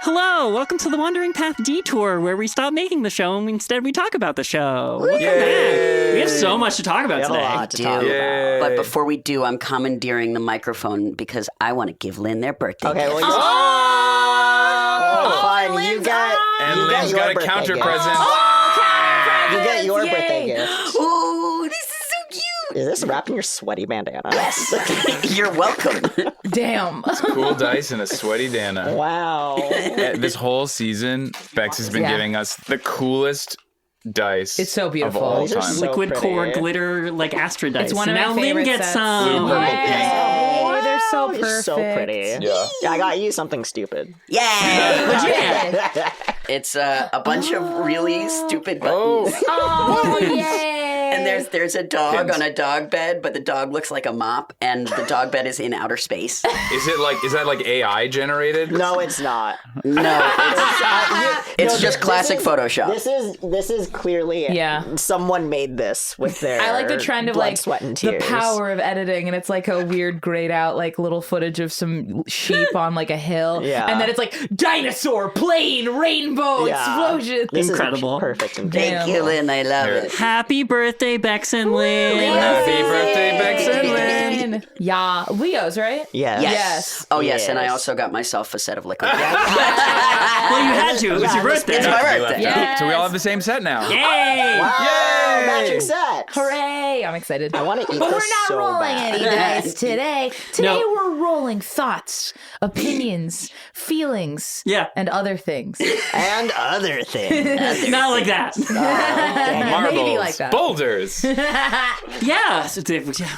Hello, welcome to the Wandering Path Detour, where we stop making the show and instead we talk about the show. Welcome back. We have so much to talk about today. We have a lot to talk about. But before we do, I'm commandeering the microphone because I want to give Lynn their birthday gift. Well, fine. Lynn's Lynn's got a counter present. You get your birthday gift. Ooh, this is so cute. Is this wrapped in your sweaty bandana? Yes. You're welcome. Damn. Cool dice and a sweaty Dana. Wow. This whole season, Bex has been giving us the coolest dice. It's so beautiful. Of all These are time. so Liquid pretty. core glitter like Astra dice. It's one of now my Lynn favorite gets sets. some. Yay! They're so You're perfect. so pretty. Yeah. I got you something stupid. Yay! Yeah. It's a bunch of really stupid buttons. Oh, yay! And there's a dog Pins. on a dog bed, but the dog looks like a mop, and the dog bed is in outer space. Is that like AI generated? No, it's not. No, it's just this classic is- Photoshop. This is clearly someone made this with their I like the trend of blood, like sweat, and the tears. power of editing, and it's like a weird grayed out like little footage of some sheep on like a hill, Yeah. and then it's like dinosaur, plane, rainbow, explosion. This Incredible. is perfect. And Thank you, Lynn. I love it. Happy birthday, Bex and Lynn. Happy birthday, Bex and Lynn. Yeah, Leo's right. Yes. Yes. Oh, yes, and I Yes. also got myself a set of liquid. Well, you had to. It was your birthday. It's my birthday. Yes. So we all have the same set now. Yay! Wow, Yay! matching set. Hooray! I'm excited. I want to eat But this we're not so rolling bad. any dice today. Today No. we're rolling thoughts, opinions, feelings, Yeah. and other things. And other things. Not like that. Marbles, Maybe like that. boulders. Yeah. So,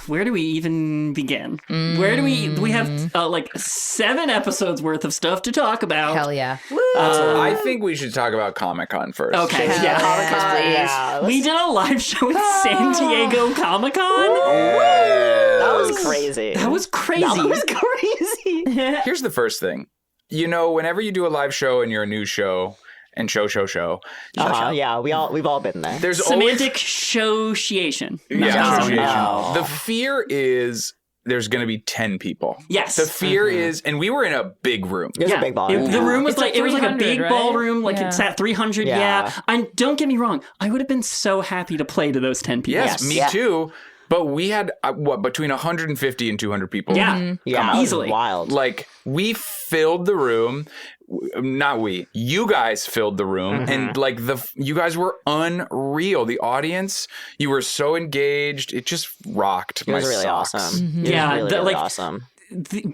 where do we even begin? Where do we have like 7 episodes worth of stuff to talk about? Hell yeah. I think we should talk about Comic-Con first. Okay. Hell Yeah. Yeah, We did a live show at San Diego Comic Con. that was crazy. That was crazy. That was crazy. Here's the first thing. You know, whenever you do a live show and you're a news show and show. Yeah, we've all been there. There's always Semantic showciation. association. The fear is there's going to be 10 people. Yes. The fear is, and we were in a big room. It was a big ball. The room was It's like it was like a 300, big right? ballroom, like Yeah. it's at 300. Yeah. Yeah. And don't get me wrong, I would have been so happy to play to those 10 people. Yes, me Yeah. too. But we had, between 150 and 200 people. Yeah. Yeah, that was Easily. wild. Like, we filled the room. Not we. You guys filled the room. And, like, you guys were unreal. The audience, you were so engaged. It just rocked It was my really socks. awesome. It Yeah, was the- really like- awesome.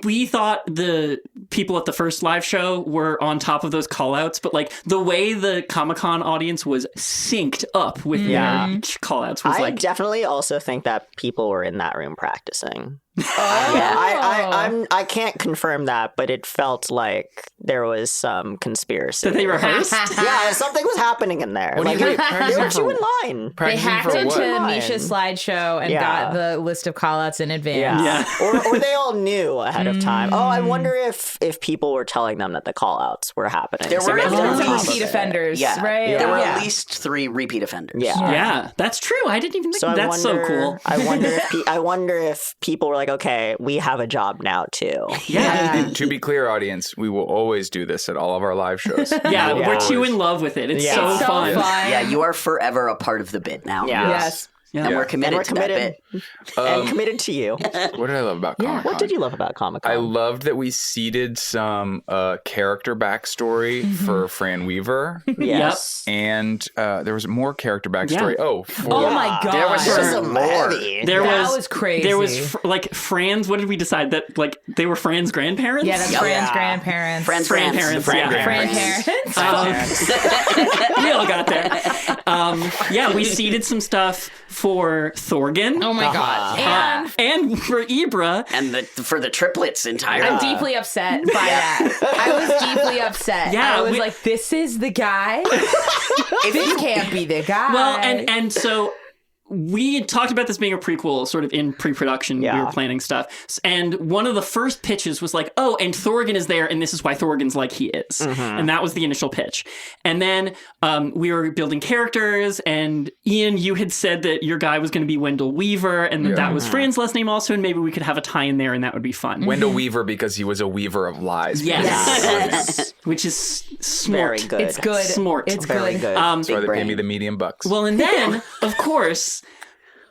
We thought the people at the first live show were on top of those call-outs, but like the way the Comic-Con audience was synced up with their call-outs was I like definitely also think that people were in that room practicing. Oh. Yeah, I can't confirm that, but it felt like there was some conspiracy. that they rehearsed. Yeah, something was happening in there. What do Like, you they practicing were for? too in line. They Practicing hacked for into what? Misha's slideshow and Yeah. got the list of callouts in advance. Yeah. Yeah. or they all knew ahead of time. Oh, I wonder if people were telling them that the call outs were happening. There So were maybe at they're on least- top of Repeat it. offenders, Yeah. right? There were Yeah. at least 3 repeat offenders. Yeah. Yeah, that's true. I didn't even think So that's so cool. I wonder if people were like, okay, we have a job now too. Yeah. And to be clear, audience, we will always do this at all of our live shows. Yeah, Yeah. we're too in love with it. It's Yeah. so It's so fun. Yeah, you are forever a part of the bit now. Yeah. Yes. Yeah. And we're committed to that bit. And committed to you. What did I love about Comic-Con? What did you love about Comic-Con? I loved that we seeded some character backstory for Fran Weaver. Yes. And there was more character backstory. Yeah. Oh Oh my god. There was some more. There That was was crazy. There was like Fran's. What did we decide that like they were Fran's grandparents? Yeah, that's Yep. Fran's Yeah. grandparents. Fran's grandparents. Fran Yeah. grandparents. Grandparents. We all got there. Yeah, we seeded some stuff for Thorgan. Oh my god. And for Ibra. And for the triplets entirely. I'm deeply upset by that. I was deeply upset. Yeah, I was we- like, this is the guy? This can't be the guy. Well, and so we had talked about this being a prequel sort of in pre-production. We were planning stuff. And one of the first pitches was like, oh, and Thorgan is there, and this is why Thorgan's like he is. And that was the initial pitch. And then we were building characters, and Ian, you had said that your guy was going to be Wendell Weaver, and that was Fran's last name also, and maybe we could have a tie in there, and that would be fun. Wendell Weaver because he was a weaver of lies. Yes. Which is smart. Very good. It's good. Smart. It's Very good. good. That's why they pay me the medium bucks. Well, and then, of course,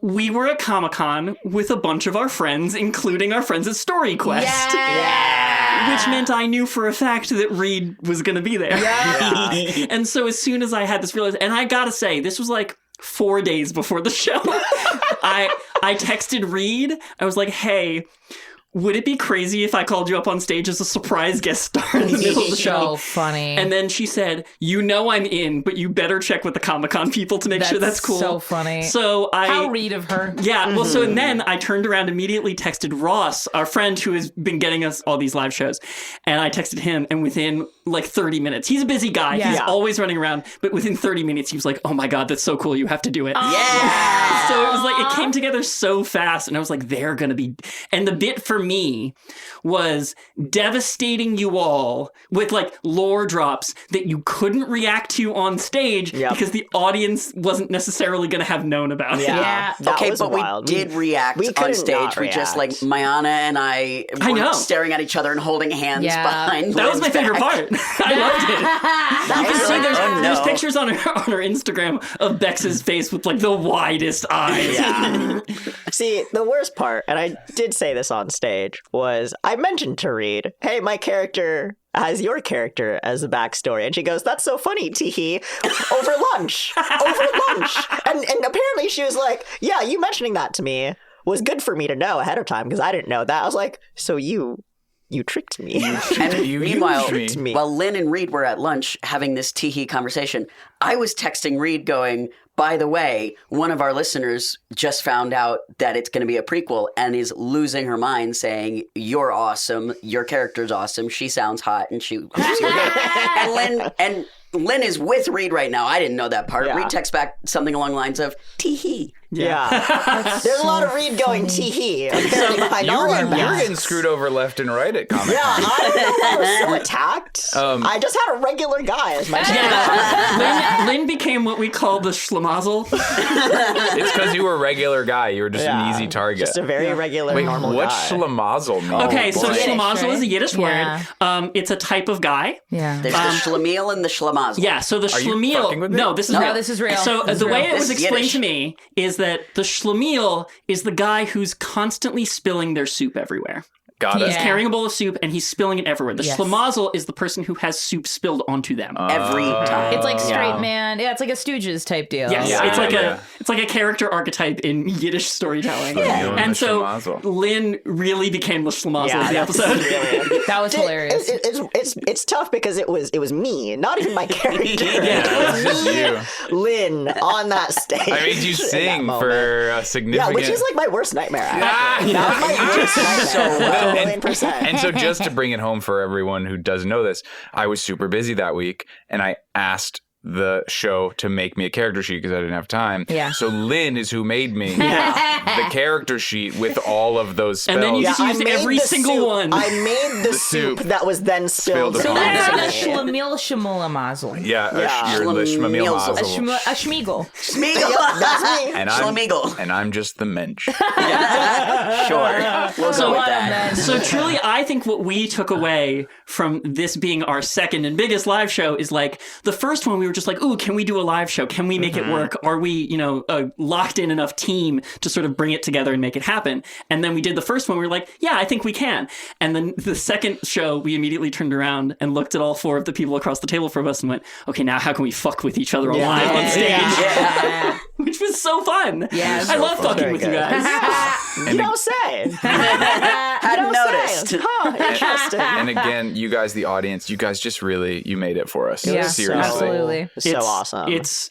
we were at Comic-Con with a bunch of our friends, including our friends at Story Quest. Which meant I knew for a fact that Reed was going to be there. And so as soon as I had this realized, and I gotta say, this was like 4 days before the show, I texted Reed. I was like, hey, would it be crazy if I called you up on stage as a surprise guest star in the middle of the show? So funny. And then she said, you know I'm in, but you better check with the Comic-Con people to make sure that's cool. So funny. So How Reed of her. Yeah, well, so and then I turned around, immediately texted Ross, our friend who has been getting us all these live shows, and I texted him, and within like 30 minutes, he's a busy guy, he's always running around, but within 30 minutes, he was like, oh my God, that's so cool, you have to do it. Yeah. So it was like, it came together so fast, and I was like, they're gonna be, and the bit for me was devastating you all with like lore drops that you couldn't react to on stage because the audience wasn't necessarily going to have known about it. That Okay, was but wild. we did react we on couldn't stage. not We just like react. Mayana and I were know. staring at each other and holding hands behind. That was my Lynn's favorite back. part. I loved it. You can see there's pictures on her Instagram of Bex's face with like the widest eyes. See, the worst part, and I did say this on stage, was I mentioned to Reed, hey, my character has your character as a backstory. And she goes, that's so funny, teehee, over lunch. And apparently she was like, yeah, you mentioning that to me was good for me to know ahead of time because I didn't know that. I was like, so you tricked me. And You meanwhile, used me. while Lynn and Reed were at lunch having this teehee conversation, I was texting Reed going, by the way, one of our listeners just found out that it's going to be a prequel and is losing her mind saying, you're awesome, your character's awesome, she sounds hot, and she and Lynn is with Reed right now. I didn't know that part. Yeah. Reed texts back something along the lines of, teehee. Yeah. There's a lot of Reed going teehee. Apparently behind You all were our backs. getting screwed over left and right at Comic-Con. Yeah, I didn't know I was so attacked. I just had a regular guy as my Lynn became what we call the schlemazel. It's because you were a regular guy. You were just an easy target. Just a very regular, normal guy. What's schlemazel mean? Okay, so Yiddish, schlemazel is a right? Yiddish word. It's a type of guy. Yeah. There's the schlemiel and the schlemazel. Yeah, so the you schlemiel. fucking with me? No, this is real. this is real. So This is the way real. it was This is explained Yiddish. to me is that the schlemiel is the guy who's constantly spilling their soup everywhere. Got it. He's carrying a bowl of soup and he's spilling it everywhere. The Yes. schlemazel is the person who has soup spilled onto them. Every time. It's like straight man. Yeah, it's like a Stooges type deal. Yes, Yeah, it's like a character archetype in Yiddish storytelling. Schlemiel And the so schlemazel. Lynn really became the schlemazel of the that's episode. really- That was hilarious. It's tough because it was me, not even my character. Yeah, It it's just was you. me, Lynn, on that stage. I made you in that sing moment. for a Yeah, significant... which is like my worst nightmare. Actually. Ah, That was my worst nightmare. and- 1,000,000%. And so just to bring it home for everyone who doesn't know this, I was super busy that week and I asked the show to make me a character sheet because I didn't have time. Yeah. So Lynn is who made me the character sheet with all of those spells. And then you Yeah, just I used made every the single soup. one. I made the soup that was then spilled. Spilled So upon that's me. like a schlemiel shemula mazel. Yeah. You're the Shmamil Schlemiel. Mazel. A schmiegel. Schmiegel. That's me. And Schlemiegel. I'm just the mensch. Sure. We'll go with that. So truly, I think what we took away from this being our second and biggest live show is like the first one we were just like, ooh, can we do a live show? Can we make it work? Are we, a locked in enough team to sort of bring it together and make it happen? And then we did the first one. We were like, yeah, I think we can. And then the second show, we immediately turned around and looked at all four of the people across the table from us and went, okay, now how can we fuck with each other alive on stage? Yeah. Which was so fun. Yeah, I love fucking Very with you good. guys. You don't say. Hadn't noticed. Huh, interesting. And again, you guys, the audience, you guys just really, you made it for us. Yeah, Seriously. absolutely. So awesome. It's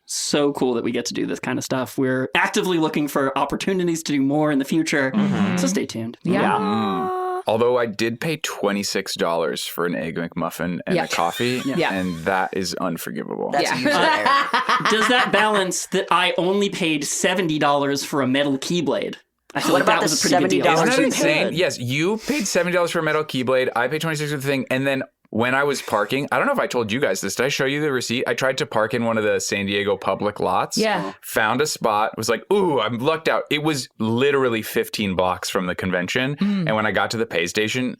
so cool that we get to do this kind of stuff. We're actively looking for opportunities to do more in the future. So stay tuned. Yeah. Although I did pay $26 for an Egg McMuffin and Yeah. a coffee, Yeah. and that is unforgivable. That's Yeah. user error. does that balance that I only paid $70 for a metal keyblade? I feel What like that about was the a pretty good deal. $70? Isn't that pretty insane? good. Yes, you paid $70 for a metal keyblade. I paid $26 for the thing. And then when I was parking, I don't know if I told you guys this. Did I show you the receipt? I tried to park in one of the San Diego public lots. Yeah. Found a spot. Was like, ooh, I'm lucked out. It was literally 15 blocks from the convention. And when I got to the pay station,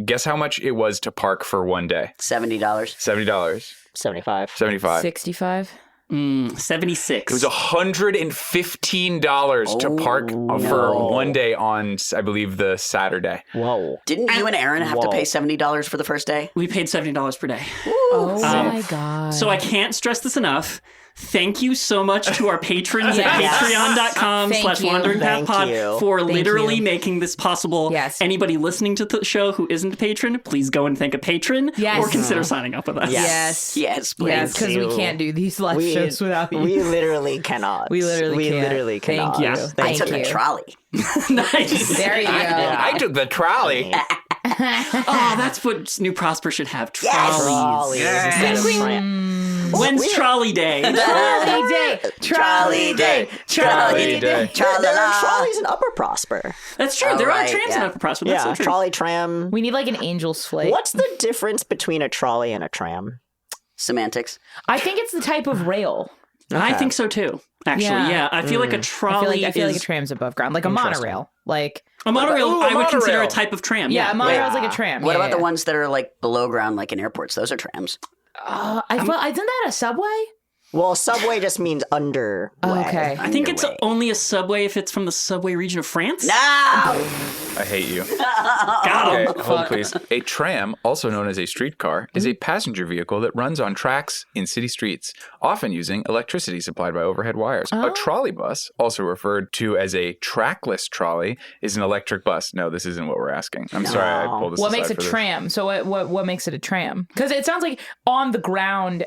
guess how much it was to park for one day? $70. $70. 75. 75. 65. 76. It was $115 to park for one day on, I believe, the Saturday. Whoa. Didn't you and Erin have to Whoa. pay $70 for the first day? We paid $70 per day. Oh my God. So I can't stress this enough. Thank you so much to our patrons at Yes. patreon.com Thank you. /WanderingPathPod you. for Thank literally you. making this possible. Yes. Anybody listening to the show who isn't a patron, please go and thank a patron Yes. or consider signing up with us. Yes. Yes, please. Yes, because we you. can't do these live shows without you. We literally cannot. We literally can't. Thank cannot. you. Yeah. I Thank took you. a trolley. Nice. There you go. I took the trolley. Oh, that's what New Prosper should have. Yes. Trolleys. Trolleys instead of tram. When's trolley day? Trolley day. Trolley day. Trolley day. There are Tra-la-la. trolleys in Upper Prosper. That's true. Oh, there right, are trams in yeah. Upper Prosper. That's Yeah, so true. trolley, tram. We need like an angel's flight. What's the difference between a trolley and a tram? Semantics. I think it's the type of rail. I think so too. Actually, Yeah. yeah. I feel like a trolley I feel like a is tram's above ground, like a monorail. Like a monorail. Ooh, a I would consider a monorail. type of tram. yeah, a monorail's Yeah. like a tram. What Yeah, about the yeah. ones that are like below ground, like in airports? Those are trams. I feel isn't that a subway? Well, subway just means underway. Okay. I think it's Underway. only a subway if it's from the subway region of France. No! I hate you. Got 'em. Okay, hold please. A tram, also known as a streetcar, is a passenger vehicle that runs on tracks in city streets, often using electricity supplied by overhead wires. A trolley bus, also referred to as a trackless trolley, is an electric bus. No, this isn't what we're asking. I'm sorry, I pulled this What aside makes a for this. tram? So what makes it a tram? Because it sounds like on the ground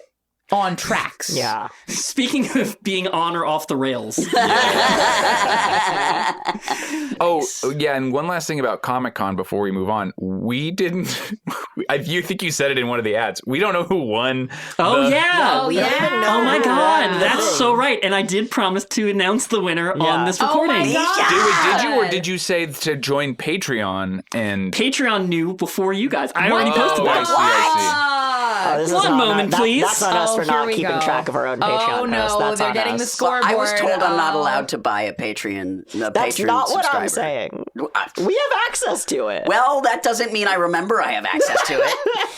on tracks. Yeah. Speaking of being on or off the rails, Oh, yeah, and one last thing about Comic-Con before we move on. We didn't... you think you said it in one of the ads. We don't know who won. oh the- yeah, Oh yeah. oh my who god, won. that's so right. And I did promise to announce the winner on Yeah. this Oh recording. my god. Did you, or did you say to join Patreon and... Patreon knew before you guys. I already posted I that. see, I Oh, this is One not- moment, please. That's on us Oh, for here not we keeping go. track of our own Patreon Oh posts. no, That's they're on getting the us. scoreboard. I was told I'm not Oh. allowed to buy a Patreon That's Patreon not what subscriber. I'm saying. We have access to it. Well, that doesn't mean I remember I have access to it.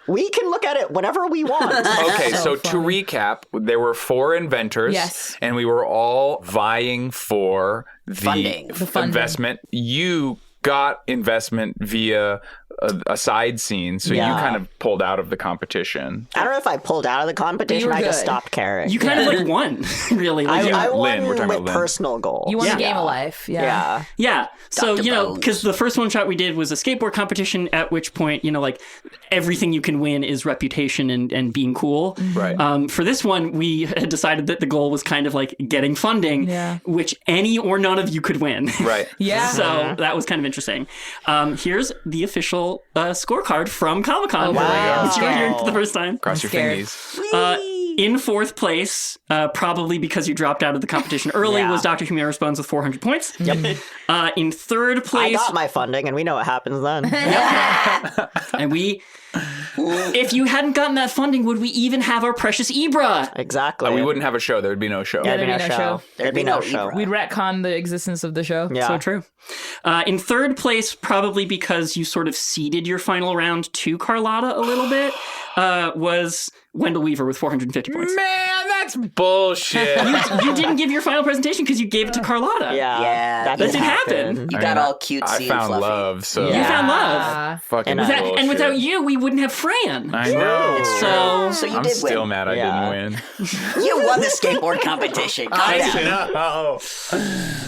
We can look at it whenever we want. Okay, so So to funny. recap, there were 4 inventors. Yes. And we were all vying for the Funding. The funding. investment. You got investment via a side scene, so Yeah. you kind of pulled out of the competition. I don't know if I pulled out of the competition. were I just good. stopped caring. You kind of like won, really. Like, I won Lynn, we're talking with about Lynn. personal goals. You won Yeah. the game of life. Yeah. Yeah. yeah. So, Dr. you know, Bones. because the first one shot we did was a skateboard competition, at which point, you know, like everything you can win is reputation and being cool. Right. For this one, we had decided that the goal was kind of like getting funding, Yeah. which any or none of you could win. Right. Yeah. So that was kind of interesting. Here's the official scorecard from Comic-Con, wow. which you were hearing for the first time. Cross your scared. fingies. In fourth place, probably because you dropped out of the competition early, Yeah. was Dr. Humira's Bones with 400 points. Yep. In third I place, got my funding, and we know what happens then. and if you hadn't gotten that funding, would we even have our precious Ibra? Exactly. We wouldn't have a show. There would be no show. Yeah, There'd be no show. There'd be no show. Ibra. We'd retcon the existence of the show. Yeah. So true. In third place, probably because you sort of ceded your final round to Carlotta a little bit, was Wendell Weaver with 450 points. Man, that's bullshit. You didn't give your final presentation because you gave it to Carlotta. Yeah. Yeah, That that did did happen. You I got mean, all cutesy I and found fluffy. love, so You found love. fucking And bullshit. And without you, we wouldn't have Fran. I know. It's So- So you I'm did still win. mad I Yeah. didn't win. You won the skateboard competition. Calm down. No.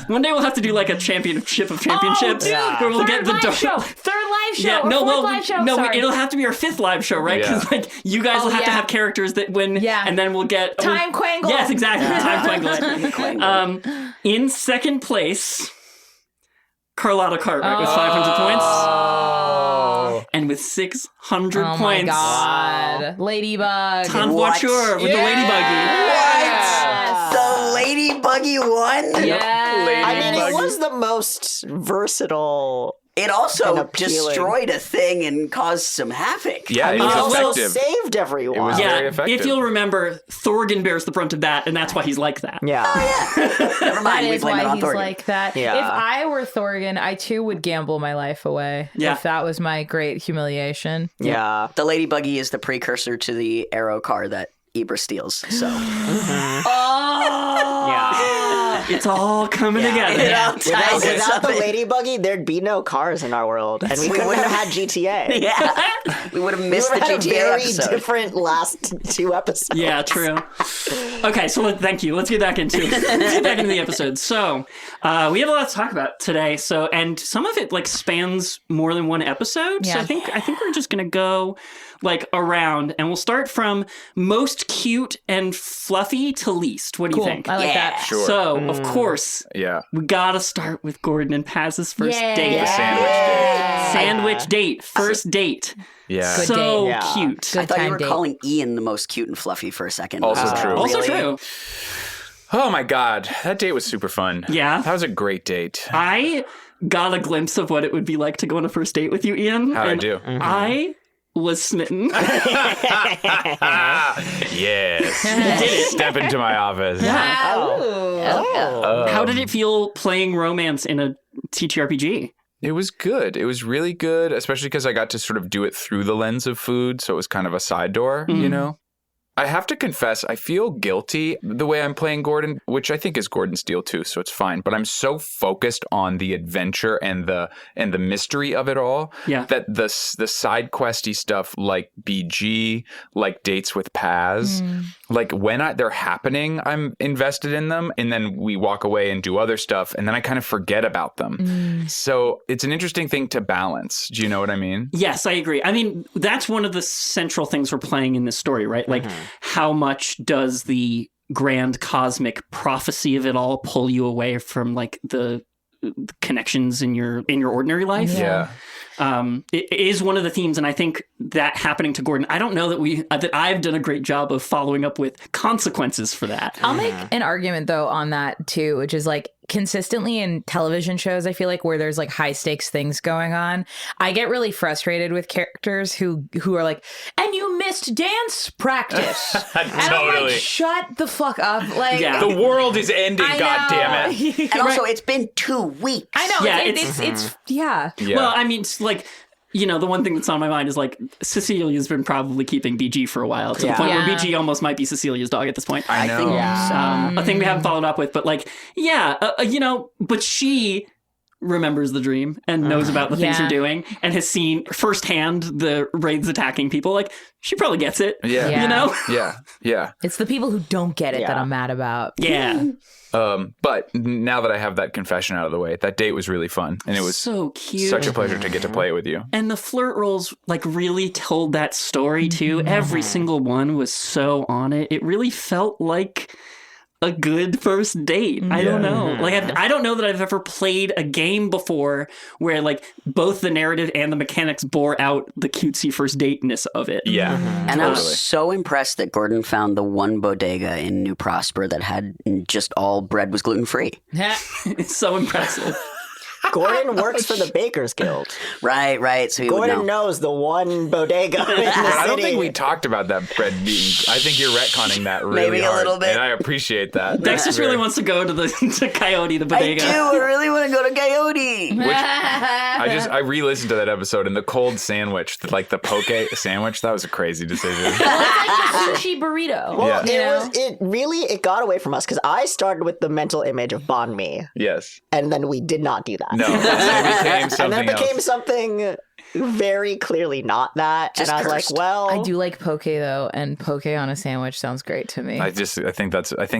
One day we'll have to do like a championship of championships, Oh, dude, where we'll third get the live show. Third live show. Yeah, or no, fourth well, live show. no, Sorry. it'll have to be our 5th live show, right? Because Yeah. like you guys will have to yeah. have characters that win, Yeah. and then we'll get Time Quangle. Yes, exactly, time Quangle. Quangle. In second place, Carlotta Cartwright with 500 points, Oh. and with 600 Oh my points, God. Ladybug. Tom What? Voiture with the Ladybuggy. Buggy won? Yeah. I mean, it Buggy. was the most versatile. It also And appealing. destroyed a thing and caused some havoc. Yeah, it It was also effective. saved everyone. It was Yeah, very effective. if you'll remember, Thorgan bears the brunt of that, and that's why he's like that. Yeah. Never That mind, we is blame why it on he's Thorgan. like that. Yeah. If I were Thorgan, I too would gamble my life away. Yeah. If that was my great humiliation. Yeah. The Lady Buggy is the precursor to the arrow car that Ibra steals. So Oh. Yeah. It's all coming together. it all Without, ties into without the something. ladybuggy, there'd be no cars in our world, and we couldn't have had GTA. Yeah, we would have We missed would the have had a GTA very episode. different last 2 episodes. Yeah, true. Okay, so thank you. Let's get back into the episode. So we have a lot to talk about today. So, and some of it like spans more than one episode. So Yeah. I think we're just gonna go like around, and we'll start from most cute and fluffy to least. What do Cool. you think? I like Yeah. that. Sure. So, of course, Yeah. we gotta start with Gordon and Paz's first Yeah. date. The sandwich date. Sandwich date, first date. Yeah. Good So date. Yeah. cute. Good I thought you time were date. calling Ian the most cute and fluffy for a second. Also true. Also Really? true. Oh my God. That date was super fun. Yeah. That was a great date. I got a glimpse of what it would be like to go on a first date with you, Ian. How'd I and do? I was smitten. Yes. Step into my office. Oh. How did it feel playing romance in a TTRPG? It was good. It was really good, especially because I got to sort of do it through the lens of food. So it was kind of a side door, you know? I have to confess, I feel guilty the way I'm playing Gordon, which I think is Gordon's deal too, so it's fine. But I'm so focused on the adventure and the mystery of it all that the side questy stuff like BG, like dates with Paz, like when they're happening, I'm invested in them, and then we walk away and do other stuff, and then I kind of forget about them. So it's an interesting thing to balance. Do you know what I mean? Yes, I agree. I mean, that's one of the central things we're playing in this story, right? Like, how much does the grand cosmic prophecy of it all pull you away from like the connections in your ordinary life? Yeah. It is one of the themes, and I think that happening to Gordon, I don't know that I've done a great job of following up with consequences for that. I'll make an argument though on that too, which is like consistently in television shows, I feel like where there's like high stakes things going on, I get really frustrated with characters who are like, and you missed dance practice. And I'm like, shut the fuck up. Like The world is ending, I God damn know. it. And also, it's been 2 weeks. I know. Yeah, It's yeah. Yeah. Well, I mean, it's like, you know, the one thing that's on my mind is like Cecilia's been probably keeping BG for a while to the point where Yeah. BG almost might be Cecilia's dog at this point. I know. think A thing we haven't followed up with, but like, you know, but she remembers the dream and knows about the things Yeah. you're doing and has seen firsthand the raids attacking people. Like, she probably gets it. Yeah. Yeah. You know? Yeah. Yeah. It's the people who don't get it that Yeah. I'm mad about. Yeah. But now that I have that confession out of the way, that date was really fun. And it was so cute. such a pleasure to get to play it with you. And the flirt roles like really told that story too. Every single one was so on it. It really felt like a good first date. I don't know. Like I don't know that I've ever played a game before where like both the narrative and the mechanics bore out the cutesy first dateness of it. Yeah. And I Totally. was so impressed that Gordon found the one bodega in New Prosper that had just all bread was gluten free. It's so impressive. Gordon works for the Bakers Guild. Right. So he would Gordon know. knows the one bodega in the But I don't city. think we talked about that bread being. I think you're retconning that really Maybe a hard, little bit. and I appreciate that. Dex just really Very- wants to go to the to Coyote, the I bodega. do. I really want to go to Coyote. I re-listened to that episode, and the cold sandwich, like the poke sandwich, that was a crazy decision. Sushi burrito. Well, Yeah. it got away from us because I started with the mental image of banh mi, Yes. and then we did not do that. No. It became And something then it became else. something very clearly not that. Just and I was cursed. like, well, I do like poke though, and poke on a sandwich sounds great to me. I think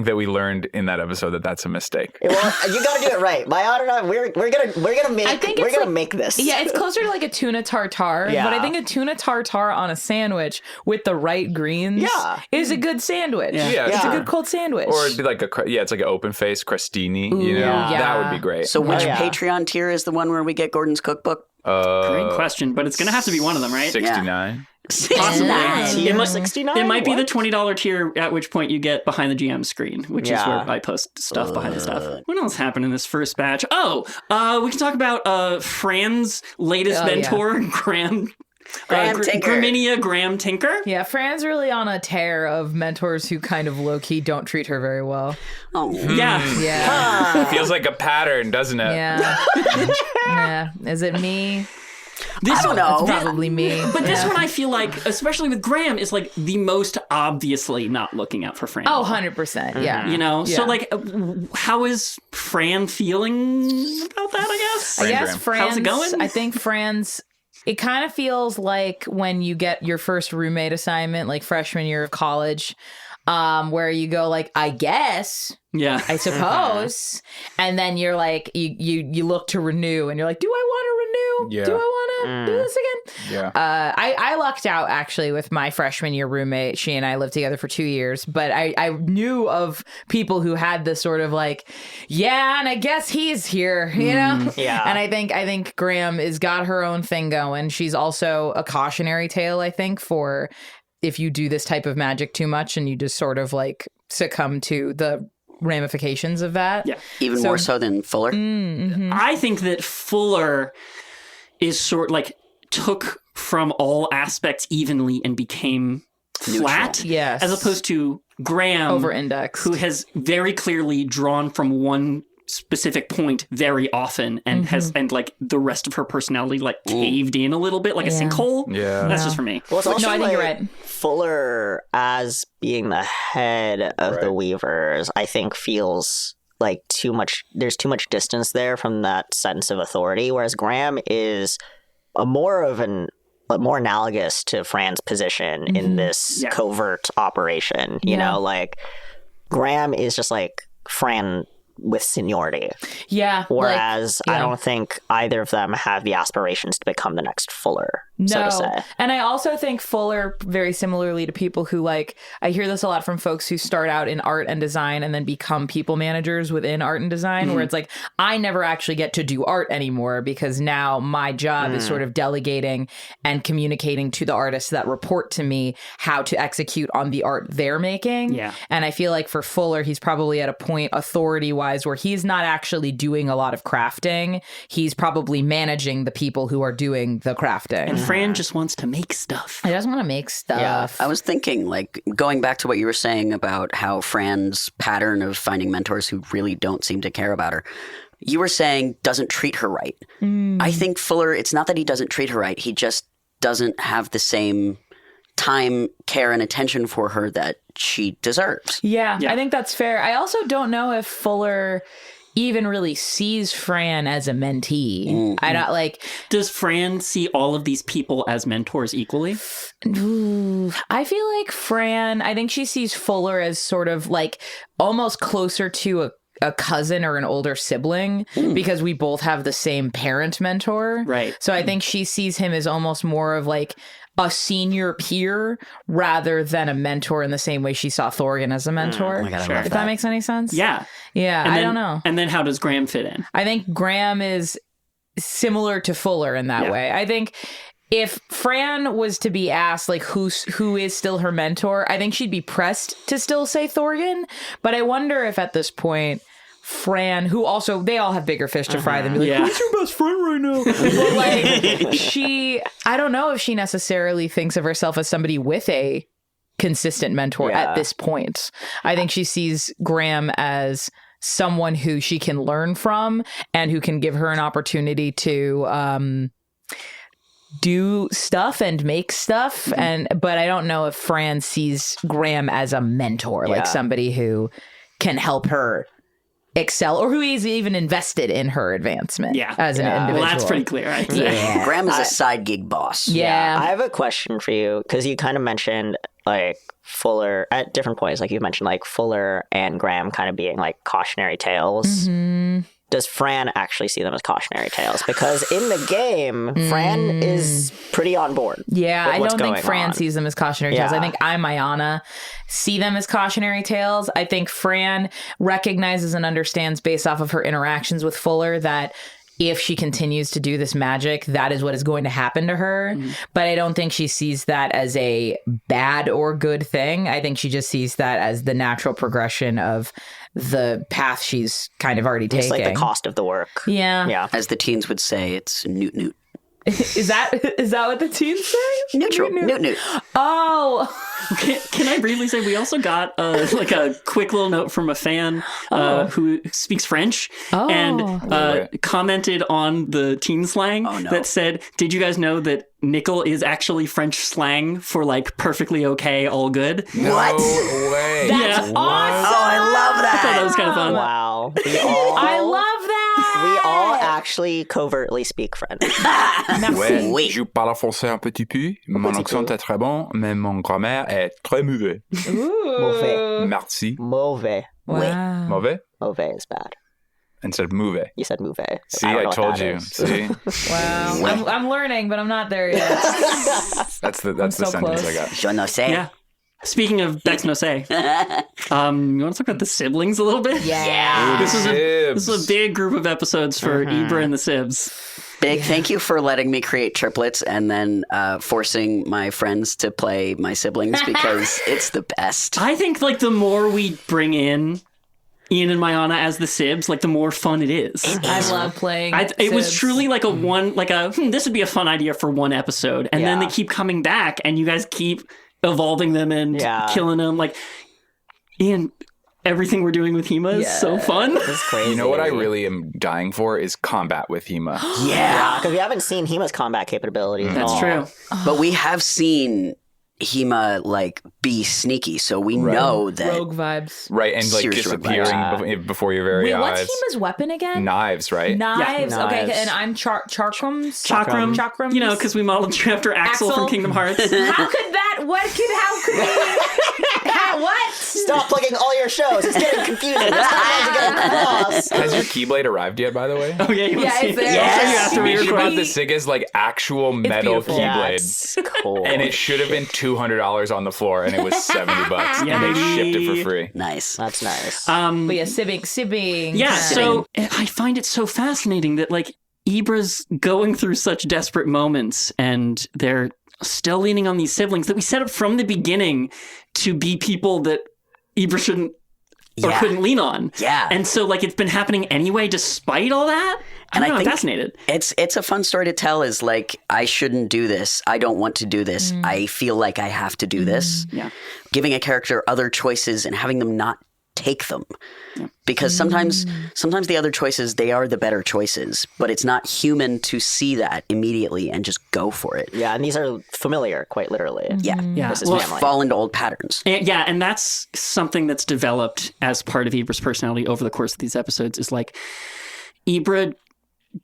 that we learned in that episode that that's a mistake. well, you got to do it right. My honor, we're gonna make I think it's like- make this. Yeah, it's closer to like a tuna tartare, Yeah. but I think a tuna tartare on a sandwich with the right greens Yeah. is a good sandwich. Yeah, It's sure. a good cold sandwich. Or it'd be like it's like an open face crostini. You know, yeah. that would be great. So which yeah. Patreon tier is the one where we get Gordon's cookbook? Great question, but it's gonna have to be one of them, right? 69. Possibly. Tier 69? It might be the What? $20 tier, at which point you get behind the GM screen, which is where I post stuff behind the stuff. What else happened in this first batch? Oh, we can talk about Fran's latest mentor, Graham Tinker. Graminia Graham Tinker. Yeah, Fran's really on a tear of mentors who kind of low-key don't treat her very well. Oh, Yeah. Yeah. Feels like a pattern, doesn't it? Yeah. Yeah. Is it me? This I don't know. It's probably me. But this one, I feel like, especially with Graham, is like the most obviously not looking out for Fran. Oh, 100%. Yeah. You know? So, Yeah. like, how is Fran feeling about that, I guess? I guess Graham. Fran's, How's it going? I think Fran's, it kind of feels like when you get your first roommate assignment, like freshman year of college, where you go like, I guess, Yeah. I suppose, and then you're like, you look to renew, and you're like, do I want to renew? Yeah. Do I want to do this again? Yeah. I lucked out actually with my freshman year roommate. She and I lived together for 2 years, but I knew of people who had this sort of like, yeah, and I guess he's here, you know? Yeah. And I think Graham has got her own thing going. She's also a cautionary tale, I think, for if you do this type of magic too much and you just sort of like succumb to the ramifications of that. Yeah. even more so than Fuller. I think that Fuller is sort like took from all aspects evenly and became flat. Yes. As opposed to Graham, Over-indexed. who has very clearly drawn from one specific point very often and has and like the rest of her personality like caved in a little bit like a sinkhole. Yeah. That's just for me. Well, it's also No, I think you're like right. Fuller as being the head of the Weavers, I think feels like too much. There's too much distance there from that sense of authority. Whereas Graham is more analogous to Fran's position in this covert operation. You know, like Graham is just like Fran with seniority. Yeah. Whereas I don't think either of them have the aspirations to become the next Fuller, so to say. And I also think Fuller, very similarly to people who like, I hear this a lot from folks who start out in art and design and then become people managers within art and design, where it's like, I never actually get to do art anymore because now my job is sort of delegating and communicating to the artists that report to me how to execute on the art they're making. Yeah. And I feel like for Fuller, he's probably at a point authority-wise where he's not actually doing a lot of crafting. He's probably managing the people who are doing the crafting. And Fran just wants to make stuff. I just want to make stuff. I was thinking, like, going back to what you were saying about how Fran's pattern of finding mentors who really don't seem to care about her. You were saying doesn't treat her right. I think Fuller, it's not that he doesn't treat her right. He just doesn't have the same time, care, and attention for her that she deserves. Yeah, I think that's fair. I also don't know if Fuller even really sees Fran as a mentee. I don't like. Does Fran see all of these people as mentors equally? I feel like Fran, I think she sees Fuller as sort of like almost closer to a cousin or an older sibling because we both have the same parent mentor. Right. So I think she sees him as almost more of like a senior peer rather than a mentor in the same way she saw Thorgan as a mentor. Oh my God, I Sure. love If that that. makes any sense. Yeah. Yeah, And I then- don't know. And then how does Graham fit in? I think Graham is similar to Fuller in that way. I think if Fran was to be asked like who is still her mentor, I think she'd be pressed to still say Thorgan. But I wonder if at this point Fran, who also, they all have bigger fish to fry than be like, Yeah. who's your best friend right now? But like, I don't know if she necessarily thinks of herself as somebody with a consistent mentor at this point. I think she sees Graham as someone who she can learn from and who can give her an opportunity to do stuff and make stuff. But I don't know if Fran sees Graham as a mentor, like somebody who can help her excel or who is even invested in her advancement as an individual. Well, that's pretty clear, I'd say. Graham is a side gig boss. Yeah. I have a question for you because you kind of mentioned like Fuller at different points. Like you mentioned like Fuller and Graham kind of being like cautionary tales. Does Fran actually see them as cautionary tales? Because in the game, Fran is pretty on board. Yeah, with I what's don't think going Fran on. sees them as cautionary tales. I Yeah. think I, Mayana, see them as cautionary tales. I think Fran recognizes and understands based off of her interactions with Fuller that if she continues to do this magic, that is what is going to happen to her. But I don't think she sees that as a bad or good thing. I think she just sees that as the natural progression of the path she's kind of already taking. It's like the cost of the work. Yeah. Yeah. As the teens would say, it's newt. Is that what the teens say? Neutral. Newt. Oh. Can I briefly say we also got like a quick little note from a fan who speaks French and commented on the teen slang that said, "Did you guys know that nickel is actually French slang for like perfectly okay, all good?" No way. That's awesome. Oh, I love that. I thought that was kind of fun. Wow. I love that. We all actually covertly speak French. Ouais, Oui. je parle français un petit peu. Mon accent est très bon, mais mon grammaire est très mauvais. Mauvais. Merci. Mauvais. Wow. Mauvais? Mauvais is bad. Instead of mauvais. You said mauvais. See, don't know I what told that you. is. See? Wow. I'm learning, but I'm not there yet. That's the so sentence close. I got. Je ne sais. Yeah. Speaking of Bex No Say, you want to talk about the siblings a little bit? Yeah. This is Sibs. a big group of episodes for Ibra and the Sibs. Big thank you for letting me create triplets and then forcing my friends to play my siblings because it's the best. I think like the more we bring in Ian and Mayana as the Sibs, like the more fun it is. I love playing. It was Sibs. truly like this would be a fun idea for one episode, and then they keep coming back, and you guys keep evolving them and killing them. Like Ian, everything we're doing with Hema is so fun. This is crazy. You know what I really am dying for is combat with Hema. Yeah. Because we haven't seen Hima's combat capabilities at That's all. true. But we have seen Hema like be sneaky, so we know that rogue vibes. Right, and like Serious disappearing before your very Wait, eyes. what's Hima's weapon again? Knives, right? Knives. Yeah, Okay, knives. and I'm Chakrams. Chakram. You know, because we modeled you after Axel from Kingdom Hearts. How could that? How could we? What? Stop plugging all your shows. It's getting confusing. It's time to get across. Has your Keyblade arrived yet, by the way? Oh yeah, you Yeah, see it's it. there. I'll show you Yes. after we We should record. have the Siga's like actual metal beautiful. Keyblade. That's cool. And it should have been $200 on the floor, and it was $70, Yeah, and they baby. shipped it for free. nice. That's nice. But yeah, sibling. Yeah, so I find it so fascinating that like Ibra's going through such desperate moments and they're still leaning on these siblings that we set up from the beginning to be people that Ibra shouldn't or couldn't lean on. Yeah. And so like it's been happening anyway despite all that. I don't know, I'm fascinated. It's a fun story to tell is like, I shouldn't do this. I don't want to do this. I feel like I have to do this. Yeah. Giving a character other choices and having them not take them. Because sometimes the other choices, they are the better choices, but it's not human to see that immediately and just go for it. Yeah, and these are familiar, quite literally. Yeah. Yeah. This is Well, family. Fall into old patterns. And that's something that's developed as part of Ibra's personality over the course of these episodes is like Ibra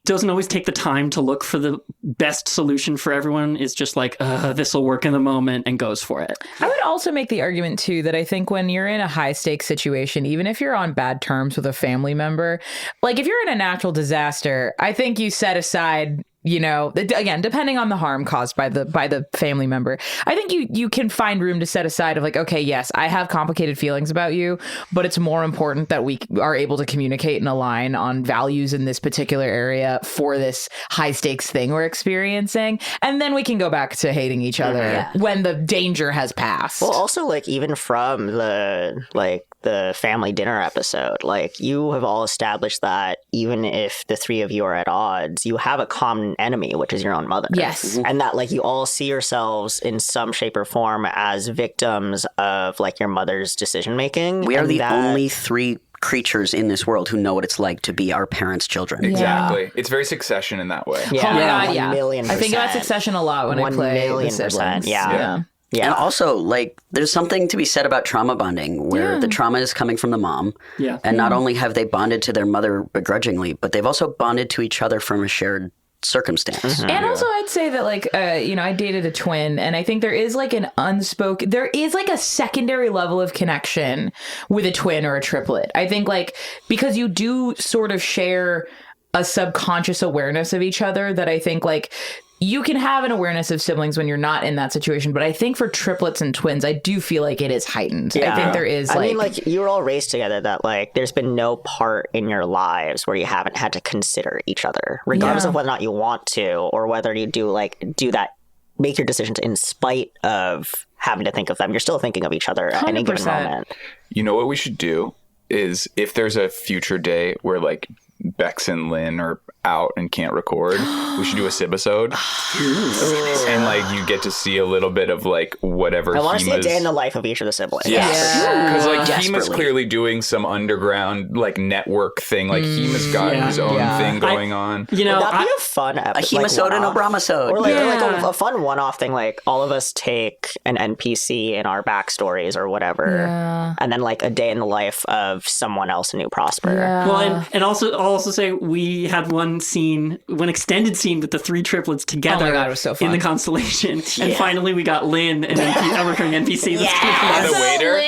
doesn't always take the time to look for the best solution for everyone. Is just like, this will work in the moment and goes for it. I would also make the argument too that I think when you're in a high stakes situation, even if you're on bad terms with a family member, like if you're in a natural disaster, I think you set aside, you know, again, depending on the harm caused by the family member, I think you can find room to set aside of like, okay, yes, I have complicated feelings about you, but it's more important that we are able to communicate and align on values in this particular area for this high stakes thing we're experiencing. And then we can go back to hating each other when the danger has passed. Well, also, like, even from the family dinner episode, like, you have all established that even if the three of you are at odds, you have a common enemy, which is your own mother. Yes. And that, like, you all see yourselves in some shape or form as victims of, like, your mother's decision making. We are and the that- only three creatures in this world who know what it's like to be our parents' children. Exactly. It's very Succession in that way. Yeah, Oh my God, 1 yeah. million I think about percent. Succession a lot when I 1 play million the siblings. percent, yeah. And Yeah. also, like, there's something to be said about trauma bonding, where the trauma is coming from the mom. Yeah. And not only have they bonded to their mother begrudgingly, but they've also bonded to each other from a shared circumstance. And also, I'd say that, like, you know, I dated a twin, and I think there is like there is like a secondary level of connection with a twin or a triplet. I think, like, because you do sort of share a subconscious awareness of each other that I think, like, you can have an awareness of siblings when you're not in that situation, but I think for triplets and twins, I do feel like it is heightened. I think there is. I mean, like you were all raised together. That like, there's been no part in your lives where you haven't had to consider each other, regardless of whether or not you want to, or whether you do that, make your decisions in spite of having to think of them. You're still thinking of each other at any given 100%. moment. You know what we should do is if there's a future day where like Bex and Lynn are out and can't record, we should do a sibisode. And like you get to see a little bit of like whatever I want to see a Hima's- day in the life of each of the siblings. Because like Hima's Desperately. clearly doing some underground like network thing. Like Hima's got his own thing going on. You know, Would that be I- a fun A episode? Himasode and a Brahmasode. Or like Yeah. a fun one-off thing, like all of us take an NPC in our backstories or whatever, and then like a day in the life of someone else in New Prosper. well, and also I'll also say we had one extended scene with the three triplets together. Oh my God, it was so fun. in the Constellation, and finally we got Lynn, a recurring NPC. The waiter?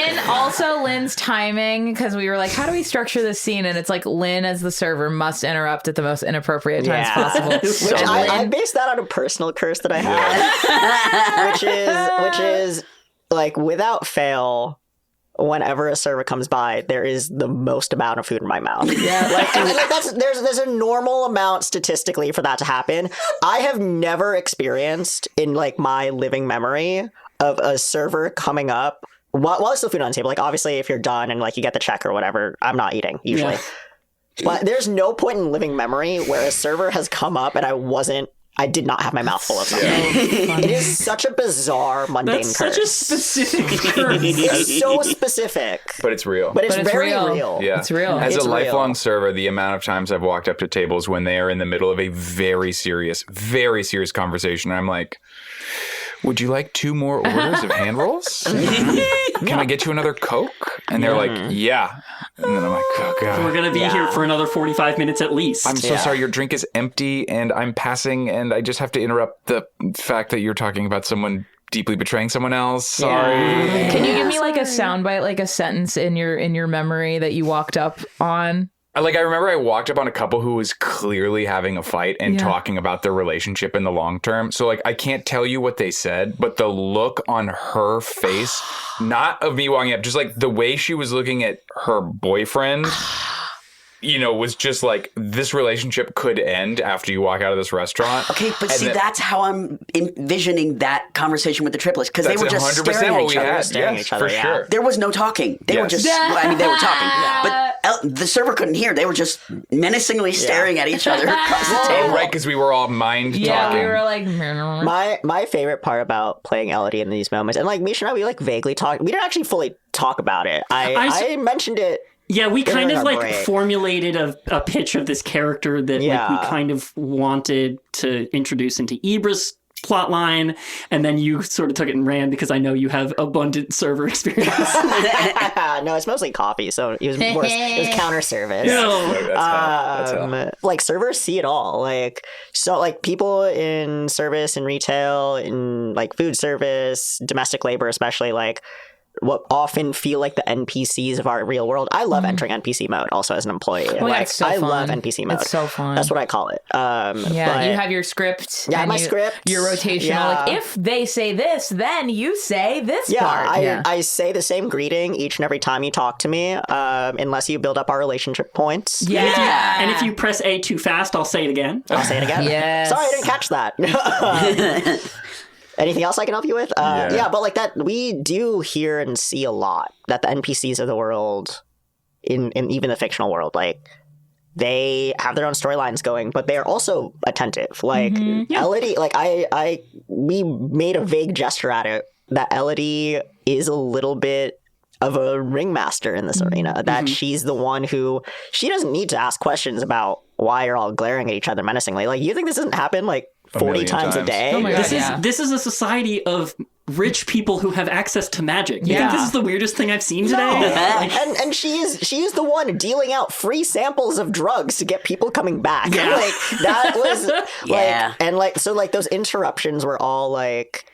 Lynn's timing, because we were like, how do we structure this scene? And it's like Lynn as the server must interrupt at the most inappropriate times possible. Which I based that on a personal curse that I had, which is like without fail, whenever a server comes by, there is the most amount of food in my mouth. Yeah, there's a normal amount statistically for that to happen. I have never experienced in like my living memory of a server coming up while there's still food on the table. Like obviously, if you're done and like you get the check or whatever, I'm not eating usually. But there's no point in living memory where a server has come up and I did not have my mouth full of something. It is such a bizarre, mundane That's curse. such a specific curse. It's so specific, But it's real. but it's it's very real. real. Yeah. It's real. As It's a lifelong real. server, the amount of times I've walked up to tables when they are in the middle of a very serious conversation, I'm like, would you like 2 more orders of hand rolls? Can I get you another Coke? And they're like, yeah. And then I'm like, oh, God. We're going to be here for another 45 minutes at least. I'm so sorry. Your drink is empty and I'm passing and I just have to interrupt the fact that you're talking about someone deeply betraying someone else. Sorry. Can you give me like a soundbite, like a sentence in your memory that you walked up on? Like, I remember I walked up on a couple who was clearly having a fight and talking about their relationship in the long term. So, like, I can't tell you what they said, but the look on her face, not of me walking up, just like the way she was looking at her boyfriend, you know, was just like, this relationship could end after you walk out of this restaurant. Okay, but And see, then- that's how I'm envisioning that conversation with the triplets, because they That's were just 100% staring at what each we other. had. staring at Yes, each other, for yeah. sure. There was no talking. They were Yes. just, well, I mean, they were talking. But the server couldn't hear. They were just menacingly staring at each other across the Oh, table. right, because we were all mind Yeah, talking. we were like, My favorite part about playing Elodie in these moments, and like Misha and I, we like vaguely talked. We didn't actually fully talk about it. I mentioned it. Yeah, we kind During of our like break. formulated a pitch of this character that like, Yeah. we kind of wanted to introduce into Ibra's plot line, and then you sort of took it and ran because I know you have abundant server experience. No, it's mostly coffee, so it was worse. It was counter service. Look, that's hell. Like servers see it all. Like so, like people in service and retail, in like food service, domestic labor, especially like what often feel like the NPCs of our real world. I love entering NPC mode also as an employee. yeah, Like it's so I fun. love NPC mode. It's so fun. That's what I call it. Yeah, but- you have your script. Yeah, and my script. Your rotational. Yeah. Like, if they say this, then you say this Yeah, part. I say the same greeting each and every time you talk to me, unless you build up our relationship points. Yeah. And if you press A too fast, I'll say it again. I'll say it again. Yes. Sorry, I didn't catch that. Anything else I can help you with? Yeah, but like that, we do hear and see a lot that the NPCs of the world, in even the fictional world, like they have their own storylines going, but they are also attentive. Like Elodie, like we made a vague gesture at it that Elodie is a little bit of a ringmaster in this arena. That she's the one who she doesn't need to ask questions about why you're all glaring at each other menacingly. Like, you think this doesn't happen like 40 million times a times. day? Oh my God. This is a society of rich people who have access to magic. You think Yeah. this is the weirdest thing I've seen today? Like, and she is the one dealing out free samples of drugs to get people coming back. Yeah. Like that was Yeah. like, and like so like those interruptions were all like,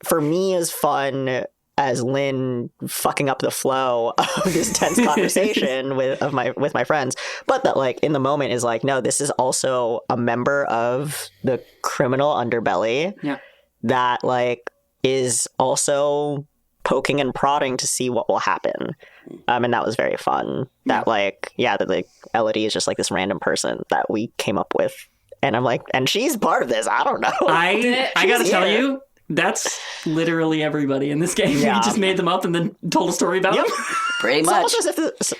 for me, is fun as Lynn fucking up the flow of this tense conversation with my friends, but that like in the moment is like, no, this is also a member of the criminal underbelly that like is also poking and prodding to see what will happen. And that was very fun. That like, that like Elodie is just like this random person that we came up with. And I'm like, and she's part of this. I don't know. I gotta tell you, that's literally everybody in this game. Yeah. You just made them up and then told a story about them. Pretty It's much. almost as if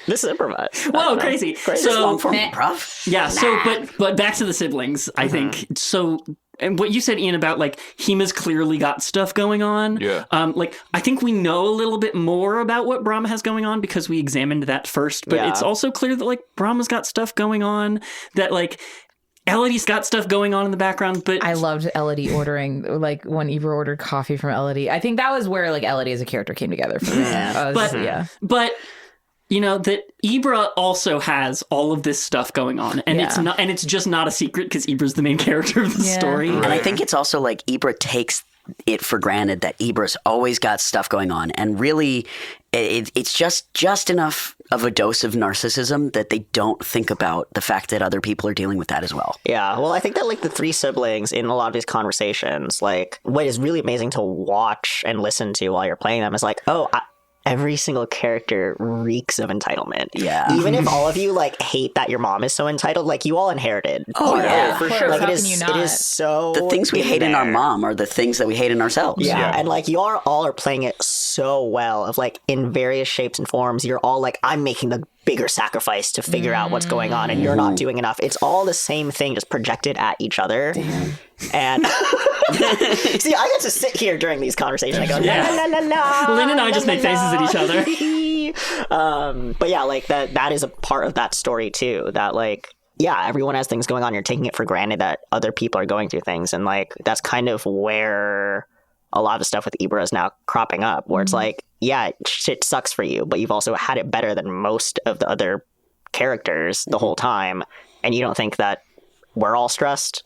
this is improvised. Whoa, crazy. So, long So, form improv. yeah, so, but back to the siblings, I think. So, and what you said, Ian, about like Hima's clearly got stuff going on. Yeah. Like I think we know a little bit more about what Brahma has going on because we examined that first. But it's also clear that like Brahma's got stuff going on, that like Elodie's got stuff going on in the background. But I loved Elodie ordering, like when Ibra ordered coffee from Elodie. I think that was where like Elodie as a character came together for me. But you know that Ibra also has all of this stuff going on, and it's just not a secret because Ibra's the main character of the story. And I think it's also like Ibra takes it for granted that Ibra's always got stuff going on, and really it's just enough of a dose of narcissism that they don't think about the fact that other people are dealing with that as well. Yeah, well, I think that like the three siblings in a lot of these conversations, like what is really amazing to watch and listen to while you're playing them is like, every single character reeks of entitlement. Yeah. Even if all of you like hate that your mom is so entitled, like you all inherited. Oh, yeah, for sure. Like How it can you is. not? It is so. The things we hate in our mom are the things that we hate in ourselves. Yeah, and like you all are playing it so well. Of like in various shapes and forms, you're all like, I'm making the bigger sacrifice to figure out what's going on, and you're not doing enough. It's all the same thing, just projected at each other. Damn. And see, I get to sit here during these conversations. I go, la la la la. Lynn and I just make faces at each other. But yeah, like that is a part of that story too. That like, yeah, everyone has things going on. You're taking it for granted that other people are going through things, and like that's kind of where a lot of the stuff with Ibra is now cropping up, where it's like, yeah, shit sucks for you, but you've also had it better than most of the other characters the whole time, and you don't think that we're all stressed.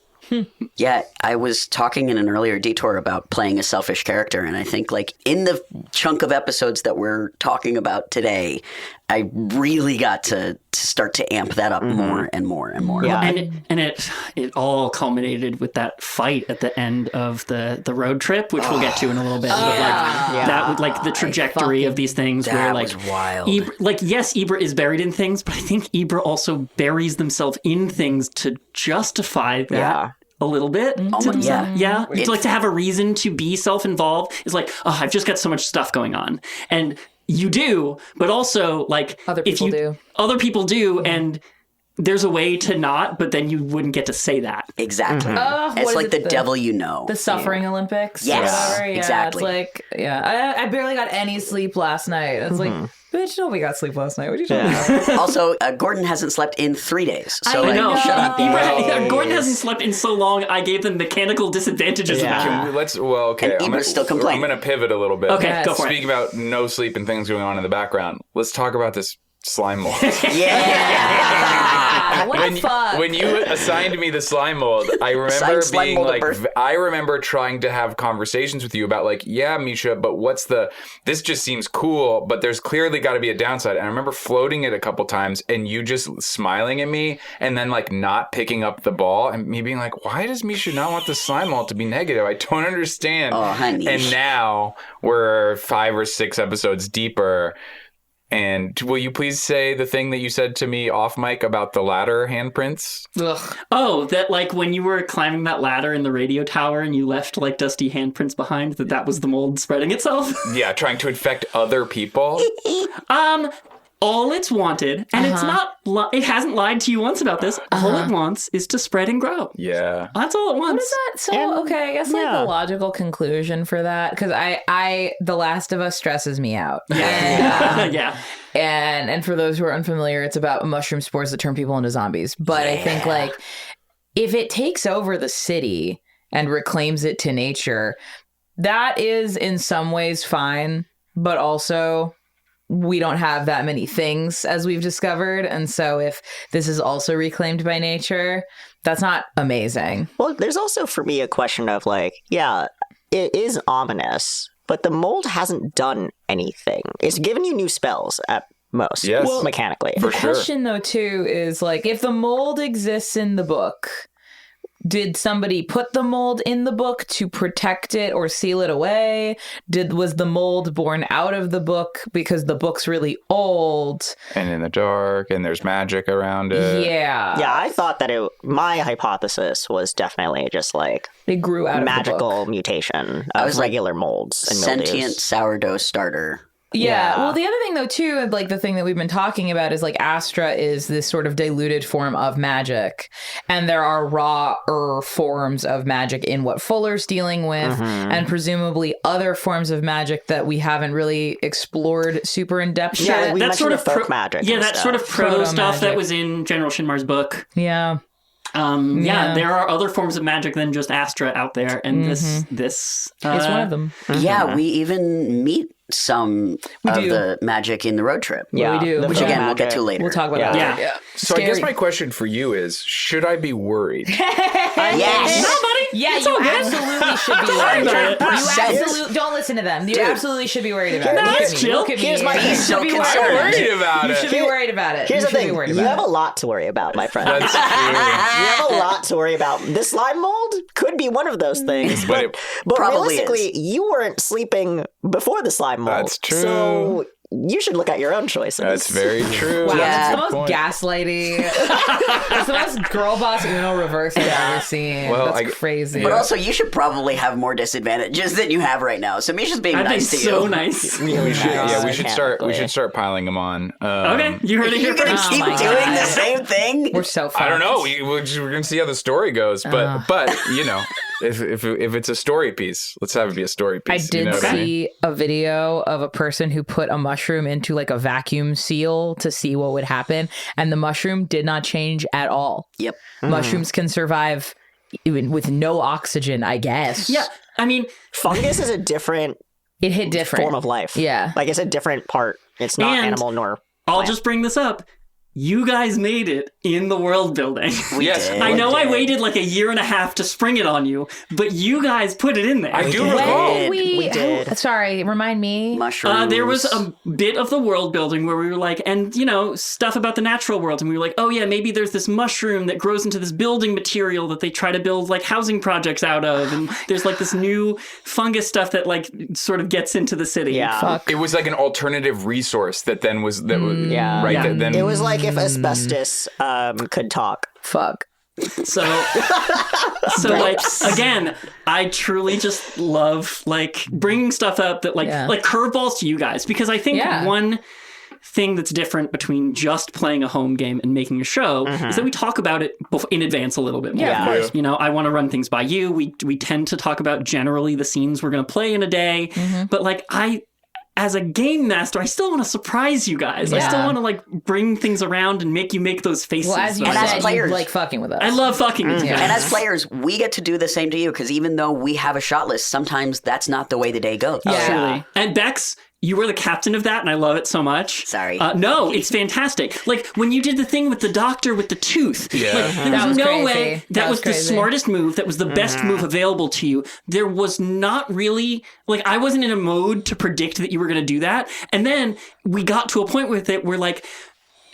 Yeah, I was talking in an earlier Detour about playing a selfish character, and I think like in the chunk of episodes that we're talking about today, I really got to start to amp that up more and more and more. Yeah. And it all culminated with that fight at the end of the road trip, which we'll get to in a little bit. But like that would like the trajectory of these things where like was wild. Yes, Ibra is buried in things, but I think Ibra also buries themselves in things to justify that. A little bit. Yeah. It's like to have a reason to be self-involved is like, oh, I've just got so much stuff going on. And you do, but also like Other people do. Other people do, and there's a way to not, but then you wouldn't get to say that. Exactly. What It's is like it, the devil you know. The suffering Olympics. Yes, or whatever. Yeah, exactly. It's like, I barely got any sleep last night. It's like, bitch, nobody got sleep last night. What are you talking about? Also, Gordon hasn't slept in 3 days. So I know. shut up. Gordon hasn't slept in so long, I gave them mechanical disadvantages about him. Can we, okay. And Ibra's still complaining. I'm going to pivot a little bit. Okay, go for it. Speaking about no sleep and things going on in the background, let's talk about this slime mold. What the fuck? When you assigned me the slime mold, I remember slime being mold at like, birth. I remember trying to have conversations with you about like, yeah, Misha, but this just seems cool, but there's clearly got to be a downside. And I remember floating it a couple times and you just smiling at me and then like not picking up the ball and me being like, why does Misha not want the slime mold to be negative? I don't understand. Oh, honey. And now we're 5 or 6 episodes deeper. And will you please say the thing that you said to me off mic about the ladder handprints? Ugh. Oh, that like when you were climbing that ladder in the radio tower and you left like dusty handprints behind, that was the mold spreading itself? Yeah, trying to infect other people. All it's wanted, and it's not, it hasn't lied to you once about this, all it wants is to spread and grow. Yeah. That's all it wants. What is that? So, okay, I guess like the logical conclusion for that, because I The Last of Us stresses me out. And, Yeah. and for those who are unfamiliar, it's about mushroom spores that turn people into zombies. But I think like if it takes over the city and reclaims it to nature, that is in some ways fine, but also we don't have that many things as we've discovered. And so if this is also reclaimed by nature, that's not amazing. Well, there's also for me a question of like, yeah, it is ominous but the mold hasn't done anything. It's given you new spells at most, mechanically. The question, though, too, is like, if the mold exists in the book, did somebody put the mold in the book to protect it or seal it away? Was the mold born out of the book because the book's really old and in the dark, and there's magic around it? Yeah, I thought that my hypothesis was definitely just like it grew out magical of the book. Mutation of regular molds and sentient mildews. sourdough starter. Yeah. Well, the other thing, though, too, like the thing that we've been talking about is like Astra is this sort of diluted form of magic. And there are rawer forms of magic in what Fuller's dealing with, and presumably other forms of magic that we haven't really explored super in depth yet. We that mentioned sort of folk magic. Yeah, that sort of proto stuff Proto-magic. that was in General Shinmar's book. Yeah. There are other forms of magic than just Astra out there, and this It's one of them. Yeah, we even meet some of do. the magic in the road trip. Yeah, we do. Which, again, we'll get to later. We'll talk about that. Yeah. So I guess my question for you is, should I be worried? Yes. No, buddy. Yeah, It's you all good. absolutely should be worried. about it. You absolutely don't listen to them. You absolutely should be worried about it. No, Look it's at me. chill. Look at me. Here's my You thing. should So be concerned. worried. I'm worried about You it. should be worried about it. Here's You the should be thing. worried You about have it. a lot to worry about, my friend. That's true. You have a lot to worry about. The slime mold could be one of those things, but probably realistically, is. you weren't sleeping before the slime mold. That's true. So you should look at your own choices. That's very true. Wow, Yeah. it's the most gaslighty. It's the most girl boss Uno reverse I've ever seen. Well, That's crazy. But also, you should probably have more disadvantages than you have right now. So Misha's being I'd be nice to so you. nice. We should, Yeah, we should start. We mechanically. should start piling them on. Okay, you heard it here You're going to first. keep my doing God. the same thing? We're so fucked. I don't know. We're gonna see how the story goes, but you know, if it's a story piece, let's have it be a story I piece. did you know what I mean? see a video of a person who put a mushroom into like a vacuum seal to see what would happen, and the mushroom did not change at all. Yep. Mushrooms can survive even with no oxygen, I guess. Yeah, I mean, Fungus is a different It hit different. form of life. Yeah. Like it's a different part. It's not And- animal nor I'll just bring this up. You guys made it in the world building. Yes, did. I know I waited like a year and a half to spring it on you, but you guys put it in there. I do did. recall. When we did. Sorry, remind me. Mushrooms. There was a bit of the world building where we were like, and you know, stuff about the natural world, and we were like, oh yeah, maybe there's this mushroom that grows into this building material that they try to build like housing projects out of, and there's like this new fungus stuff that like sort of gets into the city. Yeah. Fuck. It was like an alternative resource that then was Yeah. right. Yeah. That then It was like if asbestos could talk. Fuck. So like again, I truly just love like bringing stuff up that like curveballs to you guys, because I think one thing that's different between just playing a home game and making a show is that we talk about it in advance a little bit more. Yeah, of course. You know, I want to run things by you. We tend to talk about generally the scenes we're going to play in a day, but like as a game master, I still want to surprise you guys. I still want to like bring things around and make you make those faces. Well, as you And as said, players- you like fucking with us. I love fucking with you guys. And as players, we get to do the same to you, because even though we have a shot list, sometimes that's not the way the day goes. Yeah. Truly. And Bex, you were the captain of that, and I love it so much. Sorry. No, it's fantastic. Like, when you did the thing with the doctor with the tooth, Yeah. like, there That was was no crazy. way that was the crazy. smartest move, that was the best move available to you. There was not really, like, I wasn't in a mode to predict that you were going to do that. And then we got to a point with it where, like,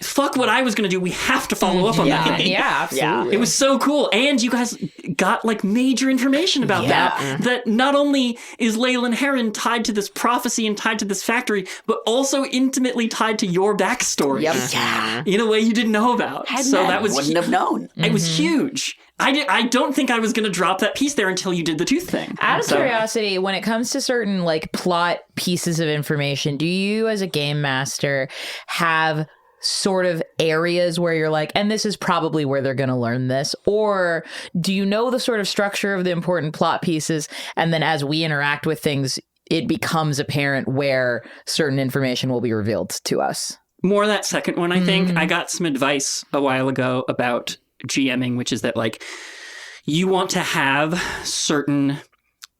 fuck what I was going to do. We have to follow up on that. Yeah, absolutely. It was so cool. And you guys got like major information about that not only is Leyland Heron tied to this prophecy and tied to this factory, but also intimately tied to your backstory. Yep. Yeah. In a way you didn't know about. So that was Wouldn't have known. it was huge. I don't think I was going to drop that piece there until you did the tooth thing. Out of So- curiosity, when it comes to certain like plot pieces of information, do you as a game master have sort of areas where you're like, and this is probably where they're going to learn this? Or do you know the sort of structure of the important plot pieces, and then as we interact with things, it becomes apparent where certain information will be revealed to us? More that second one, I think. I got some advice a while ago about GMing, which is that like you want to have certain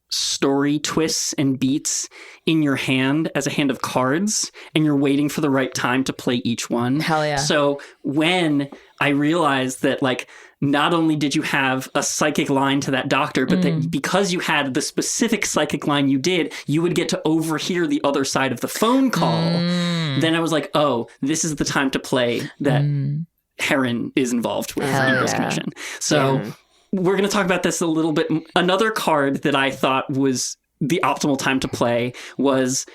story twists and beats in your hand as a hand of cards, and you're waiting for the right time to play each one. Hell yeah. So when I realized that like not only did you have a psychic line to that doctor, but that because you had the specific psychic line you did, you would get to overhear the other side of the phone call. Then I was like, oh, this is the time to play that Erin is involved with Ibra's commission. So we're going to talk about this a little bit. Another card that I thought was the optimal time to play was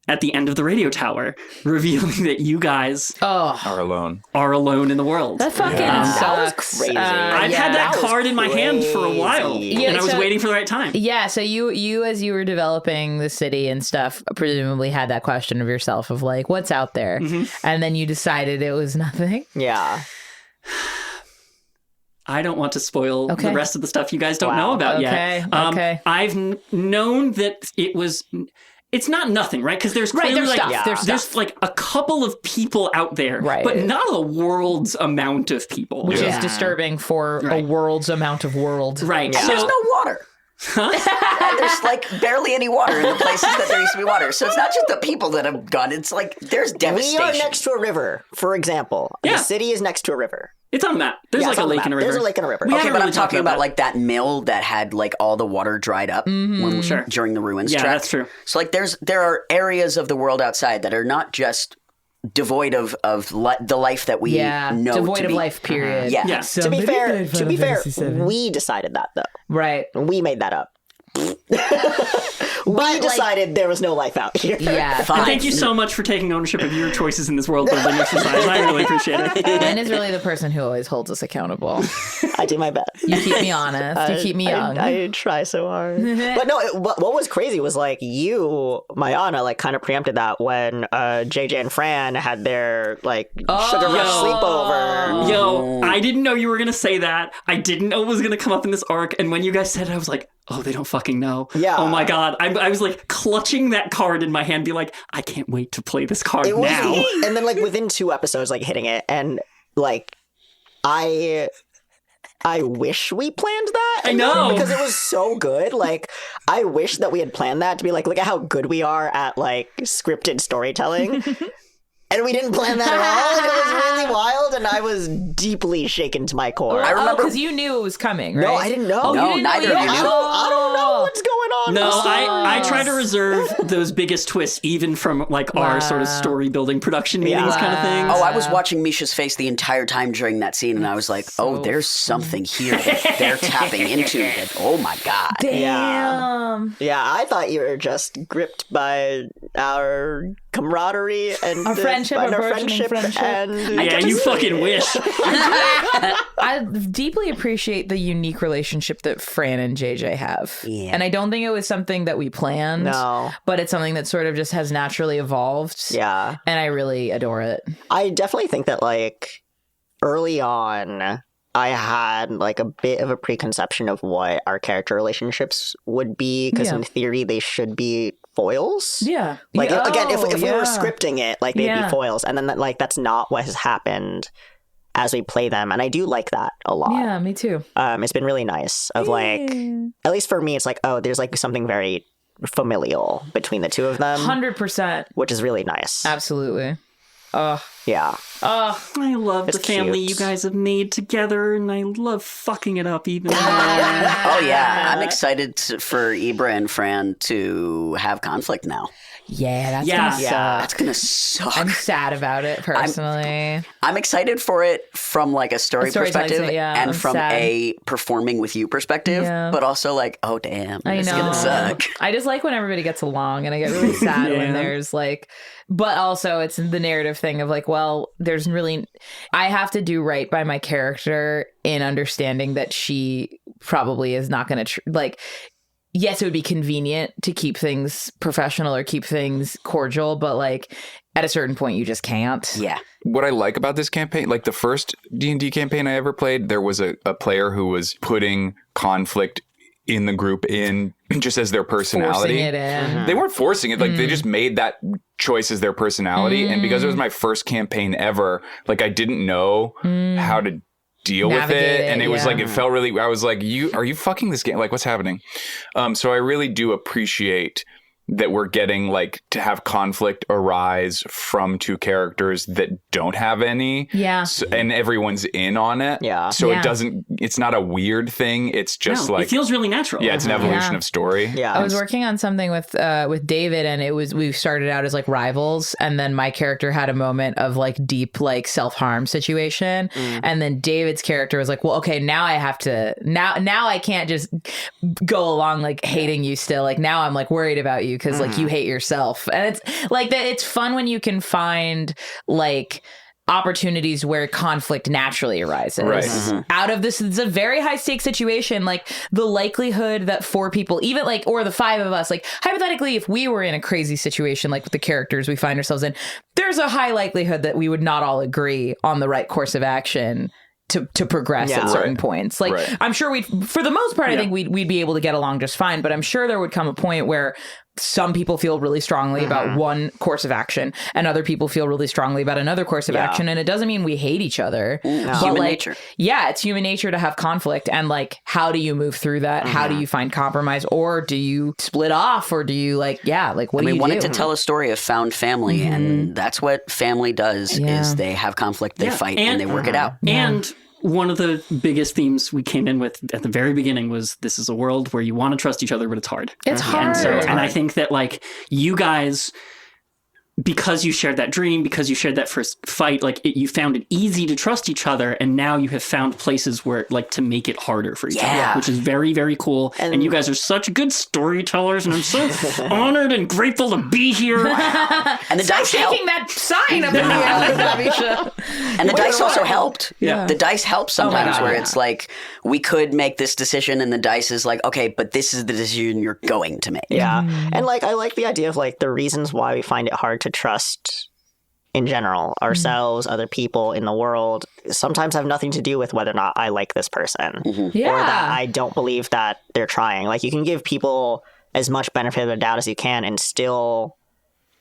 at the end of the radio tower, revealing that you guys Are alone in the world. That fucking That was sucks. crazy. I've had that that was card in my hand for a while, crazy. and I was so- waiting for the right time. Yeah, so you as you were developing the city and stuff, presumably had that question of yourself of like, what's out there? And then you decided it was nothing. Yeah. I don't want to spoil Okay. the rest of the stuff you guys don't know about yet. Okay. I've known that it was... It's not nothing, right? Because there's clearly there's like stuff, there's there's like a couple of people out there, Right. but not a world's amount of people. Which is disturbing for a world's amount of world. Right. And So there's no water. And there's like barely any water in the places that there used to be water. So it's not just the people that have gone. It's like there's We devastation. are next to a river, for example. Yeah. The city is next to a river. it's on the map. There's Yeah, like it's a on the lake and a map. river. There's a lake and a river. We Okay, haven't but really I'm talking talked about that. like that mill that had like all the water dried up when, during the ruins Yeah, trek. that's true. So like there are areas of the world outside that are not just devoid of the life that we know devoid to of be. life, period. Yeah. Yeah. To be fair, we decided that though. Right. We made that up. We decided there was no life out here. Yeah. Fine. And thank you so much for taking ownership of your choices in this world building exercise. I really appreciate it. Ben is really the person who always holds us accountable. I do my best. You keep me honest. You keep me young. I try so hard. But no, what was crazy was like you, Mayana, like kind of preempted that when JJ and Fran had their like sugar rush sleepover. Yo, I didn't know you were going to say that. I didn't know it was going to come up in this arc. And when you guys said it, I was like, oh, they don't fucking know. Yeah. Oh my God. I was like clutching that card in my hand, be like, I can't wait to play this card It was, now. and then like within 2 episodes, like hitting it, and like I wish we planned that. I know. because it was so good. Like I wish that we had planned that to be like, look at how good we are at like scripted storytelling. And we didn't plan that at all. And it was really wild. And I was deeply shaken to my core. I remember- because you knew it was coming, right? No, I didn't know. Oh, No, you didn't know neither of you knew. I don't know what's going on. No, I try to reserve those biggest twists even from like our sort of story building production meetings kind of thing. Oh, I was watching Misha's face the entire time during that scene, and I was like, "Oh, there's something here that they're tapping into." That, oh my god! Damn. Yeah, I thought you were just gripped by our camaraderie and Our friendship, and our our burgeoning friendship. friendship. And Yeah, you fucking wish. I deeply appreciate the unique relationship that Fran and JJ have. Yeah. And I don't think it was something that we planned. No. But it's something that sort of just has naturally evolved. Yeah. And I really adore it. I definitely think that like early on I had like a bit of a preconception of what our character relationships would be because Yeah. in theory they should be foils. Yeah. Like Yeah. again, if we yeah. were scripting it, like they'd Yeah. be foils, and then like that's not what has happened as we play them, and I do like that a lot. Yeah, me too. It's been really nice of like, at least for me, it's like, oh, there's like something very familial between the two of them, 100%. which is really nice. Absolutely. Oh. Yeah. Oh. I love It's the family cute. you guys have made together, and I love fucking it up even more. Oh yeah, I'm excited for Ibra and Fran to have conflict now. Yeah, that's Yeah. gonna Yeah. suck. That's gonna suck. I'm sad about it personally. I'm excited for it from like a story storytelling perspective yeah, and I'm from sad. a performing with you perspective, Yeah. but also like, oh damn, I it's know. gonna suck. I just like when everybody gets along, and I get really sad when Yeah. there's like, but also it's the narrative thing of like, well, there's really, I have to do right by my character in understanding that she probably is not going to like. Yes, it would be convenient to keep things professional or keep things cordial, but like at a certain point, you just can't. Yeah. What I like about this campaign, like the first D&D campaign I ever played, there was a player who was putting conflict in the group in just as their personality. Forcing it in. They weren't forcing it. Like they just made that choice as their personality. And because it was my first campaign ever, like I didn't know how to deal with Navigate it. it, And it was yeah. like, it felt really, I was like, are you fucking this game? Like what's happening? So I really do appreciate that we're getting like to have conflict arise from two characters that don't have any. Yeah. So, and everyone's in on it. Yeah. So Yeah. it's not a weird thing. It's just No, like, it feels really natural. yeah, it's an evolution Yeah. of story. Yeah. I was working on something with David, and we started out as like rivals, and then my character had a moment of like deep like self-harm situation, and then David's character was like, well, okay, now I have to now I can't just go along like hating you still, like now I'm like worried about you because like you hate yourself. And it's like that. It's fun when you can find like opportunities where conflict naturally arises. Right. Out of this, it's a very high stakes situation. Like the likelihood that 4 people, even like, or the 5 of us, like hypothetically, if we were in a crazy situation, like with the characters we find ourselves in, there's a high likelihood that we would not all agree on the right course of action to progress at certain points. Like I'm sure for the most part, I think we'd be able to get along just fine, but I'm sure there would come a point where some people feel really strongly about one course of action and other people feel really strongly about another course of action. And it doesn't mean we hate each other. But Human like, nature. Yeah, it's human nature to have conflict. And like, how do you move through that? How do you find compromise? Or do you split off? Or do you like, what do you do? We wanted to tell a story of found family, and that's what family does is they have conflict, they fight, and they work it out. And one of the biggest themes we came in with at the very beginning was this is a world where you want to trust each other, but it's hard. It's hard. And I think that like you guys, because you shared that dream, because you shared that first fight, like you found it easy to trust each other, and now you have found places where like to make it harder for each other, which is very, very cool. And you guys are such good storytellers, and I'm so honored and grateful to be here. And the dice help. Taking that sign up in the air like that, Misha. And the dice also helped. Yeah. The dice help sometimes God, where yeah. it's like, we could make this decision, and the dice is like, okay, but this is the decision you're going to make. Yeah. And like I like the idea of like the reasons why we find it hard to trust in general ourselves, other people in the world, sometimes have nothing to do with whether or not I like this person or that I don't believe that they're trying. Like you can give people as much benefit of the doubt as you can, and still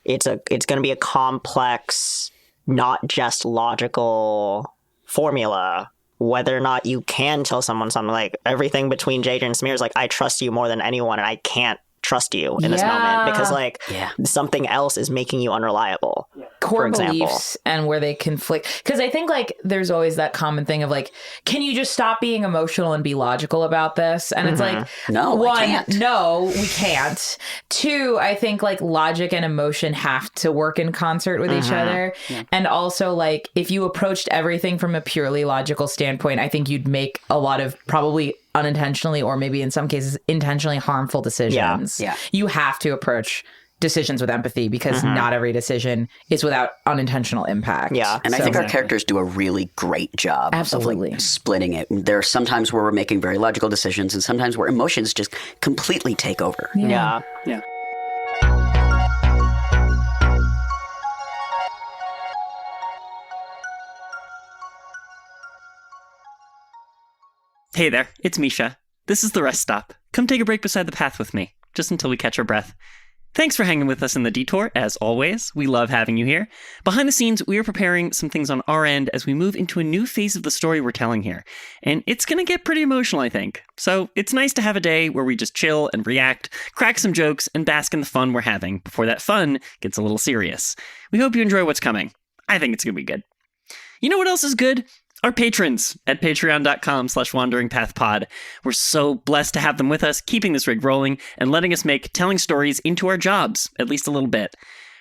it's going to be a complex, not just logical formula. Whether or not you can tell someone something, like everything between Jadra and Smear is like, I trust you more than anyone, and I can't trust you in this moment because like something else is making you unreliable. Core for example. beliefs and where they conflict. Because I think like there's always that common thing of like, can you just stop being emotional and be logical about this? And it's like, No, one, I can't. no, we can't. 2, I think like logic and emotion have to work in concert with each other. And also like if you approached everything from a purely logical standpoint, I think you'd make a lot of probably unintentionally or maybe in some cases intentionally harmful decisions. Yeah. You have to approach decisions with empathy because not every decision is without unintentional impact. Yeah. And I think our characters do a really great job Absolutely. of like splitting it. There are some times where we're making very logical decisions and sometimes where emotions just completely take over. Yeah. Yeah. Hey there, it's Misha. This is the rest stop. Come take a break beside the path with me, just until we catch our breath. Thanks for hanging with us in the Detour, as always. We love having you here. Behind the scenes, we are preparing some things on our end as we move into a new phase of the story we're telling here. And it's going to get pretty emotional, I think. So it's nice to have a day where we just chill and react, crack some jokes, and bask in the fun we're having before that fun gets a little serious. We hope you enjoy what's coming. I think it's going to be good. You know what else is good? Our patrons at patreon.com/wanderingpathpod. We're so blessed to have them with us, keeping this rig rolling and letting us make telling stories into our jobs, at least a little bit.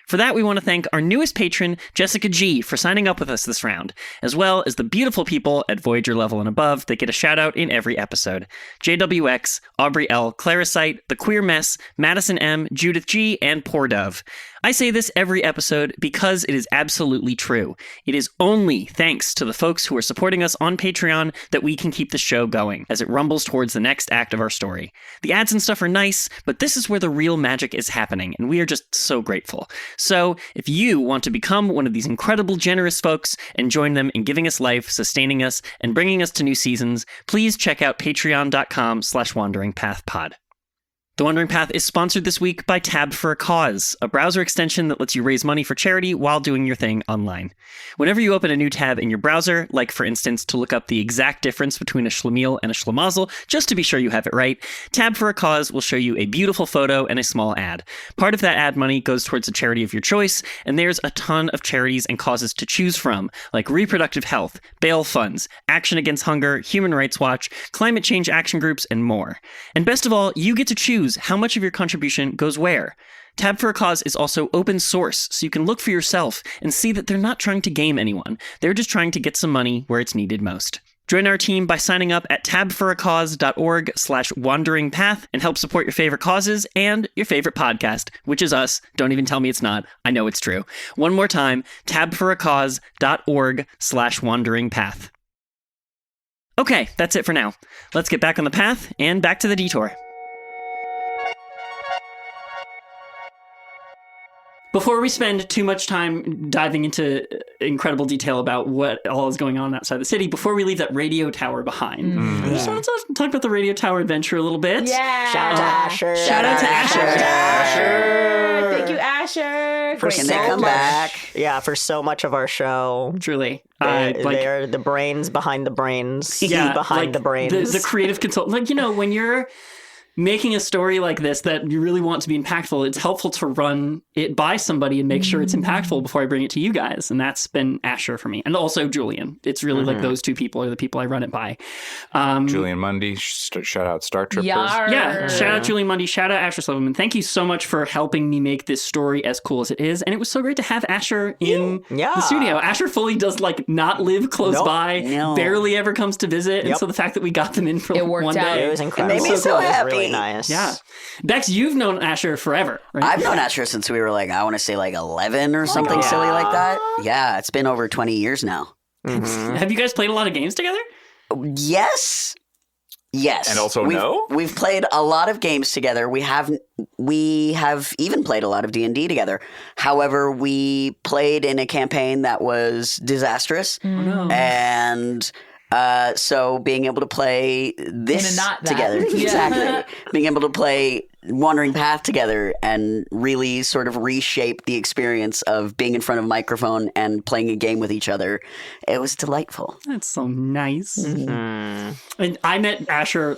For that, we want to thank our newest patron, Jessica G, for signing up with us this round, as well as the beautiful people at Voyager level and above that get a shout out in every episode. JWX, Aubrey L, Claricite, The Queer Mess, Madison M, Judith G, and Poor Dove. I say this every episode because it is absolutely true. It is only thanks to the folks who are supporting us on Patreon that we can keep the show going as it rumbles towards the next act of our story. The ads and stuff are nice, but this is where the real magic is happening, and we are just so grateful. So, if you want to become one of these incredible, generous folks and join them in giving us life, sustaining us, and bringing us to new seasons, please check out patreon.com/wanderingpathpod. The Wandering Path is sponsored this week by Tab for a Cause, a browser extension that lets you raise money for charity while doing your thing online. Whenever you open a new tab in your browser, like for instance to look up the exact difference between a schlemiel and a schlemazel, just to be sure you have it right, Tab for a Cause will show you a beautiful photo and a small ad. Part of that ad money goes towards a charity of your choice, and there's a ton of charities and causes to choose from, like reproductive health, bail funds, Action Against Hunger, Human Rights Watch, climate change action groups, and more. And best of all, you get to choose how much of your contribution goes where. Tab for a Cause is also open source, so you can look for yourself and see that they're not trying to game anyone. They're just trying to get some money where it's needed most. Join our team by signing up at tabforacause.org/wanderingpath and help support your favorite causes and your favorite podcast, which is us. Don't even tell me it's not. I know it's true. One more time, tabforacause.org/wanderingpath. Okay, that's it for now. Let's get back on the path and back to the detour. Before we spend too much time diving into incredible detail about what all is going on outside the city, before we leave that radio tower behind, I just want to talk about the radio tower adventure a little bit. Yeah. Shout out to Asher. Shout out to Asher. Thank you, Asher. For Can they come back? Yeah, for so much of our show. Truly. They're the brains behind the brains. Yeah, behind the brains. The creative consultant. Like, when you're making a story like this that you really want to be impactful, it's helpful to run it by somebody and make sure it's impactful before I bring it to you guys. And that's been Asher for me. And also Julian. It's really like those two people are the people I run it by. Julian Mundy, shout out Star Trippers. Yeah, shout out Julian Mundy, shout out Asher Silverman. Thank you so much for helping me make this story as cool as it is. And it was so great to have Asher in the studio. Asher fully does not live close by, barely ever comes to visit. And so the fact that we got them in for one day. It was incredible. It made me so happy. Really nice. Yeah. Bex, you've known Asher forever, right? I've known Asher since we were I want to say 11 or something silly like that. Yeah, it's been over 20 years now. Mm-hmm. Have you guys played a lot of games together? Yes. And also we've played a lot of games together. We have even played a lot of D&D together. However, we played in a campaign that was disastrous. Oh, no. And so being able to play this together, exactly, being able to play Wandering Path together and really sort of reshape the experience of being in front of a microphone and playing a game with each other, it was delightful. That's so nice. And I met Asher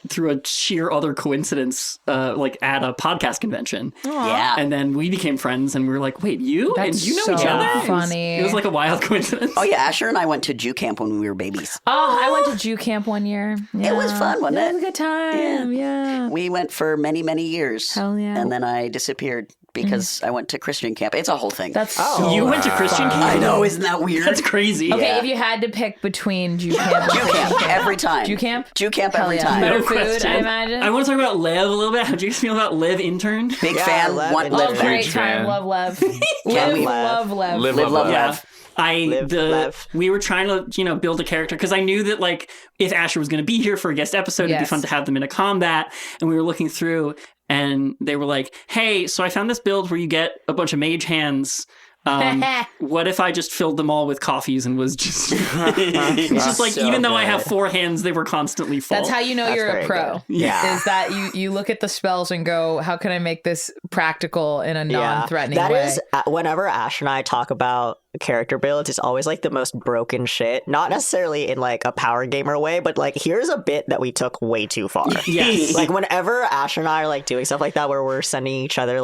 through a sheer other coincidence, at a podcast convention. Yeah. And then we became friends and we were like, wait, you? That's and you know so each other? funny. It was like a wild coincidence. Oh, yeah. Asher and I went to Jew camp when we were babies. Oh, I went to Jew camp one year. Yeah. It was fun, wasn't it? It was a good time. Yeah. We went for many, many years. Hell yeah. And then I disappeared because I went to Christian camp. It's a whole thing. That's You went to Christian camp? I know. Isn't that weird? That's crazy. Okay, Yeah. if you had to pick between Jew camp, Jew camp every time. Jew camp? Jew camp Hell every yeah. time. Better No food, question. I imagine. I want to talk about Lev a little bit. How do you guys feel about Lev intern? Big Yeah, fan. Lev Want is live a Oh, there. great Huge time. fan. Love, love. Can we- Love, love. Live, Live, love, Yeah. love. Lev. We were trying to, build a character because I knew that if Asher was going to be here for a guest episode, it'd be Yes. fun to have them in a combat. And we were looking through and they were like, hey, so I found this build where you get a bunch of mage hands. What if I just filled them all with coffees and was just, it's just So even though I good. have 4 hands, they were constantly full. That's how you know That's you're a very pro. good. Yeah. Is that you look at the spells and go, how can I make this practical in a non-threatening That way? is, whenever Ash and I talk about character builds, it's always the most broken shit. Not necessarily in a power gamer way, but here's a bit that we took way too far. Yes. Whenever Ash and I are doing stuff like that, where we're sending each other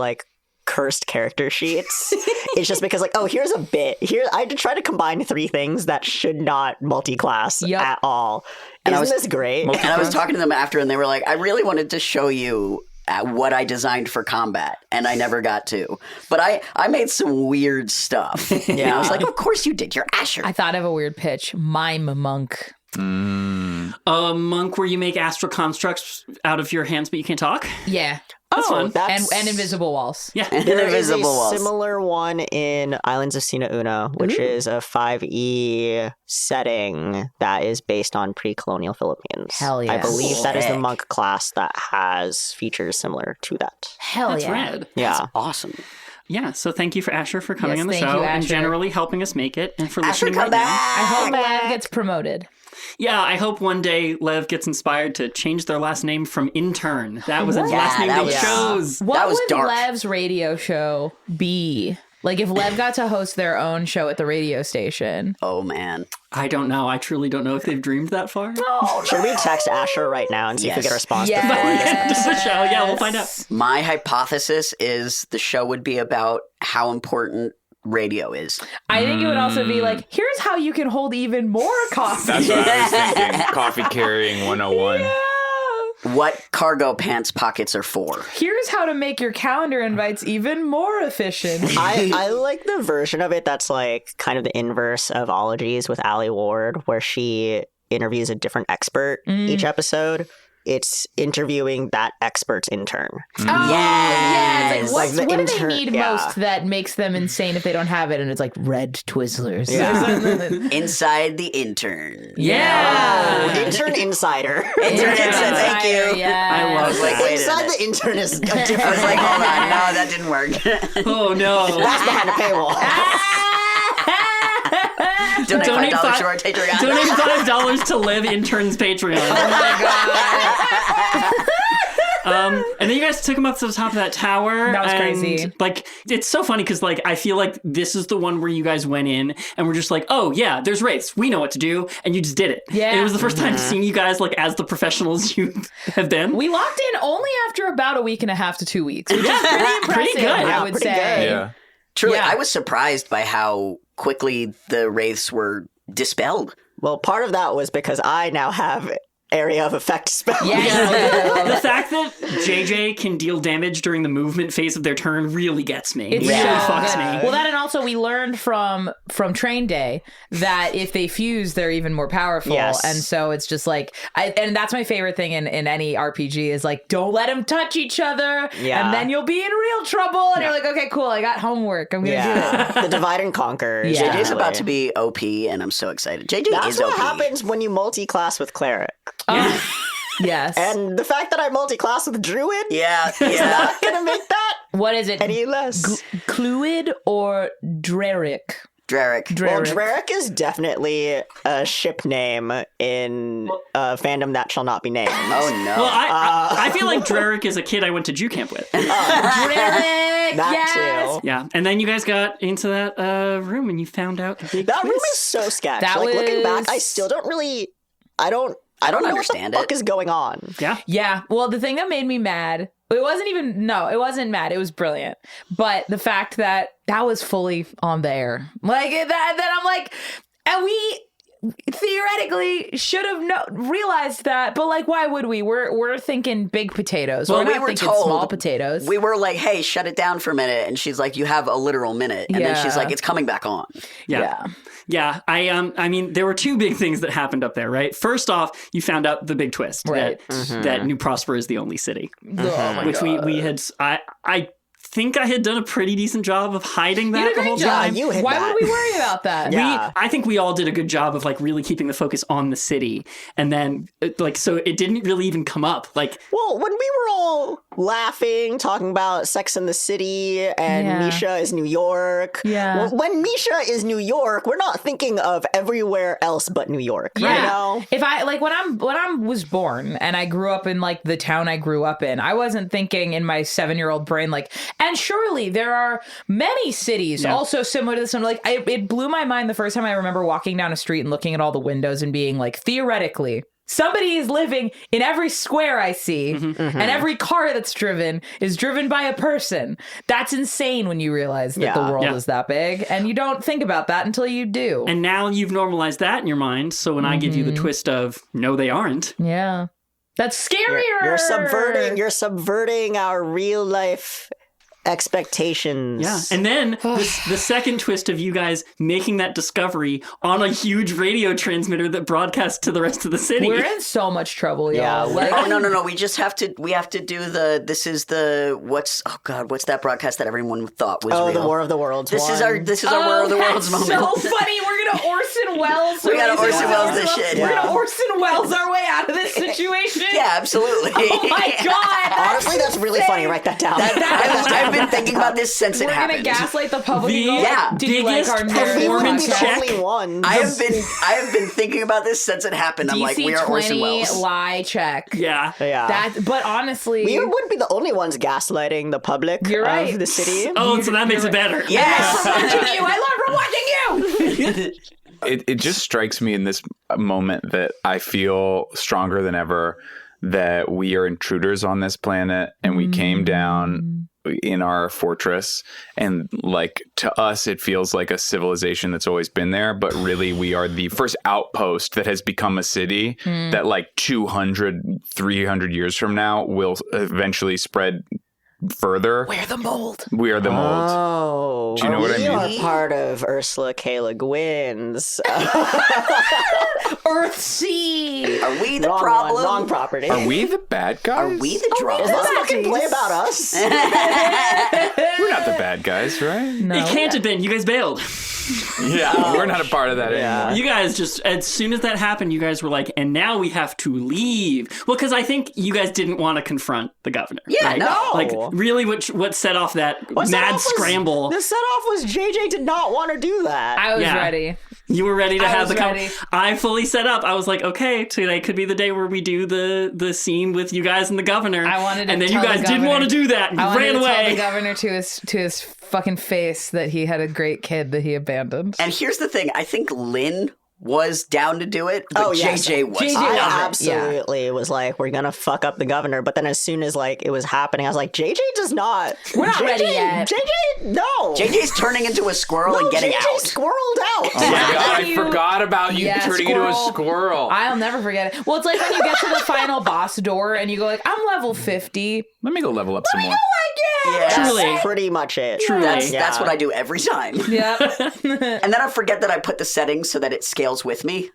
cursed character sheets, it's just because here's a bit here. I try to combine 3 things that should not multi-class Yep. at all. And Isn't this great? And I was talking to them after, and they were like, I really wanted to show you what I designed for combat, and I never got to. But I made some weird stuff. And I was like, of course you did. You're Asher. I thought of a weird pitch. Mime monk. a monk where you make astral constructs out of your hands, but you can't talk. Yeah. That's fun. And invisible walls. Yeah. There is a Invisible walls. similar one in Islands of Sina Una, which is a 5e setting that is based on pre-colonial Philippines. Hell yeah. I believe that is the Sick. monk class that has features similar to that. Hell That's yeah. rad. Yeah. Awesome. Yeah, so thank you for Asher for coming Yes, on the thank show you, and Asher. generally helping us make it and for Asher, listening come right now. back. I hope Lev gets promoted. Yeah, I hope one day Lev gets inspired to change their last name from Intern. That was a last name that they was- chose. What That was would dark. Lev's radio show be? Like if Lev got to host their own show at the radio station. Oh, man. I don't know. I truly don't know if they've dreamed that far. Should we text Asher right now and see if we Yes. get a response? Just a show. Yeah, we'll find out. My hypothesis is the show would be about how important radio is. I think it would also be like, here's how you can hold even more coffee. That's what I was thinking. Coffee carrying 101. Yeah. What cargo pants pockets are for. Here's how to make your calendar invites even more efficient. I like the version of it that's like kind of the inverse of Ologies with Allie Ward, where she interviews a different expert each episode. It's interviewing that expert's intern. Oh, yeah. It's like, Like the what do they intern- need yeah. most that makes them insane if they don't have it? And it's like red Twizzlers. Yeah. Inside the intern. Yeah. Intern Insider. Intern Yeah. inside. Thank you. Yeah. I love was like, that. wait a Inside minute. the intern is a I different was like, hold on. No, that didn't work. Oh, no. That's behind a paywall. Donate Donate $5 five- to our Patreon. Donate $5 to Live Intern's Patreon. And then you guys took him up to the top of that tower. That was and, crazy. Like, it's so funny because, like, I feel like this is the one where you guys went in and were just like, oh, yeah, there's wraiths. We know what to do. And you just did it. Yeah. And it was the first time seeing you guys, like, as the professionals you have been. We locked in only after about a week and a half to 2 weeks, which is pretty impressive, Pretty good. I Yeah, would pretty say. good. Yeah. Truly, Yeah. I was surprised by how quickly the wraiths were dispelled. Well, part of that was because I now have area of effect spell. Yeah. The fact that JJ can deal damage during the movement phase of their turn really gets me. It's It really so fucks good. me. Well, that and also we learned from Train Day that if they fuse, they're even more powerful. Yes. And so it's just like, and that's my favorite thing in any RPG is like, don't let them touch each other, Yeah. and then you'll be in real trouble. And you're like, okay, cool, I got homework. I'm gonna do it. Yeah. The divide and conquer. is Yeah. JJ's definitely- about to be OP, and I'm so excited. JJ That's is what OP. happens when you multi-class with cleric. Yes. And the fact that I multi-class with druid Yeah, is yeah. not gonna make that what is it? any less. Cluid or Dreric? Dreric. Well, Dreric is definitely a ship name in fandom that shall not be named. Oh, no. Well, I feel like Dreric is a kid I went to Jew camp with. Dreric! That yes! too. Yeah, and then you guys got into that room and you found out the big That room twist. is so sketch. That like looking back, I was- still don't really. I don't don't know understand what the fuck it. is going on. Yeah. Yeah. Well, the thing that made me mad, it wasn't mad. It was brilliant. But the fact that was fully on the air. Like that I'm like, and we theoretically should have realized that, but like, why would we? We're thinking big potatoes. Well, we're we not were thinking told small potatoes. We were like, hey, shut it down for a minute. And she's like, you have a literal minute. And then she's Yeah. like, it's coming back on. Yeah. Yeah, I mean, there were two big things that happened up there, right? First off, you found out the big twist Right. that New Prosper is the only city, Oh my which God. we had. I think I had done a pretty decent job of hiding You that did a the whole great job. time. you hit Why that. would we worry about that? Yeah. I think we all did a good job of like really keeping the focus on the city, and then like so it didn't really even come up. Like Well, when we were all laughing, talking about Sex in the City and Yeah. Misha is New York. Yeah. Well, when Misha is New York, we're not thinking of everywhere else but New York. Yeah. You know? If I like when I was born and I grew up in like the town I grew up in, I wasn't thinking in my 7-year-old brain like, and surely there are many cities also similar to this one. Like it blew my mind the first time I remember walking down a street and looking at all the windows and being like, theoretically, somebody is living in every square I see, and every car that's driven is driven by a person. That's insane when you realize that the Yeah. world Yeah. is that big, and you don't think about that until you do. and now you've normalized that in your mind. So when I give you the twist of no, they aren't. Yeah. That's scarier. You're subverting our real life expectations. Yeah, and then the second twist of you guys making that discovery on a huge radio transmitter that broadcasts to the rest of the city. We're in so much trouble, Yeah, y'all. Like, Oh, no. We just have to do what's that broadcast that everyone thought was Oh, real? the War of the Worlds. This is our War of the Worlds that's moment. so funny. We're gonna Orson Orson Welles. We gotta Orson Welles this shit. We're gonna Orson Welles our way out of this situation. Yeah, absolutely. Oh my god! Honestly, that's really funny. Write that down. I've been thinking about this since it We're happened. gonna gaslight the public. The and go, like, did you like biggest our performance narrative? check. Only one. I have been thinking about this since it happened. I'm like, we are Orson DC-20 Welles. lie check. Yeah. Yeah. But honestly, We wouldn't be the only ones gaslighting the public You're right. of the city. Oh, so that makes it better. Yes. watching you. I learned from watching you. It just strikes me in this moment that I feel stronger than ever that we are intruders on this planet and we came down in our fortress, and like to us it feels like a civilization that's always been there, but really we are the first outpost that has become a city that like 200 300 years from now will eventually spread further. We're the mold. We are the mold. Oh, Do you know what I we mean? are part of Ursula K. Le Guin's Earthsea. Are we the wrong problem? one, wrong property. Are we the bad guys? Are we the drama? Is this a fucking play about us? We're not the bad guys, right? No. It can't have been. You guys bailed. Yeah, we're not a part of that anymore. You guys just, as soon as that happened, you guys were like, and now we have to leave. Well, because I think you guys didn't want to confront the governor. Yeah, right? no. Like, really, what set off that What set mad off was- scramble? The set off was JJ did not want to do that. I was Yeah. ready. You were ready to I have was the ready. I fully set up. I was like, okay, today could be the day where we do the scene with you guys and the governor. I wanted to and then tell you guys the didn't governor- want to do that. And I you wanted ran to tell away. the governor to his fucking face that he had a great kid that he abandoned. And here's the thing. I think Lynn was down to do it, but Oh, yes. JJ was. JJ I wasn't. absolutely was like, we're gonna fuck up the governor. But then as soon as like it was happening, I was like, JJ does not. We're not JJ, ready yet. JJ, no. JJ's turning into a squirrel and getting JJ out. squirreled out. Oh my god, I You- forgot about you Yeah, turning into a squirrel. squirrel. I'll never forget it. Well, it's like when you get to the final boss door and you go like, I'm level 50. Let me go level up some more. Yeah. Truly. That's pretty much it. Truly. That's what I do every time. Yep. And then I forget that I put the settings so that it scales with me.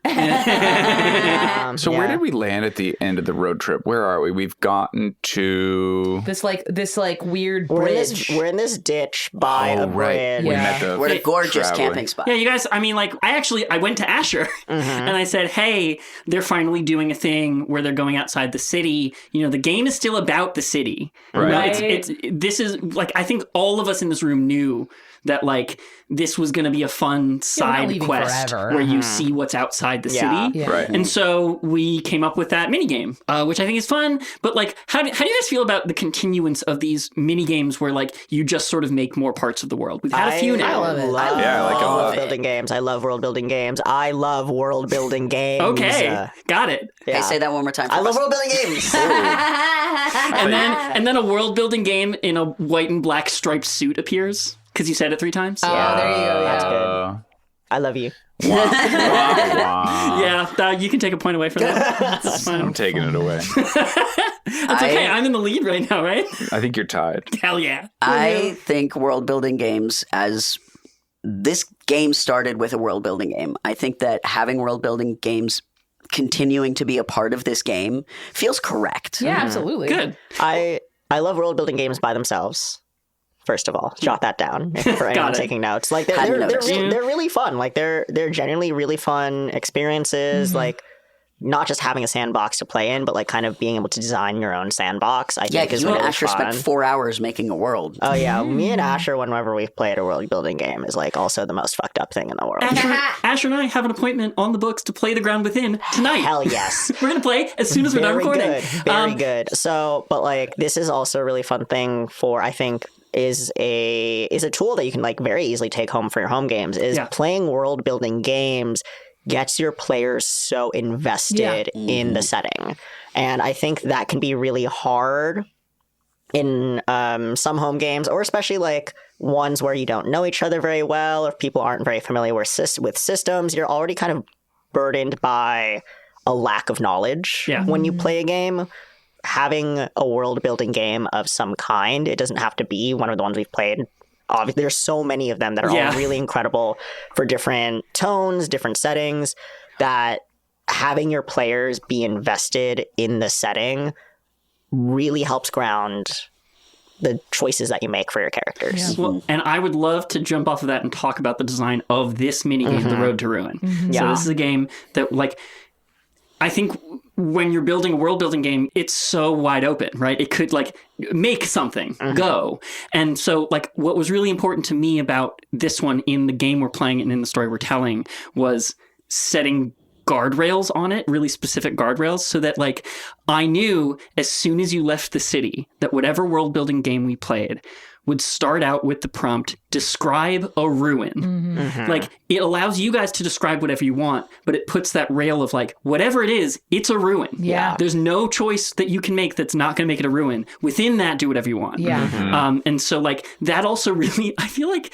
So where did we land at the end of the road trip? Where are we? We've gotten to this weird We're in bridge. this, we're in this ditch by a bridge. We Yeah. met the We're at a gorgeous traveler. camping spot. Yeah, you guys, I mean, like, I went to Asher and I said, hey, they're finally doing a thing where they're going outside the city. You know, the game is still about the city. Right. This is, like, I think all of us in this room knew that, like, this was going to be a fun side leaving quest forever. where you see what's outside the Yeah. city. Yeah. Right. And so we came up with that minigame, which I think is fun. But, like, how do you guys feel about the continuance of these minigames where, like, you just sort of make more parts of the world? We've had a few now. I love it. Yeah, I like it a lot. world building games. I love world building games. I love world building games. Okay, got it. Hey, say that one more time. For I love us. world building games. And then a world building game in a white and black striped suit appears because you said it 3 times. Oh, there you go. That's Yeah. good. I love you. Wah, wah. Yeah, you can take a point away for that. That's fine. I'm taking it away. That's okay. I'm in the lead right now, right? I think you're tied. Hell yeah. I think world building games, as this game started with a world building game, I think that having world building games continuing to be a part of this game feels correct. Yeah, absolutely. Good. I love world building games by themselves. First of all, jot that down for anyone it. taking notes. Like they're Hadn't they're, noticed. they're really fun. Like they're genuinely really fun experiences. Like not just having a sandbox to play in, but like kind of being able to design your own sandbox. I Yeah, think because is you and really Asher fun. spent 4 hours making a world. Oh yeah, me and Asher, whenever we've played a world building game, is like also the most fucked up thing in the world. Asher and I have an appointment on the books to play The Ground Within tonight. Hell yes. We're going to play as soon as we're done Very recording. good. Very good. So, but like this is also a really fun thing for, I think, is a tool that you can like very easily take home for your home games. Is Yeah. playing world building games gets your players so invested in the setting, and I think that can be really hard in some home games, or especially like ones where you don't know each other very well, or people aren't very familiar with systems. You're already kind of burdened by a lack of knowledge when you play a game. Having a world building game of some kind, it doesn't have to be one of the ones we've played. Obviously, there's so many of them that are all really incredible for different tones, different settings, that having your players be invested in the setting really helps ground the choices that you make for your characters. Well, and I would love to jump off of that and talk about the design of this minigame, The Road to Ruin. So Yeah. this is a game that, like, I think when you're building a world building game, it's so wide open, right? It could like make something go. And so like what was really important to me about this one in the game we're playing and in the story we're telling was setting guardrails on it, really specific guardrails, so that like I knew as soon as you left the city that whatever world building game we played would start out with the prompt, describe a ruin. Like, it allows you guys to describe whatever you want, but it puts that rail of like, whatever it is, it's a ruin. Yeah. There's no choice that you can make that's not going to make it a ruin. Within that, do whatever you want. Yeah. And so like, that also really, I feel like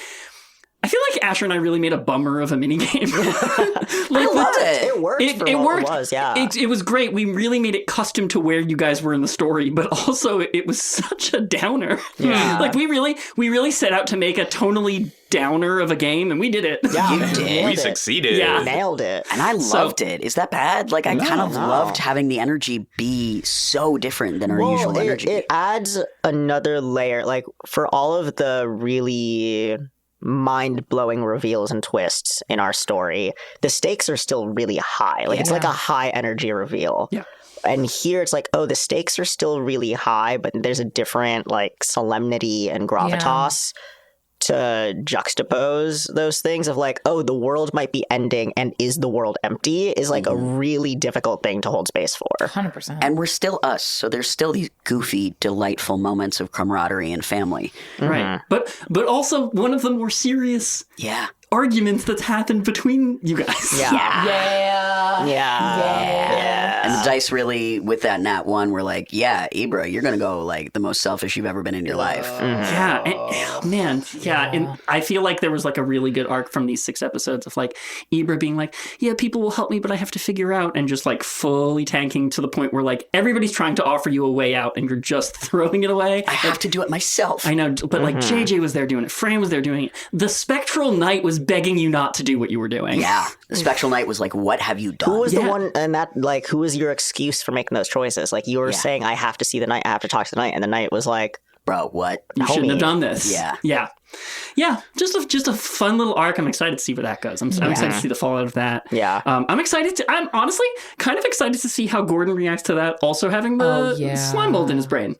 Asher and I really made a bummer of a minigame. I love it. It worked for It what worked. it was, yeah. It was great. We really made it custom to where you guys were in the story, but also it was such a downer. Yeah. Like we really set out to make a tonally downer of a game, and we did it. Yeah, You nailed did. We it. succeeded. Yeah. Nailed it. And I loved it. Is that bad? Like, I kind of no. loved having the energy be so different than our Well, usual energy. it adds another layer. Like, for all of the really mind-blowing reveals and twists in our story, the stakes are still really high. Like, it's like a high energy reveal. Yeah. And here it's like, oh, the stakes are still really high, but there's a different like solemnity and gravitas to juxtapose those things of like, oh, the world might be ending and is the world empty is like a really difficult thing to hold space for. 100%. And we're still us, so there's still these goofy, delightful moments of camaraderie and family. Right. But also one of the more serious Yeah. arguments that's happened between you guys. Yeah. And the dice really, with that nat one, were like, yeah, Ibra, you're going to go like the most selfish you've ever been in your life. Yeah, man. Yeah, and I feel like there was like a really good arc from these 6 episodes of like Ibra being like, yeah, people will help me, but I have to figure out, and just like fully tanking to the point where like everybody's trying to offer you a way out and you're just throwing it away. I have to do it myself. I know, but like JJ was there doing it, Fran was there doing it. The Spectral Knight was begging you not to do what you were doing. Yeah. The Spectral Knight was like, what have you done? Who was the one, and that, like, who was your excuse for making those choices? Like, you were Yeah. saying, I have to see the knight, I have to talk to the knight, and the knight was like, Bro, what? You shouldn't have Homie. done this. Yeah. Yeah. Just a fun little arc. I'm excited to see where that goes. I'm excited to see the fallout of that. Yeah. I'm honestly kind of excited to see how Gordon reacts to that. Also having the slime mold in his brain.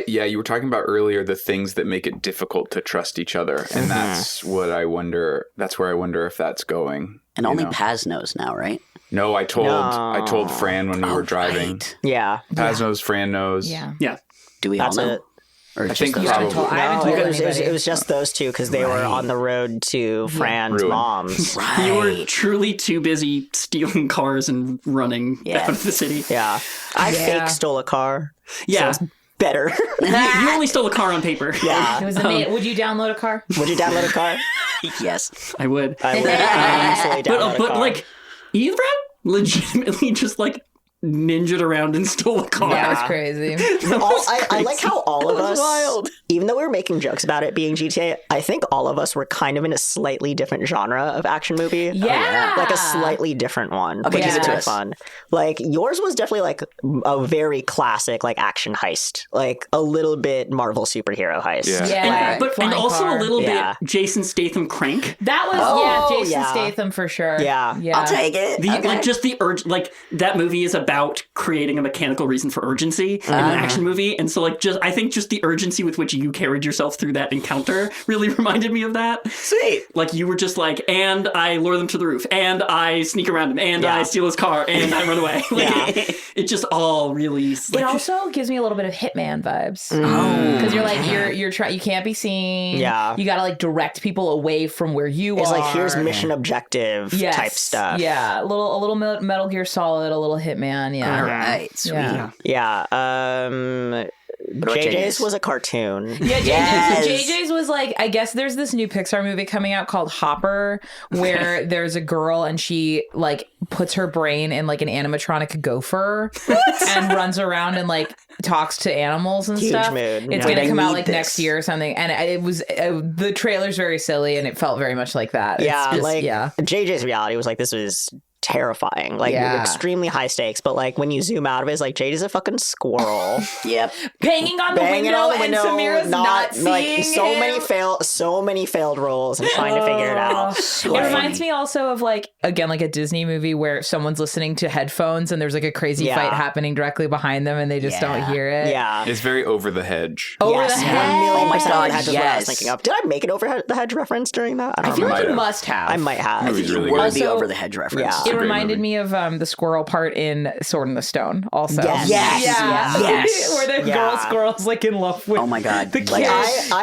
You were talking about earlier the things that make it difficult to trust each other, and that's what I wonder. That's where I wonder if that's going. And only Paz knows now, right? No, I told Fran when we were driving. Right. yeah. Paz knows, Fran knows. Yeah. Yeah. Do we That's all know? it. Or I just think those I haven't two? told, I haven't told it was, anybody. it was just those two because they were on the road to Fran's Ruin. mom's. Right. You were truly too busy stealing cars and running out of the city. Yeah. I Yeah. fake stole a car. Yeah. So it's better. You only stole a car on paper. yeah. It was amazing. Would you download a car? Would you download a car? Yes. I would. I would easily download a But car. like, Ibra legitimately just like ninja'd around and stole a car. That was crazy. I like how all of us, wild. even though we were making jokes about it being GTA, I think all of us were kind of in a slightly different genre of action movie. Yeah. Like a slightly different one, Okay, which is give it to really us. fun. Like yours was definitely like a very classic like action heist, like a little bit Marvel superhero heist. Yeah. Yeah. And Flying also car. a little Yeah. bit Jason Statham crank. That was, Jason yeah. Statham for sure. Yeah. I'll take it. Okay. Like just the urge, like that movie is about creating a mechanical reason for urgency in an action movie, and so like I think just the urgency with which you carried yourself through that encounter really reminded me of that. Sweet. Like you were just like, and I lure them to the roof, and I sneak around him, and Yeah. I steal his car, and I run away. Like it just all really. It Like, also gives me a little bit of Hitman vibes. Mm. Because you're like, you're trying, you can't be seen. Yeah. You got to like direct people away from where you It's are. like here's mission objective Yes. type stuff. Yeah. A little Metal Gear Solid, a little Hitman. Yeah. All right. Sweet. Yeah. Yeah. about JJ's JJ's? was a cartoon. Yeah, Yes. JJ's was like, I guess there's this new Pixar movie coming out called Hopper, where there's a girl and she like puts her brain in like an animatronic gopher and runs around and like talks to animals and Huge stuff. mood. It's Yeah. gonna I come out need like this. next year or something, and it was the trailer's very silly and it felt very much like that. It's Yeah, just- like yeah. JJ's reality was like this was terrifying. Like extremely high stakes. But like when you zoom out of it, it's like Jade is a fucking squirrel. Yep. Banging on the window and Samira's not seeing like so many failed rolls and trying to figure it out. It reminds me also of like again like a Disney movie where someone's listening to headphones and there's like a crazy fight happening directly behind them and they just don't hear it. Yeah. It's very over the hedge. Over the hedge. Oh my God, yes. what I was thinking of. Did I make it over the hedge reference during that? I feel like you have. must have. I might have. Movie's really Were good. the Also- over the hedge reference. Yeah. It great reminded movie. me of the squirrel part in Sword in the Stone also. Yes. Yes. Yeah. Yes. Where the girl squirrel's like in love with Oh my God. the kid. Like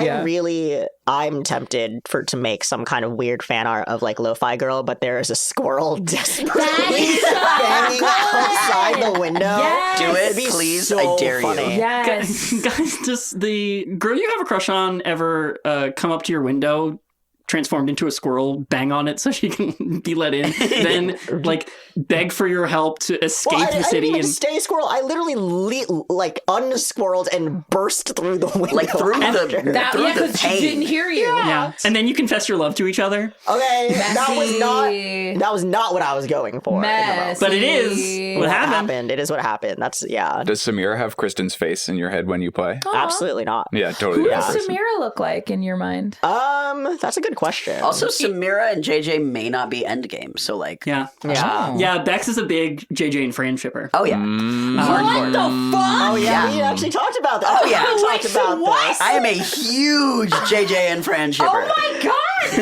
Yeah. I'm tempted to make some kind of weird fan art of like Lo-Fi Girl, but there is a squirrel desperately banging outside the window. Yes. Do It'd it, be please. so I dare funny. you. Yes. Guys, does the girl you have a crush on ever come up to your window, transformed into a squirrel, bang on it so she can be let in, then like beg for your help to escape Well, the I city didn't even and stay a squirrel. I literally unsquirreled and burst through the window. Like through after. the That, through yeah, the because she pain. didn't hear you. yeah, and then you confess your love to each other. Okay, Messy. that was not what I was going for. in the moment. Messy. But it is what happened. It is what happened. That's Does Samira have Kristen's face in your head when you play? absolutely not. Yeah, totally. Who different does person. Samira look like in your mind? That's a good question. Also, Samira and JJ may not be endgame, so like, Yeah, yeah. yeah. Bex is a big JJ and Fran shipper. oh yeah, What the fuck? Oh yeah, we actually talked about that. Oh, yeah. we talked about this. I am a huge JJ and Fran shipper. Oh my god! I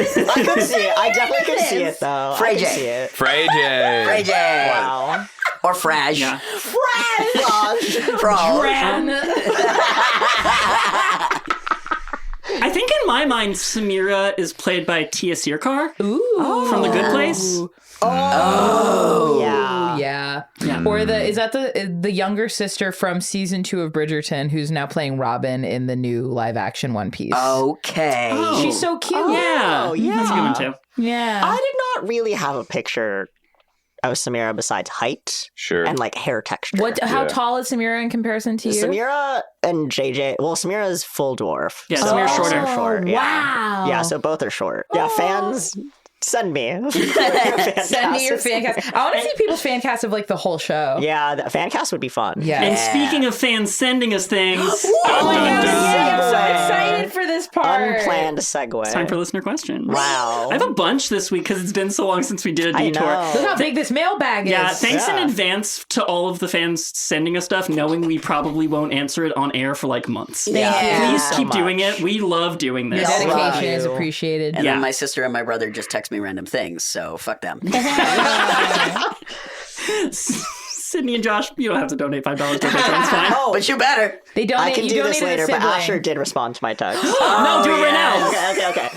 could see it. I definitely could see it though. Frey I could J. see it. Frey J. Ray J. Wow. Or Fraj. Yeah. Frog. Fran. I think in my mind, Samira is played by Tia Sircar Ooh. from The Good Place. Oh yeah. Yeah. Yeah. Or is that the younger sister from season 2 of Bridgerton who's now playing Robin in the new live action One Piece? Okay. Oh. She's so cute. Yeah, yeah. that's a good one too. Yeah. I did not really have a picture of Samira besides height Sure. and like hair texture. How Yeah. tall is Samira in comparison to you? Samira and JJ. Well, Samira is full dwarf. Yeah, so Samira's also shorter. Short. Yeah. Wow. Yeah, so both are short. Yeah, fans, send me. Send me your fan cast. I want to see people's fan cast of like the whole show. Yeah, the fan cast would be fun. Yeah. And speaking of fans sending us things, Oh my God, I'm so Segue. excited for this part. Unplanned segue. it's time for listener questions. Wow. I have a bunch this week because it's been so long since we did a I detour. know. Look how big this mailbag is. Yeah, thanks Yeah. in advance to all of the fans sending us stuff, knowing we probably won't answer it on air for like months. Thank you. Please so keep doing much. it. We love doing Your this. Yeah. dedication love is you. appreciated. And Yeah. then my sister and my brother just text me random things, so fuck them. Sydney and Josh, you don't have to donate $5 to Patreon. It's fine. Oh, But you better. They donate. I can you do this donated a later, but sibling. Asher did respond to my text. No, do it right now. Okay.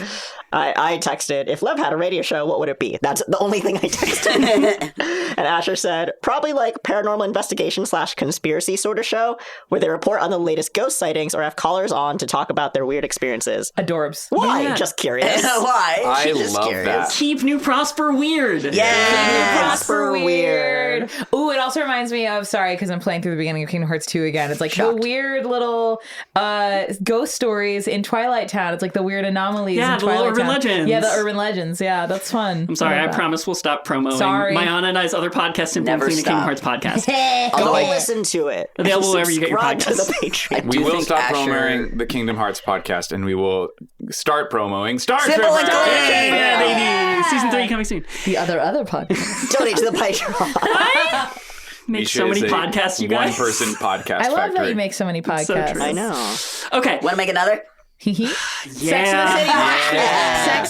I texted, if Lev had a radio show, what would it be? That's the only thing I texted. And Asher said, probably like paranormal investigation / conspiracy sort of show where they report on the latest ghost sightings or have callers on to talk about their weird experiences. Adorbs. Why? Yeah. Just curious. Why? I She's just love curious. that. Keep New Prosper weird. Yeah. Prosper weird. Ooh, it also reminds me of, sorry, because I'm playing through the beginning of Kingdom Hearts 2 again. It's like Shocked. the weird little ghost stories in Twilight Town. It's like the weird anomalies Yeah, in the little Twilight urban Town. legends. Yeah, the urban legends. Yeah, that's fun. I'm sorry, love I that. promise we'll stop promoting Sorry. my Anna and I's other podcast, Never Influencing the Kingdom stop. Hearts podcast. Go Although I- listen to it. Available wherever you get your Subscribe to podcasts. the Patreon. We do will think stop Asher- promoting the Kingdom Hearts podcast, and we will start promoting Star Simple Trek. and clean. Yeah, baby. Season 3 coming soon. The other podcast. Donate to the Patreon. Make so many podcasts, you guys. One person podcast I love factory. that you make so many podcasts. true. I know. Okay. Want to make another? Sex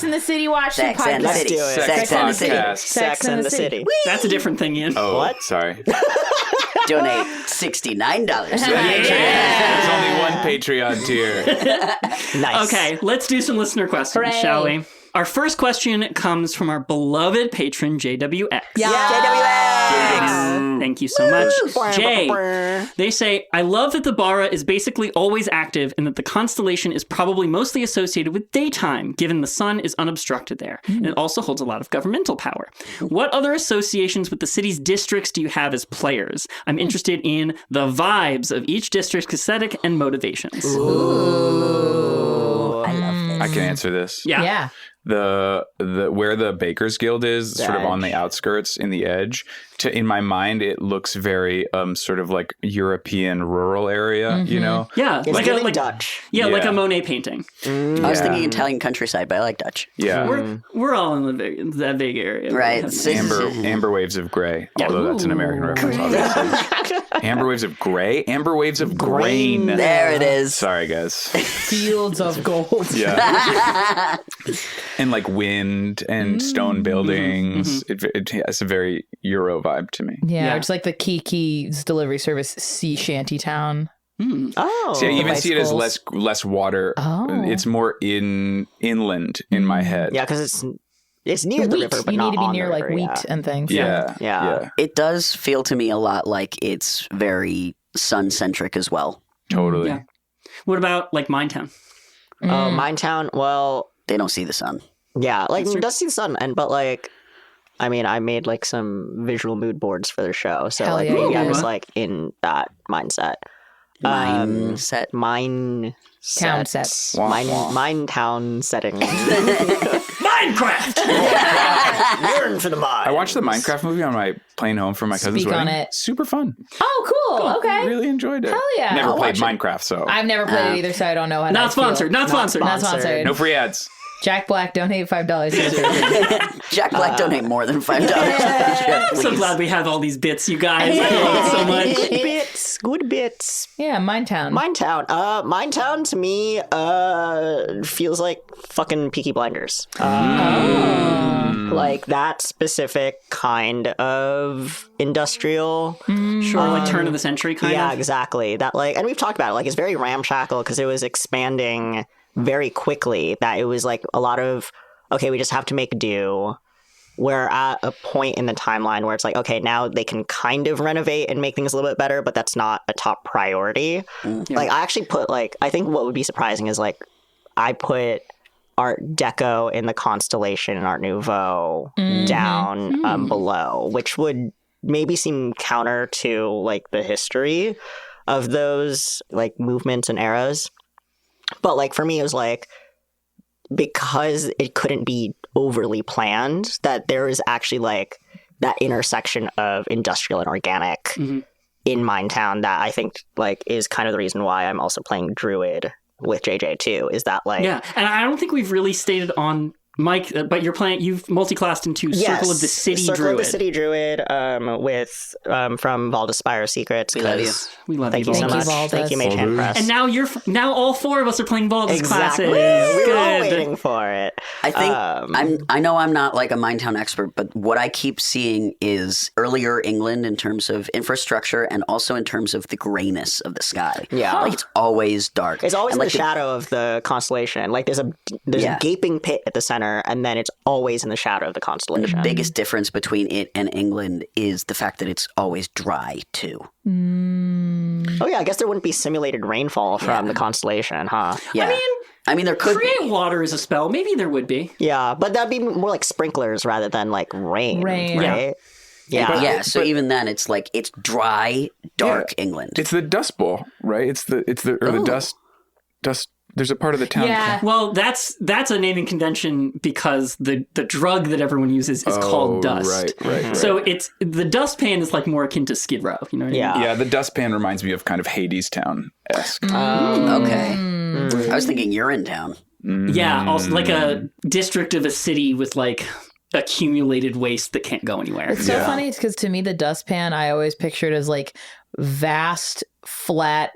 in the City watch some Sex and the podcasts. City. do it. Sex and the City. Podcast. Sex and the City. That's a different thing, Ian. Oh, What? sorry. Donate $69. There's only one Patreon tier. Nice. Okay, let's do some listener questions, Hooray. shall we? Our first question comes from our beloved patron, JWX. Thank you so much. Jay, they say, I love that the Bara is basically always active and that the constellation is probably mostly associated with daytime, given the sun is unobstructed there. And it also holds a lot of governmental power. What other associations with the city's districts do you have as players? I'm interested in the vibes of each district's aesthetic and motivations. I love this. I can answer this. Yeah. Yeah. The where the Bakers Guild is, The sort of on the edge. outskirts in the edge. In my mind, it looks very sort of like European rural area, you know? Yeah, It's like giving Dutch. Yeah, like Yeah. a Monet painting. I was Yeah. thinking Italian countryside, but I like Dutch. Yeah. We're all in that big area. Right. Amber Waves of Gray, although that's an American reference, obviously. Amber Waves of Gray? Amber Waves of Grain. There it is. Sorry, guys. Fields of gold. Yeah. And like wind and stone buildings. It has a very Euro vibe to me. Yeah, it's like the Kiki's delivery service sea shanty town. Oh. See, I even see it as bicycles. less water. Oh. It's more inland in my head. Yeah, because it's near the Wheat. river, but You not need to be on near the like river, wheat yeah. and things. Yeah. Yeah. It does feel to me a lot like it's very sun-centric as well. Totally. Yeah. What about like Minetown? Oh, Minetown. Well, They don't see the sun. yeah, like it does see the sun, but like, I mean, I made like some visual mood boards for the show, so Hell like yeah, you maybe I did. was like in that mindset. Mindset. Mine Town sets. sets. Mine town setting. Minecraft! Yearn for the mine. I watched the Minecraft movie on my plane home from my cousin's Speak on wedding. it. Super fun. Oh, cool. Okay. Really enjoyed it. Hell yeah. Never I'll played watch Minecraft, so I've never played it either, so I don't know how Not that feels. sponsored. Not sponsored. Not sponsored. no free ads. Jack Black, donate $5. Jack Black donate more than $5. Yeah, I'm so please. glad we have all these bits, you guys. I love it so much. Good bits. Yeah, Minetown. Minetown. Minetown to me feels like fucking Peaky Blinders. Like that specific kind of industrial. Sure, like turn of the century kind Yeah, of. exactly. That like, and we've talked about it. Like, it's very ramshackle because it was expanding very quickly. That it was like a lot of okay, we just have to make do. We're at a point in the timeline where it's like, okay, now they can kind of renovate and make things a little bit better, but that's not a top priority. Like, I actually put like, I think what would be surprising is like, I put Art Deco in the Constellation and Art Nouveau down below, which would maybe seem counter to like the history of those like movements and eras. But like for me, it was like, because it couldn't be overly planned, that there is actually like that intersection of industrial and organic in Minetown that I think like is kind of the reason why I'm also playing Druid with JJ too, is that like Yeah, and I don't think we've really stated on Mike, but you've multi-classed into Circle of the City Circle Druid. of the City Druid with from Valdis Spire Secrets. We love you. 'cause- We love Thank you so Thank you, much. Valdis. Thank you, Mage Hand Press. And now all four of us are playing Baldur's exactly. classes. We were all Good. waiting for it. I think I know I'm not like a Minetown expert, but what I keep seeing is earlier England in terms of infrastructure and also in terms of the grayness of the sky. Yeah. Like it's always dark. It's always and in like the shadow of the constellation. Like there's a Yeah. gaping pit at the center, and then it's always in the shadow of the constellation. The biggest difference between it and England is the fact that it's always dry too. Oh yeah, I guess there wouldn't be simulated rainfall from the constellation, huh? Yeah. I mean there could be. Create water is a spell. Maybe there would be. Yeah, but that'd be more like sprinklers rather than like rain. Rain. Right? Yeah. Yeah, so even then it's like it's dry, dark England. It's the Dust Bowl, right? It's the dust. There's a part of the town. Yeah. Well, that's a naming convention because the drug that everyone uses is called dust. Right. So it's the dustpan is like more akin to Skid Row. You know what I Yeah. mean? Yeah, the dustpan reminds me of kind of Hades Town-esque. Okay. I was thinking you're in town. Yeah. Also like a district of a city with like accumulated waste that can't go anywhere. It's so funny because to me, the dustpan, I always pictured as like vast, flat,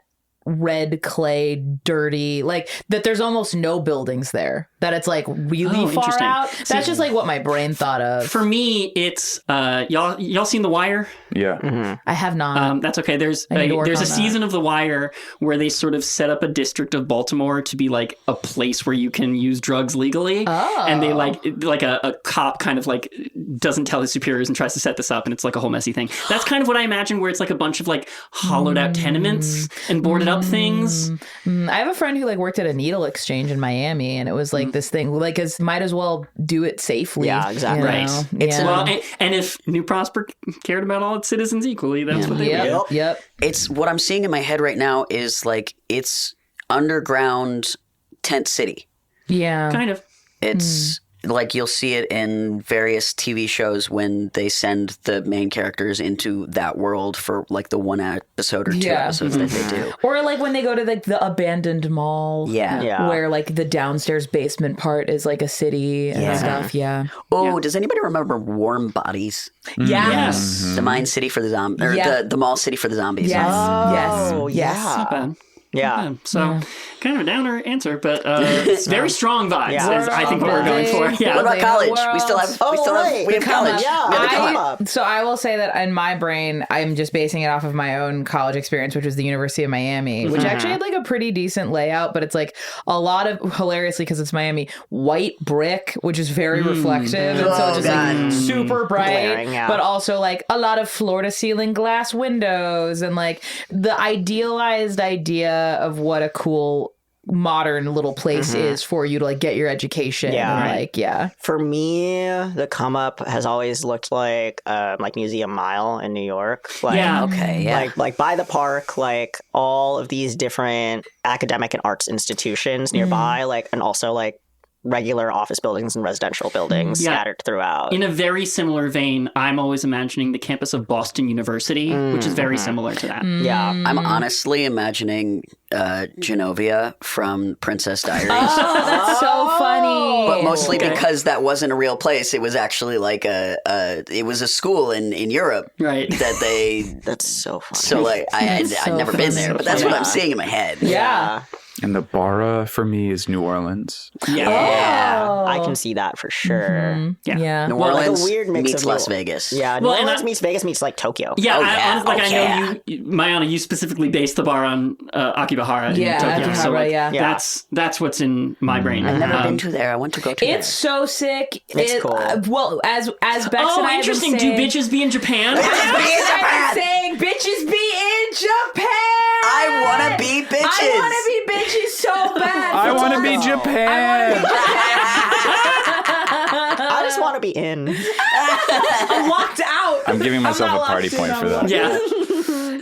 red clay, dirty, like that there's almost no buildings there, that it's like really Oh, far interesting. out. That's just like what my brain thought of. For me, it's y'all seen The Wire? Yeah. I have not. That's okay. There's I need to work there's a on that. season of The Wire where they sort of set up a district of Baltimore to be like a place where you can use drugs legally. Oh. And they like a cop kind of like doesn't tell his superiors and tries to set this up, and it's like a whole messy thing. That's kind of what I imagine, where it's like a bunch of like hollowed out tenements and boarded up things. I have a friend who like worked at a needle exchange in Miami, and it was like this thing, like, as might as well do it safely. Yeah, exactly. Right. It's Well, and if New Prosper cared about all its citizens equally, that's what they would. Yep. It's what I'm seeing in my head right now is like it's underground tent city. Yeah. Kind of. It's like you'll see it in various TV shows when they send the main characters into that world for like the one episode or two episodes that they do. Or like when they go to like the abandoned mall. Yeah. Where like the downstairs basement part is like a city and stuff. Yeah. Oh, does anybody remember Warm Bodies? Yes. The mine city for the zombies, or the mall city for the zombies. Yes. Oh, Yes. yeah. Not bad. Yeah. So, kind of a downer answer, but it's very strong vibes. Is I think what we're going for. Yeah. What about college? We still have we have college. Yeah. We have the come up. So I will say that in my brain, I'm just basing it off of my own college experience, which was the University of Miami, which actually had like a pretty decent layout, but it's like a lot of, hilariously because it's Miami, white brick, which is very reflective. And so it's just like super bright, Glaring, yeah. but also like a lot of floor to ceiling glass windows and like the idealized idea of what a cool modern little place is for you to like get your education. Yeah. And, like, For me, the come up has always looked like Museum Mile in New York. Like, Yeah. Okay, yeah. Like by the park, like all of these different academic and arts institutions nearby, like, and also like regular office buildings and residential buildings scattered throughout. In a very similar vein, I'm always imagining the campus of Boston University, which is very similar to that. Yeah. I'm honestly imagining Genovia from Princess Diaries. Oh, that's so funny. But mostly because that wasn't a real place. It was actually like it was a school in Europe Right. that they. That's so funny. So like I'd so never been funny. there, but that's what I'm seeing in my head. Yeah. And the bara for me is New Orleans. Yeah. I can see that for sure. Yeah. New Well, like a Orleans weird mix meets of Las New- Vegas. Yeah, New Well, and Orleans meets Vegas meets like Tokyo. Yeah, Oh, yeah. I know Mayana, you specifically based the bar on Akibahara in Yeah, Tokyo. So Akihabara, like, yeah. that's what's in my brain. I've never been to there. I want to go to there. It's so sick. It's cool. Well, as Bex and I Oh, have interesting. been saying, Do bitches be in Japan? I've been saying bitches be in Japan. I want to be bitches. I want to be bitches so bad. I want to be Japan. I just want to be in. I'm locked out. I'm giving myself not a party locked in, point I'm for that. locked Yeah.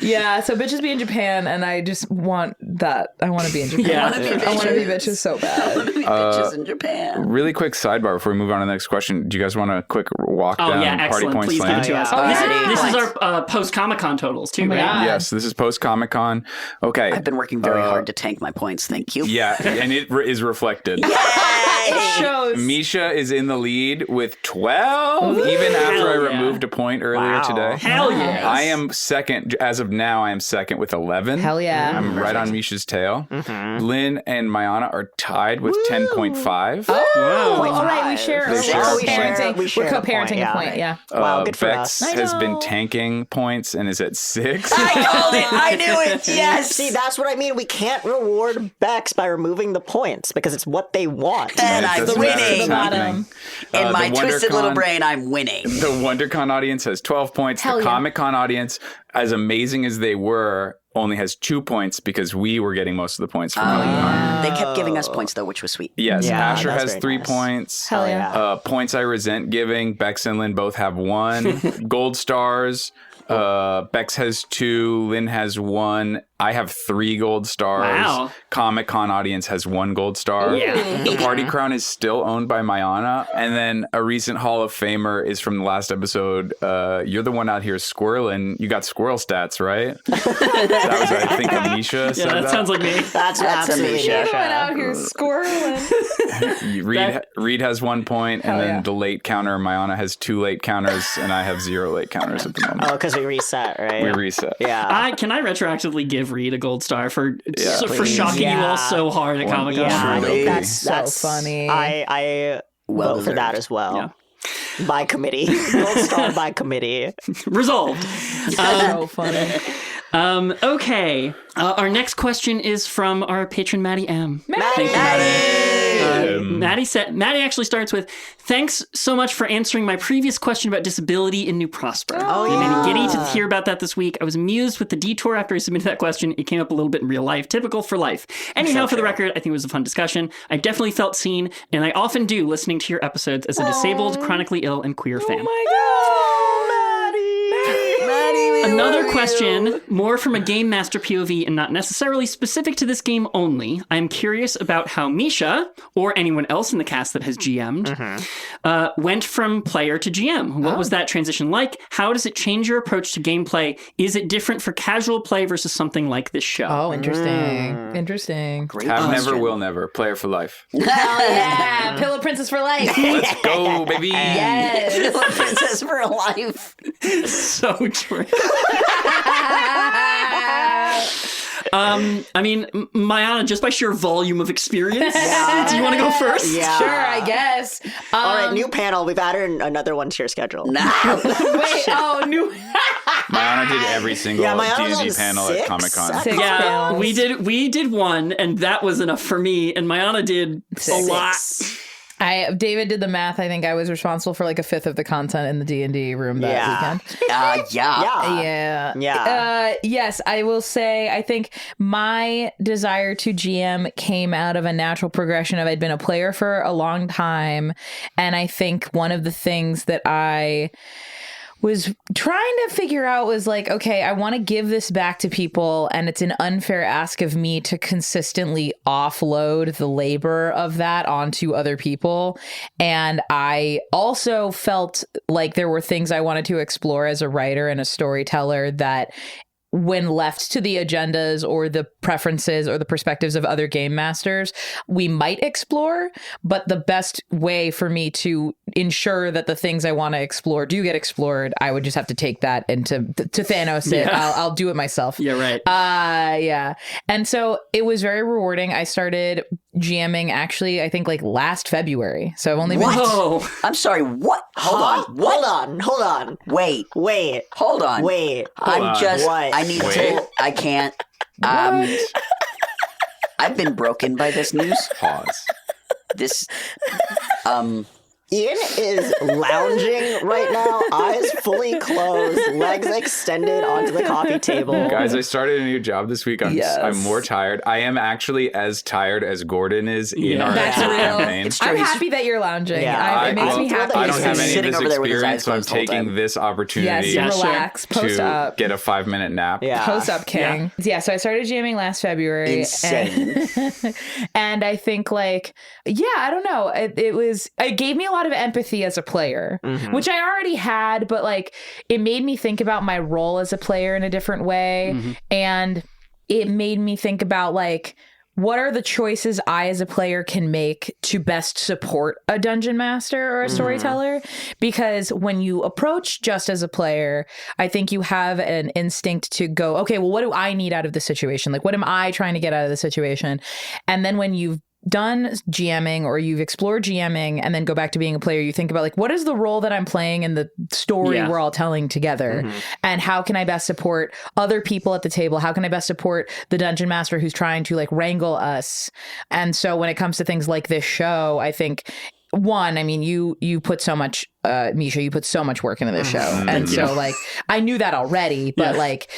Yeah, so bitches be in Japan, and I just want that. I want to be in Japan. Yeah. I want to be bitches so bad. bitches in Japan. Really quick sidebar before we move on to the next question. Do you guys want a quick walk Oh down yeah, party excellent. points Please give it land? to us. Yeah. This is our post Comic Con totals too, my right? God. Yes, this is post Comic Con. Okay. I've been working very hard to tank my points. Thank you. Yeah, and it is reflected. It shows. Misha is in the lead with 12, even after I Hell yeah. removed a point earlier Wow. today. Hell yeah. I am second. As of now, I am second with 11. Hell yeah. I'm right on Misha's tail. Lynn and Mayana are tied with 10.5. Oh, all right. We share. They We're share a point. co-parenting. We share We're a point, co-parenting yeah. a point. Yeah. Wow, good for Bex us. has been know. tanking points and is at 6. I called it. I knew it. Yes. See, that's what I mean. We can't reward Bex by removing the points because it's what they want. And It I'm doesn't matter. winning. It's happening. In my the twisted little WonderCon- brain, I'm winning. The WonderCon audience has 12 points. Hell The yeah. Comic-Con audience, as amazing as they were, only has 2 points because we were getting most of the points from Comic-Con. They kept giving us points though, which was sweet. Yes, Yeah, Asher that's has very 3 nice. points. Hell yeah. Points I resent giving. Bex and Lynn both have 1. Gold stars. Bex has 2. Lynn has 1. I have 3 gold stars. Wow. Comic-Con audience has 1 gold star. Yeah. The party crown is still owned by Mayana. And then a recent Hall of Famer is from the last episode. You're the one out here squirreling. You got squirrel stats, right? That was, I think, Amisha said Yeah, that sounds like me. That's absolutely Amisha. Misha. out here squirreling. Reed has 1 point, and Hell then yeah. the late counter, Mayana has 2 late counters, and I have 0 late counters at the moment. Oh, because we reset, right? We reset. Yeah. Can I retroactively give Reed a gold star for for please. shocking you all Yeah. so hard at Comic Con? Yeah, I Sure, think Dobie. that's So funny. I Well vote for that deserved. as well. Yeah. By committee. Gold star by committee. Resolved. So funny. Okay. Our next question is from our patron Maddie M. Maddie. Maddie actually starts with, "Thanks so much for answering my previous question about disability in New Prosper. Oh, It made me yeah. giddy to hear about that this week. I was amused with the detour after I submitted that question. It came up a little bit in real life, typical for life. Anyhow, for the record, I think it was a fun discussion. I definitely felt seen, and I often do listening to your episodes as a disabled, chronically ill, and queer fan. Oh my God. A Another question, more from a game master POV and not necessarily specific to this game only. I'm curious about how Misha, or anyone else in the cast that has GM'd, went from player to GM. What was that transition like? How does it change your approach to gameplay? Is it different for casual play versus something like this show? Oh, interesting. Interesting. Great Have question. never, will never. Player for life. Hell yeah. Pillow Princess for life. Let's go, baby. Yes. Princess for life. So true. I mean, Mayana, just by sheer volume of experience, do you want to go first? Yeah. Sure, I guess. All right, new panel. We've added another one to your schedule. Nah. Wait, oh, new. Mayana did every single Mayana's D&D on panel 6. at Comic-Con. 6 Yeah, panels. we did one, and that was enough for me. And Mayana did a lot. David did the math. I think I was responsible for like a fifth of the content in the D&D room that weekend. Yeah. Yeah. Yes, I will say, I think my desire to GM came out of a natural progression of I'd been a player for a long time. And I think one of the things that I was trying to figure out was like, okay, I want to give this back to people, and it's an unfair ask of me to consistently offload the labor of that onto other people. And I also felt like there were things I wanted to explore as a writer and a storyteller that, when left to the agendas or the preferences or the perspectives of other game masters, we might explore. But the best way for me to ensure that the things I want to explore do get explored, I would just have to take that into to Thanos it. I'll do it myself. Yeah, right. Yeah. And so it was very rewarding. I started GMing actually, I think like last February. So I've only been... Whoa. I'm sorry, what? Hold on. What? Hold on. Wait. Hold on. Wait. I'm just... What? I need Wait. to... I can't... I've been broken by this news. Pause. This... Ian is lounging right now, eyes fully closed, legs extended onto the coffee table. Guys, I started a new job this week. I'm more tired. I am actually as tired as Gordon is in our That's campaign. real. I'm happy that you're lounging. Yeah. It makes me happy. I don't have any of Sitting this over there with his experience, eyes so I'm closed the whole taking time. this opportunity Yes, relax. Post to up. get a 5-minute nap. Yeah. Post up, King. Yeah, so I started jamming last February. Insane. And I think like, I don't know. It gave me a lot of empathy as a player, which I already had, but like it made me think about my role as a player in a different way. And it made me think about like, what are the choices I as a player can make to best support a dungeon master or a storyteller? Because when you approach just as a player, I think you have an instinct to go, okay, well, what do I need out of the situation? Like, what am I trying to get out of the situation? And then when you've done GMing or you've explored GMing and then go back to being a player, you think about like, what is the role that I'm playing in the story we're all telling together? And how can I best support other people at the table? How can I best support the dungeon master who's trying to like wrangle us? And so when it comes to things like this show, I think one, I mean, you put so much, Misha, you put so much work into this show. And so like, I knew that already, but like,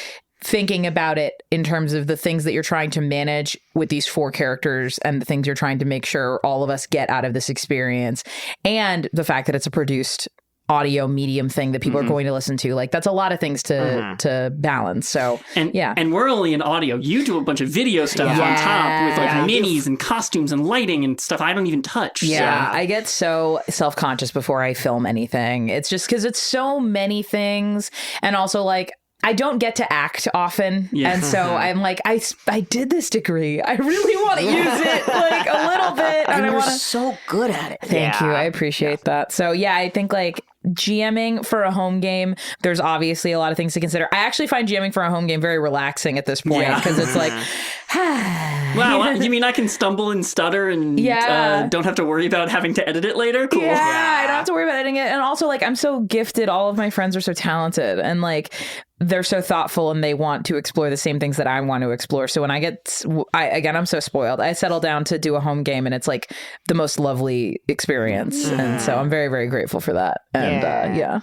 thinking about it in terms of the things that you're trying to manage with these 4 characters and the things you're trying to make sure all of us get out of this experience, and the fact that it's a produced audio medium thing that people are going to listen to, like that's a lot of things to balance. So and we're only in audio. You do a bunch of video stuff on top with like minis and costumes and lighting and stuff I don't even touch. I get so self-conscious before I film anything. It's just because it's so many things, and also like I don't get to act often. And so I'm like, I did this degree. I really want to use it like a little bit. And you're so good at it. Thank you. I appreciate that. So I think like GMing for a home game, there's obviously a lot of things to consider. I actually find GMing for a home game very relaxing at this point because it's like, wow, you mean I can stumble and stutter and don't have to worry about having to edit it later? Cool. I don't have to worry about editing it. And also like, I'm so gifted. All of my friends are so talented and like, they're so thoughtful and they want to explore the same things that I want to explore. So when I'm so spoiled. I settle down to do a home game and it's like the most lovely experience. And so I'm very, very grateful for that. And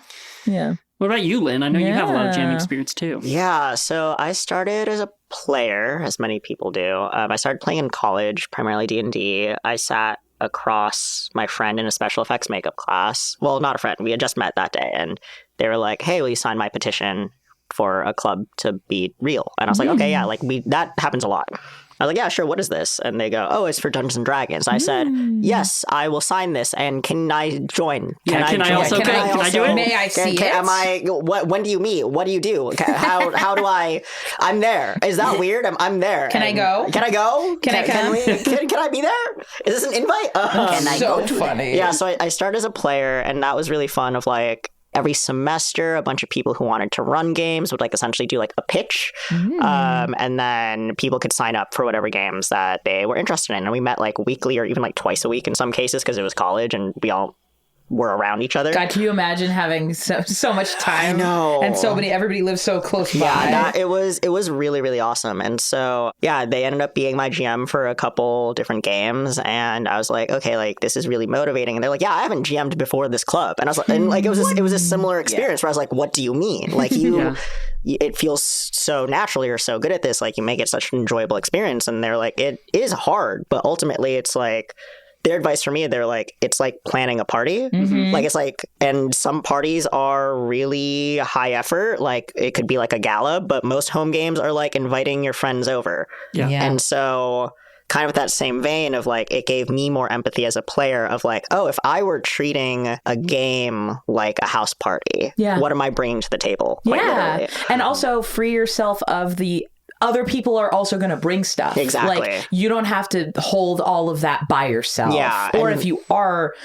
What about you, Lynn? I know you have a lot of jamming experience too. Yeah, so I started as a player, as many people do. I started playing in college, primarily D&D. I sat across my friend in a special effects makeup class. Well, not a friend. We had just met that day. And they were like, hey, will you sign my petition for a club to be real. And I was like, okay, yeah, like that happens a lot. I was like, yeah, sure, what is this? And they go, oh, it's for Dungeons and Dragons. I said, yes, I will sign this, and can I join? Can I also do it? May I see it? When do you meet? What do you do? How do I? I'm there. Is that weird? I'm there. Can I go? Can I go? Can I come? Can I be there? Is this an invite? Can I go to funny. Yeah, so I started as a player, and that was really fun of like, every semester, a bunch of people who wanted to run games would like essentially do like a pitch. And then people could sign up for whatever games that they were interested in. And we met like weekly or even like twice a week in some cases because it was college and we all were around each other. God, can you imagine having so much time? I know. And everybody lives so close by. Yeah, it was really, really awesome. And so, yeah, they ended up being my GM for a couple different games. And I was like, okay, like this is really motivating. And they're like, yeah, I haven't GM'd before this club. And I was like, and like it was a similar experience where I was like, what do you mean? Like it feels so natural. You're so good at this. Like you make it such an enjoyable experience. And they're like, it is hard, but ultimately it's like, their advice for me, they're like, it's like planning a party. Like it's like, and some parties are really high effort. Like it could be like a gala, but most home games are like inviting your friends over. Yeah. And so kind of with that same vein of like, it gave me more empathy as a player of like, oh, if I were treating a game like a house party, what am I bringing to the table? Quite literally. And also free yourself of the other people are also going to bring stuff. Exactly. Like, you don't have to hold all of that by yourself. Yeah. Or if you are,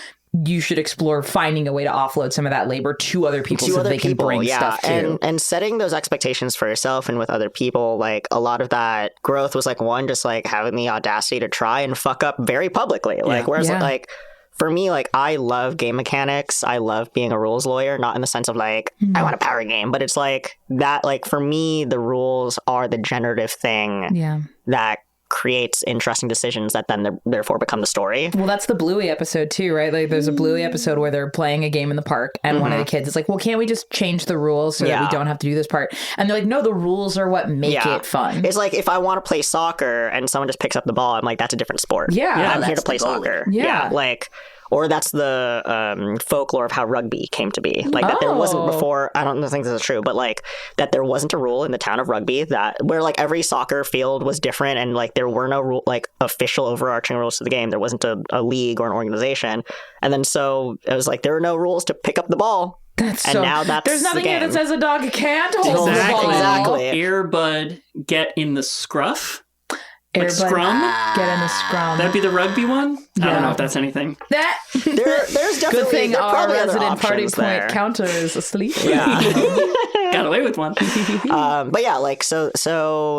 you should explore finding a way to offload some of that labor to other people so they can bring stuff too. And setting those expectations for yourself and with other people, like a lot of that growth was like one, just like having the audacity to try and fuck up very publicly. Like, whereas like, for me, like, I love game mechanics. I love being a rules lawyer, not in the sense of, like, I want a power game, but it's like that, like, for me, the rules are the generative thing that creates interesting decisions that then therefore become the story. Well, that's the Bluey episode too, right? Like there's a Bluey episode where they're playing a game in the park and one of the kids is like, well, can't we just change the rules so that we don't have to do this part? And they're like, no, the rules are what make it fun. It's like if I want to play soccer and someone just picks up the ball, I'm like, that's a different sport. I'm here to play soccer. Like, or that's the folklore of how rugby came to be. Like that there wasn't before, I don't think this is true, but like that there wasn't a rule in the town of Rugby that where like every soccer field was different and like there were no like official overarching rules to the game. There wasn't a league or an organization. And then so it was like there were no rules to pick up the ball. Now that's there's nothing the here that says a dog can't hold the ball. Exactly. Earbud, get in the scruff. Like Airbud, scrum? Get in the scrum. That'd be the rugby one? I don't know if that's anything. There's definitely Good thing there are our probably other resident party options point there. counter is asleep. Got away with one. But yeah, like so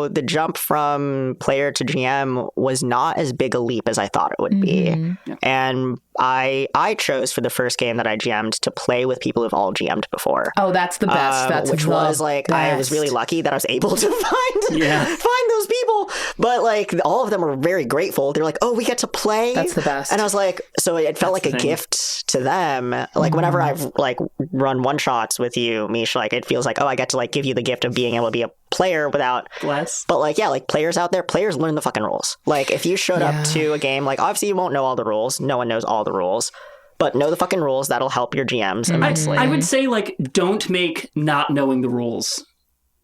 the jump from player to GM was not as big a leap as I thought it would be. And I chose for the first game that I GM'd to play with people who've all GM'd before. Oh, that's the best. That's which was like best. I was really lucky that I was able to find those people. But like all of them were very grateful. They're like, oh, we get to play. That's the best. And I was like, so it felt like a gift to them. Like whenever I've like run one shots with you, Mish, like it feels like, oh, I get to like give you the gift of being able to be a player without Bless. But like, yeah, like players out there, players learn the fucking rules. Like if you showed up to a game, like obviously you won't know all the rules. No one knows all the rules. But know the fucking rules. That'll help your GMs immensely. I would say, like, don't make not knowing the rules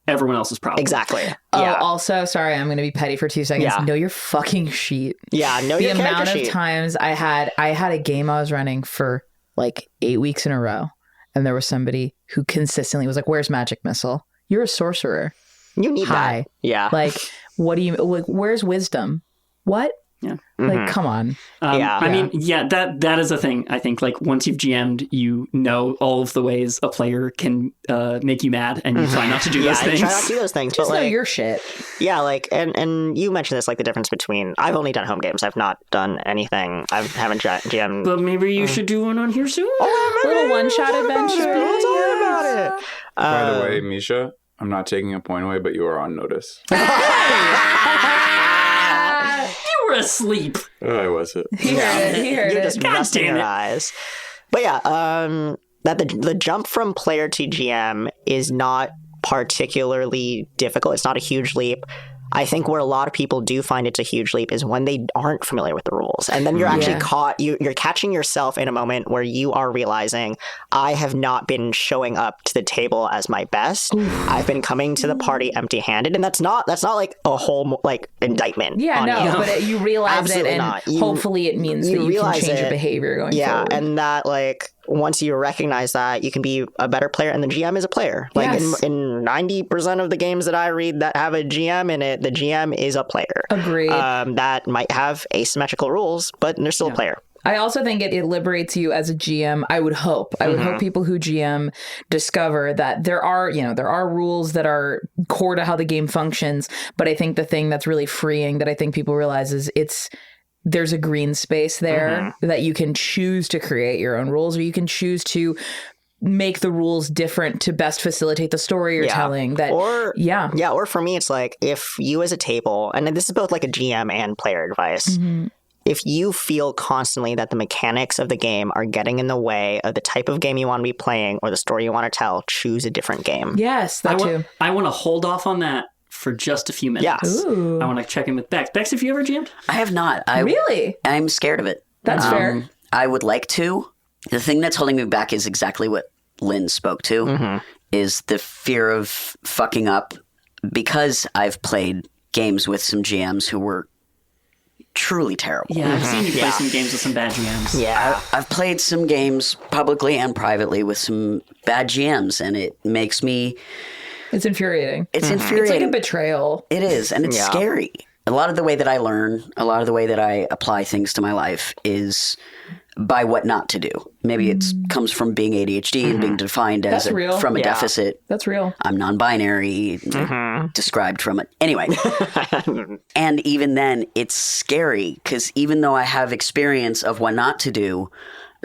everyone else's problem. Exactly. Oh, Yeah. also, sorry, I'm going to be petty for 2 seconds. Yeah. Know your fucking sheet. Yeah, know The your character amount of sheet. times I had a game I was running for like 8 weeks in a row, and there was somebody who consistently was like, "Where's Magic Missile? You're a sorcerer. You need Hi. that. Yeah. Like, what do you like? Where's wisdom? What? Yeah. Like, come on. I mean, that is a thing. I think, like, once you've GM'd, you know all of the ways a player can make you mad, and you try not to do those things. Try not to do those things. Just but know like, your shit. yeah, like, and you mentioned this, like the difference between. I've only done home games. I've not done anything. I haven't GM'd. But maybe you should do one on here soon. Little one-shot adventure. Let's talk about it. By the way, Misha, I'm not taking a point away, but you are on notice. You were asleep. Oh, I was it. He heard You're it. just God resting damn your it. eyes. But yeah, that the jump from player to GM is not particularly difficult. It's not a huge leap. I think where a lot of people do find it's a huge leap is when they aren't familiar with the rules. And then you're actually caught, you're catching yourself in a moment where you are realizing, I have not been showing up to the table as my best. I've been coming to the party empty-handed. And that's not like a whole like indictment. Yeah, on no, you. but you realize Absolutely it, and not. hopefully it means that you can change your behavior going forward. And that like once you recognize that, you can be a better player, and the GM is a player. Like in 90% of the games that I read that have a GM in it, the GM is a player. Agreed. That might have asymmetrical rules, but they're still a player. I also think it liberates you as a GM. I would hope people who GM discover that there are rules that are core to how the game functions. But I think the thing that's really freeing that I think people realize is there's a green space there that you can choose to create your own rules, or you can choose to make the rules different to best facilitate the story you're telling. Or for me, it's like if you as a table, and this is both like a GM and player advice, if you feel constantly that the mechanics of the game are getting in the way of the type of game you want to be playing or the story you want to tell, choose a different game. Yes, that too. I want to hold off on that for just a few minutes. Yes. Ooh. I want to check in with Bex. Bex, have you ever GM'd? I have not. Really? I'm scared of it. That's fair. I would like to. The thing that's holding me back is exactly what Lynn spoke to, is the fear of fucking up, because I've played games with some GMs who were truly terrible. Yeah, I've seen you play some games with some bad GMs. Yeah. I've played some games publicly and privately with some bad GMs, and it makes me... It's infuriating. It's infuriating. It's like a betrayal. It is, and it's scary. A lot of the way that I learn, a lot of the way that I apply things to my life is by what not to do. Maybe it comes from being ADHD and being defined as from a deficit. That's real. I'm non-binary, described from it. Anyway. And even then, it's scary because even though I have experience of what not to do,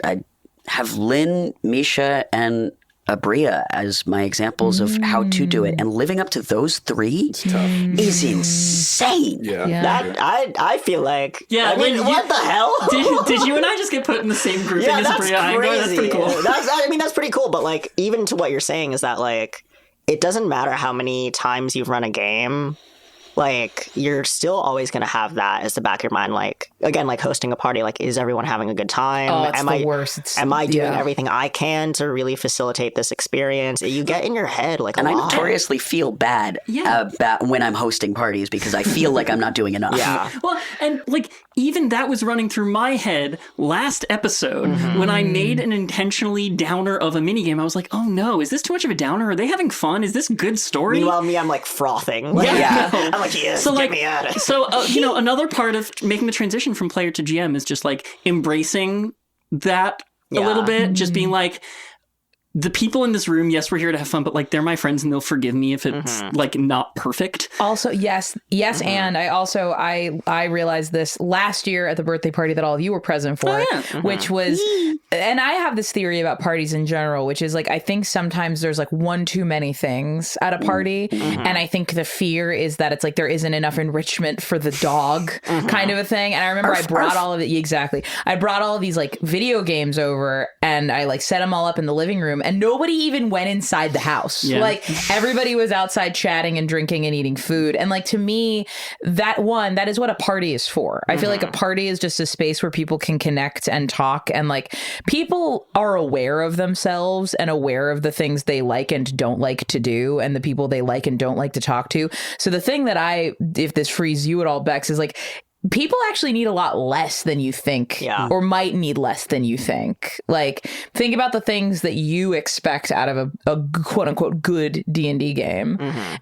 I have Lynn, Misha, and Ibra as my examples of how to do it, and living up to those three is insane. That I feel like. Yeah, I mean, what the hell? Did you and I just get put in the same grouping as that's Ibra? I know that's pretty cool. That's pretty cool. But like, even to what you're saying is that like, it doesn't matter how many times you've run a game. Like, you're still always going to have that as the back of your mind. Like, again, like hosting a party, like, is everyone having a good time? Oh, it's the worst. Am I doing everything I can to really facilitate this experience? You get in your head, like, and a I lot. notoriously feel bad about when I'm hosting parties because I feel like I'm not doing enough. Well, and like, even that was running through my head last episode when I made an intentionally downer of a minigame. I was like, oh no, is this too much of a downer? Are they having fun? Is this good story? Meanwhile, I'm like frothing. Like, I'm like, yes, so get like, me out of it. So, another part of making the transition from player to GM is just like embracing that a little bit, just being like, the people in this room, yes, we're here to have fun, but like, they're my friends and they'll forgive me if it's like not perfect. Also, yes. And I realized this last year at the birthday party that all of you were present for, which was, and I have this theory about parties in general, which is like, I think sometimes there's like one too many things at a party. And I think the fear is that it's like, there isn't enough enrichment for the dog kind of a thing. And I remember I brought all of it. Exactly. I brought all of these like video games over and I like set them all up in the living room. And nobody even went inside the house. Yeah. Like, everybody was outside chatting and drinking and eating food. And like, to me, that is what a party is for. I feel like a party is just a space where people can connect and talk. And like, people are aware of themselves and aware of the things they like and don't like to do and the people they like and don't like to talk to. So the thing that if this frees you at all, Bex, is like, people actually need a lot less than you think, or might need less than you think. Like, think about the things that you expect out of a quote unquote good D&D game.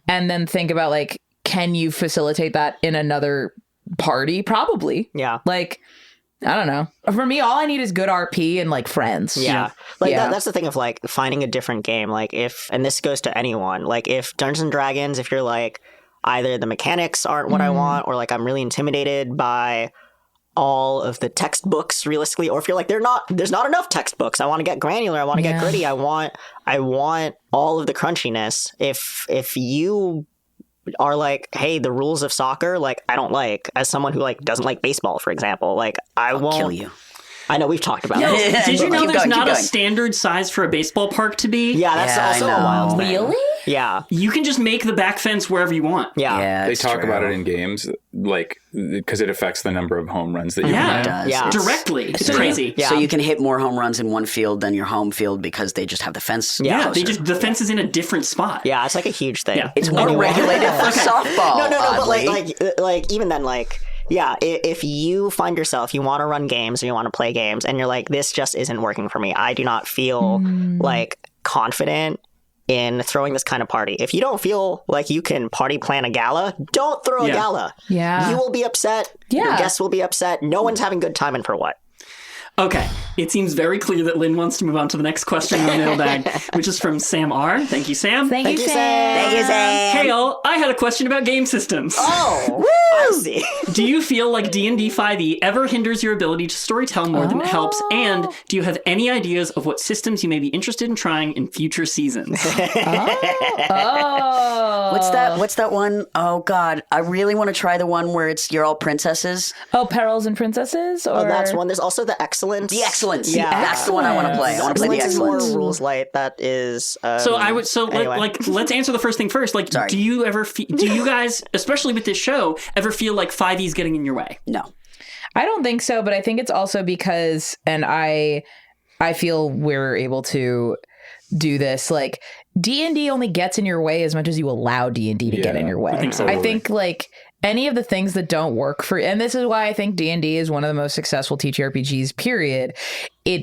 And then think about like, can you facilitate that in another party? Probably. Yeah. Like, I don't know. For me, all I need is good RP and like friends. Yeah. Like that's the thing of like finding a different game. Like and this goes to anyone, like if Dungeons and Dragons, if you're like, either the mechanics aren't what I want, or like I'm really intimidated by all of the textbooks realistically, or if you're like there's not enough textbooks, I want to get granular, I want to get gritty, I want all of the crunchiness. If you are like, hey, the rules of soccer, like I don't like, as someone who like doesn't like baseball, for example, like I'll won't kill you. I know we've talked about that. Did you know there's not a standard size for a baseball park to be? Yeah, that's also a wild thing. Really? Yeah. you can just make the back fence wherever you want. Yeah. They it's talk about true. it in games, like, because it affects the number of home runs that you Yeah. can It have. does. Yeah. It's- Directly. It's so- crazy. Yeah. So you can hit more home runs in one field than your home field because they just have the fence. Yeah, Yeah, they closer. just the fence is in a different spot. Yeah, it's like a huge thing. Yeah. It's more Anyway. regulated for softball. No, but oddly. like even then, like, yeah, if you find yourself, you want to run games or you want to play games, and you're like, this just isn't working for me. I do not feel like confident in throwing this kind of party. If you don't feel like you can party plan a gala, don't throw a Yeah. gala. Yeah. You will be upset. Your Yeah. guests will be upset. No one's having good time, and for what? Okay, it seems very clear that Lynn wants to move on to the next question in the mailbag, which is from Sam R. Thank you, Sam. Thank you, Sam. Thank you, Sam. Hey all, I had a question about game systems. Oh, I see. Do you feel like D&D 5e ever hinders your ability to storytell more than it helps? And do you have any ideas of what systems you may be interested in trying in future seasons? Oh. What's that one? Oh God, I really want to try the one where you're all princesses. Oh, Perils and Princesses? Or... Oh, that's one. There's also the Excellence. The Excellence. Yeah. That's the one I want to play. I want to play the Excellence is more Excellence. rules light. That is. So I would anyway. let's answer the first thing first. Like, Sorry. do you guys, especially with this show, ever feel like 5e is getting in your way? No. I don't think so, but I think it's also because, and I feel we're able to do this, like D&D only gets in your way as much as you allow D&D to get in your way. I think so. I think like any of the things that don't work for, and this is why I think D&D is one of the most successful TTRPGs, period.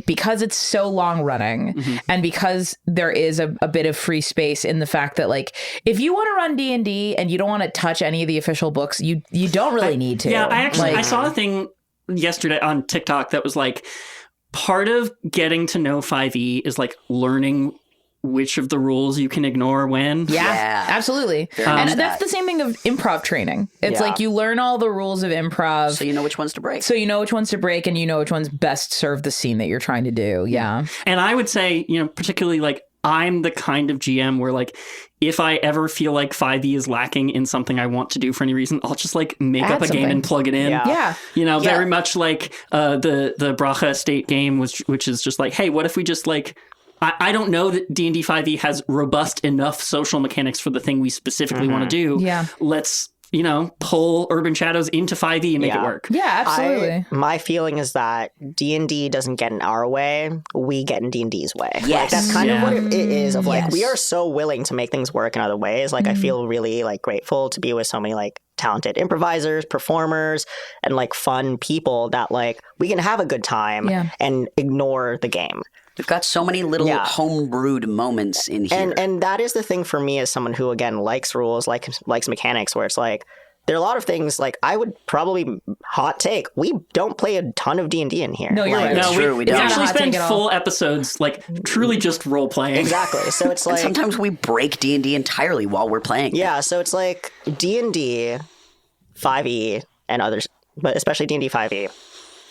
Because it's so long running and because there is a bit of free space in the fact that like, if you want to run D&D and you don't want to touch any of the official books, you don't really need to. Yeah, I Like, saw a thing yesterday on TikTok that was like, part of getting to know 5e is like learning which of the rules you can ignore when. Yeah, absolutely. And much that's that. the same thing of improv training. It's Yeah. like you learn all the rules of improv. So you know which ones to break. So you know which ones to break and you know which ones best serve the scene that you're trying to do. Yeah. And I would say, particularly like I'm the kind of GM where like if I ever feel like 5e is lacking in something I want to do for any reason, I'll just like make Add up a game something. and plug it in. Yeah. Yeah. Very much like the Bracha Estate game, which is just like, hey, what if we just like, I don't know that D&D 5e has robust enough social mechanics for the thing we specifically want to do. Yeah. Let's, pull Urban Shadows into 5e and make it Yeah. work. Yeah, absolutely. My feeling is that D&D doesn't get in our way, we get in D&D's way. Like, Yes. that's kind of what it is of like, Yes. we are so willing to make things work in other ways. Like, I feel really like grateful to be with so many like talented improvisers, performers, and like fun people that like we can have a good time Yeah. and ignore the game. We've got so many little Yeah. home-brewed moments in here. And that is the thing for me as someone who again likes rules, likes mechanics, where it's like there are a lot of things like I would probably hot take. We don't play a ton of D&D in here. No, you're Like, right. It's No, true, we we don't. actually Not a hot spend take at all. full episodes like truly just role playing. Exactly. So it's like Sometimes we break D&D entirely while we're playing. yeah, so it's like D&D 5e and others, but especially D&D 5e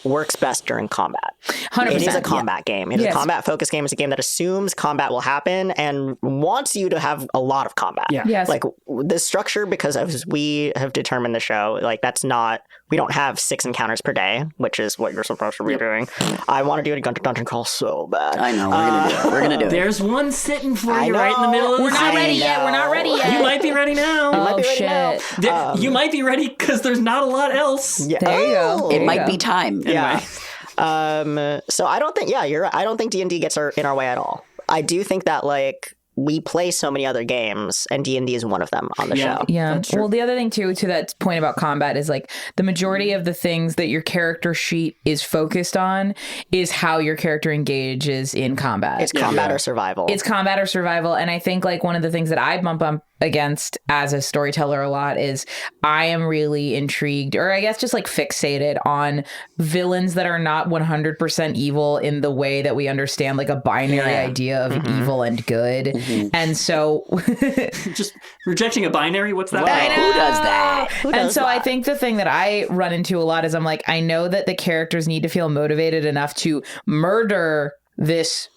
works best during combat. 100%. It is a combat game. It is Yes. a combat focused game. It's a game that assumes combat will happen and wants you to have a lot of combat. Yeah. Yes. Like the structure, because as we have determined the show, like that's not, we don't have 6 encounters per day, which is what you're supposed to be doing. I want to do a dungeon crawl so bad. I know, we're going to do it. We're going to do it. There's one sitting for I you right in the know. middle of the We're not scene. ready yet. We're not ready yet. You might be ready now. Oh, be ready shit. now. You might be ready because there's not a lot else. Yeah. There you go. Oh. There It you might go. be time. Yeah. So I don't think, you're right. I don't think D&D gets in our way at all. I do think that like we play so many other games and D&D is one of them on the Yeah. show. Yeah. That's true. Well, the other thing too, to that point about combat is like the majority of the things that your character sheet is focused on is how your character engages in combat. It's combat or survival. It's combat or survival. And I think like one of the things that I bump up against as a storyteller a lot is I am really intrigued, or I guess just like fixated on villains that are not 100% evil in the way that we understand like a binary idea of evil and good. And so Just rejecting a binary. What's that? Who does that? and so I think the thing that I run into a lot is I'm like, I know that the characters need to feel motivated enough to murder this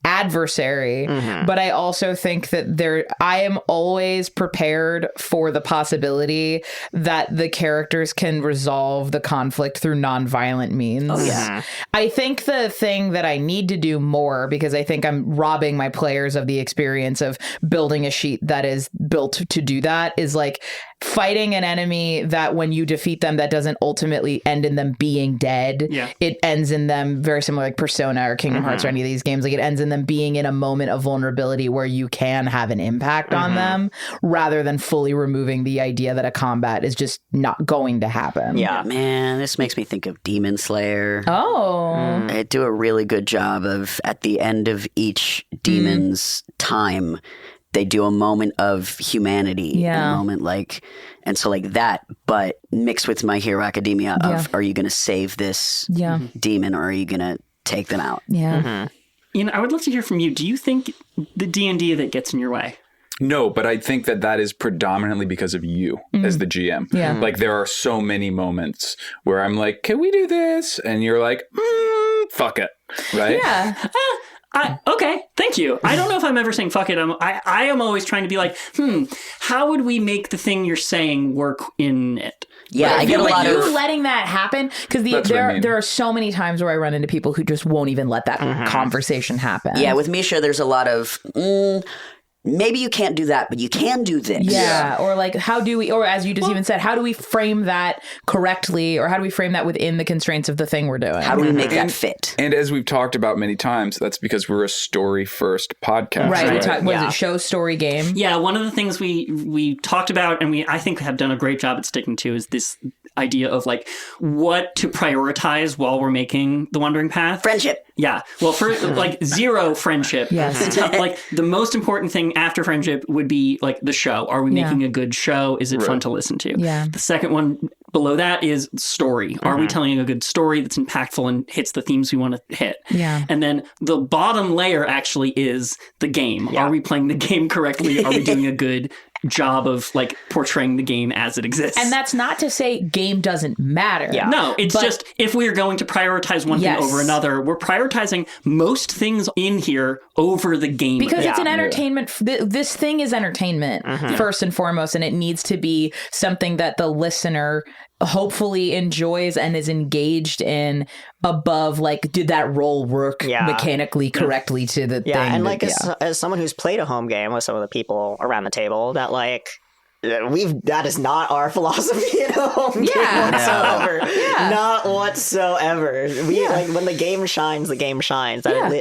adversary, but I also think that I am always prepared for the possibility that the characters can resolve the conflict through nonviolent means. Oh, yeah. I think the thing that I need to do more, because I think I'm robbing my players of the experience of building a sheet that is built to do that, is like fighting an enemy that when you defeat them, that doesn't ultimately end in them being dead. Yeah. It ends in them very similar like Persona or Kingdom Hearts or any of these games. Like it ends in them being in a moment of vulnerability where you can have an impact on them rather than fully removing the idea that a combat is just not going to happen. Yeah. Man, this makes me think of Demon Slayer. Oh. They do a really good job of, at the end of each demon's time, they do a moment of humanity. Yeah. A moment like, and so like that, but mixed with My Hero Academia of, are you going to save this demon or are you going to take them out? Yeah. Ian, I would love to hear from you. Do you think the D&D that gets in your way? No, but I think that is predominantly because of you as the GM. Yeah. Like there are so many moments where I'm like, can we do this? And you're like, fuck it. Right? Yeah. Okay, thank you. I don't know if I'm ever saying fuck it. I am always trying to be like, how would we make the thing you're saying work in it? Yeah, I get a lot you of... letting that happen, because there are so many times where I run into people who just won't even let that conversation happen. Yeah, with Misha, there's a lot of... maybe you can't do that, but you can do this. Yeah, or like how do we, or as you just even said, how do we frame that correctly, or how do we frame that within the constraints of the thing we're doing? How do we make that fit? And as we've talked about many times, that's because we're a story-first podcast. Right, Right? what is it, show, story, game? Yeah, one of the things we talked about and I think have done a great job at sticking to is this idea of like what to prioritize while we're making the Wandering Path. Friendship. Yeah. Well, for like 0 friendship. Yes. Like the most important thing after friendship would be like the show. Are we making a good show? Is it fun to listen to? Yeah. The second one below that is story. Are we telling a good story that's impactful and hits the themes we want to hit? Yeah. And then the bottom layer actually is the game. Yeah. Are we playing the game correctly? Are we doing a good job of like portraying the game as it exists? And that's not to say game doesn't matter. Yeah. No, it's just if we are going to prioritize one thing over another, we're prioritizing most things in here over the game. Because it's an entertainment. This thing is entertainment first and foremost, and it needs to be something that the listener hopefully enjoys and is engaged in above like, did that role work mechanically correctly to the thing? And like as someone who's played a home game with some of the people around the table, that like that is not our philosophy in a home game whatsoever. Not whatsoever. We like when the game shines, the game shines. That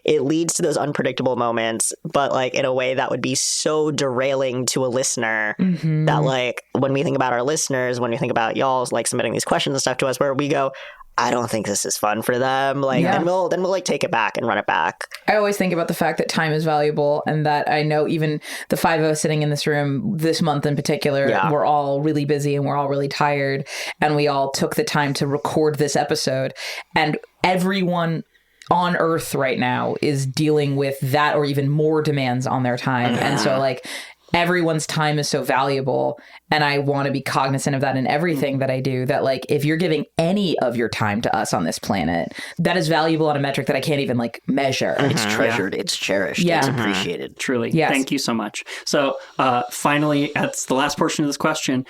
it leads to those unpredictable moments, but like in a way that would be so derailing to a listener that like when we think about our listeners, when we think about y'all like submitting these questions and stuff to us, where we go, I don't think this is fun for them. Like, then we'll like take it back and run it back. I always think about the fact that time is valuable, and that I know even the 5 of us sitting in this room this month in particular, we're all really busy and we're all really tired, and we all took the time to record this episode, and everyone on Earth right now is dealing with that or even more demands on their time. And so like everyone's time is so valuable, and I want to be cognizant of that in everything that I do, that like if you're giving any of your time to us on this planet, that is valuable on a metric that I can't even like measure. It's treasured, it's cherished, it's appreciated. Truly. Yes. Thank you so much. So finally, that's the last portion of this question.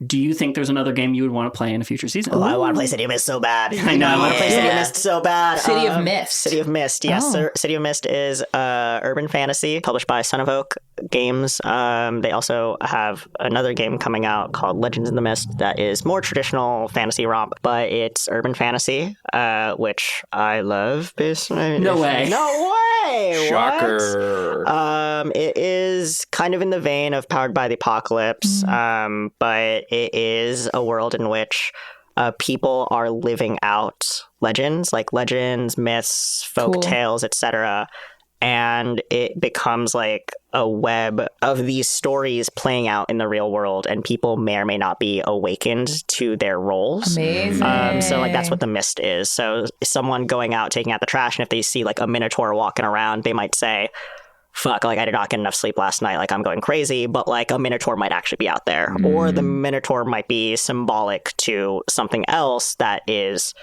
Do you think there's another game you would want to play in a future season? Oh, I want to play City of Mist so bad. I know. I want to play City of Mist so bad. City of Mist. City of Mist, yes. City of Mist is urban fantasy published by Son of Oak Games. They also have another game coming out called Legends in the Mist that is more traditional fantasy romp, but it's urban fantasy, which I love. No way. No way! Shocker. What? It is kind of in the vein of Powered by the Apocalypse, but it is a world in which people are living out legends, myths, folk tales, etc. And it becomes like a web of these stories playing out in the real world, and people may or may not be awakened to their roles. Amazing. So like that's what the Mist is. So someone going out, taking out the trash, and if they see like a minotaur walking around, they might say, fuck, like I did not get enough sleep last night, like I'm going crazy, but like a minotaur might actually be out there. Or the minotaur might be symbolic to something else that is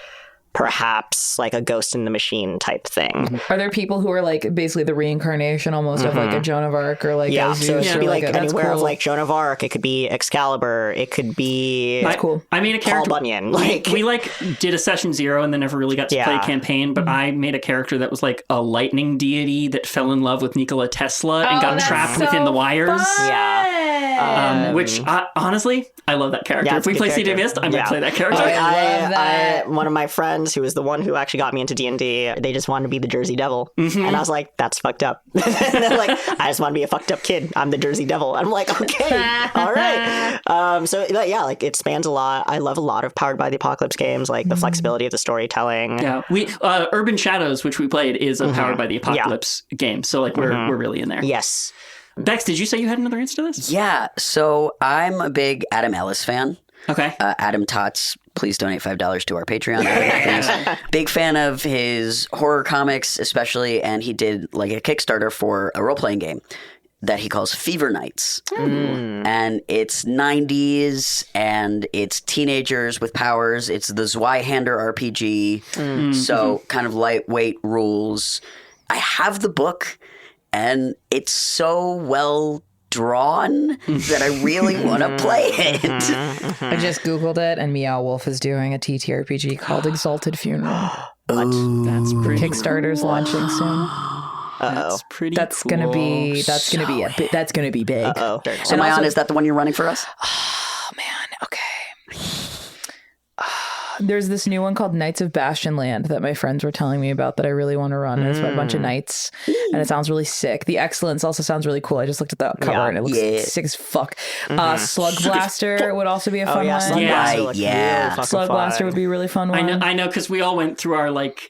perhaps like a Ghost in the Machine type thing. Are there people who are like basically the reincarnation almost of like a Joan of Arc or like Yeah, a Zeus so it or could be like a, that's anywhere of cool. like Joan of Arc. It could be Excalibur. It could be That's cool. I made a Paul character. Bunyan. We like did a session 0 and then never really got to play a campaign, but I made a character that was like a lightning deity that fell in love with Nikola Tesla and got that's trapped so within the wires. Yeah. Which honestly, I love that character. Yeah, if it's a we good play CD character. Mist, I might Yeah. play that character. I love that. One of my friends who was the one who actually got me into D&D, they just wanted to be the Jersey Devil. And I was like, that's fucked up. And they're like, I just want to be a fucked up kid. I'm the Jersey Devil. And I'm like, okay, all right. So yeah, like it spans a lot. I love a lot of Powered by the Apocalypse games, like the flexibility of the storytelling. Yeah, we Urban Shadows, which we played, is a Powered by the Apocalypse game. So like we're really in there. Yes. Bex, did you say you had another answer to this? Yeah, so I'm a big Adam Ellis fan. Okay. Adam Tots, please donate $5 to our Patreon. Big fan of his horror comics, especially, and he did like a Kickstarter for a role-playing game that he calls Fever Nights. And it's 90s, and it's teenagers with powers. It's the Zweihander RPG, so kind of lightweight rules. I have the book, and it's so well drawn that I really want to play it. I just Googled it, and Meow Wolf is doing a TTRPG called Exalted Funeral. That's pretty Kickstarter's launching soon. That's pretty That's cool. gonna be that's gonna be big. Oh. So, Mayan, is that the one you're running for us? Oh man, okay. There's this new one called Knights of Bastionland that my friends were telling me about that I really want to run. And it's by a bunch of knights, and it sounds really sick. The Excellence also sounds really cool. I just looked at the cover and it looks sick as fuck. Slug Blaster would also be a fun one. Slug Yeah. Blaster Right, looked yeah. really fucking Slug fun. Blaster would be a really fun one. I know, because we all went through our like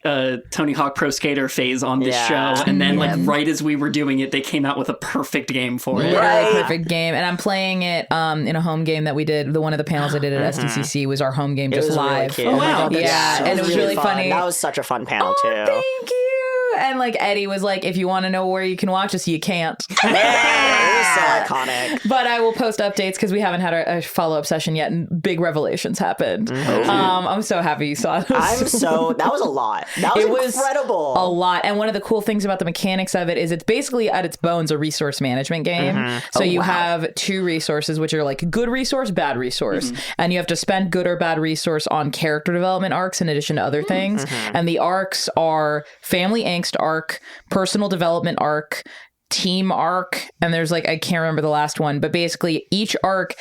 Tony Hawk Pro Skater phase on this Yeah. show, and then like right as we were doing it, they came out with a perfect game for it. Literally perfect game, and I'm playing it in a home game that we did. One of the panels I did at SDCC was our home game, It just was really live. cute. Oh, wow. my God, Yeah, that's and it was really fun. funny. That was such a fun panel too. Thank you. And like Eddie was like, if you want to know where you can watch us, you can't. It was so iconic. But I will post updates because we haven't had a follow-up session yet, and big revelations happened. I'm so happy you saw this. That was a lot. That was It was incredible. a lot. And one of the cool things about the mechanics of it is it's basically at its bones a resource management game. So you have two resources, which are like good resource, bad resource. And you have to spend good or bad resource on character development arcs in addition to other things. And the arcs are family angst arc, personal development arc, team arc, and there's like, I can't remember the last one, but basically each arc,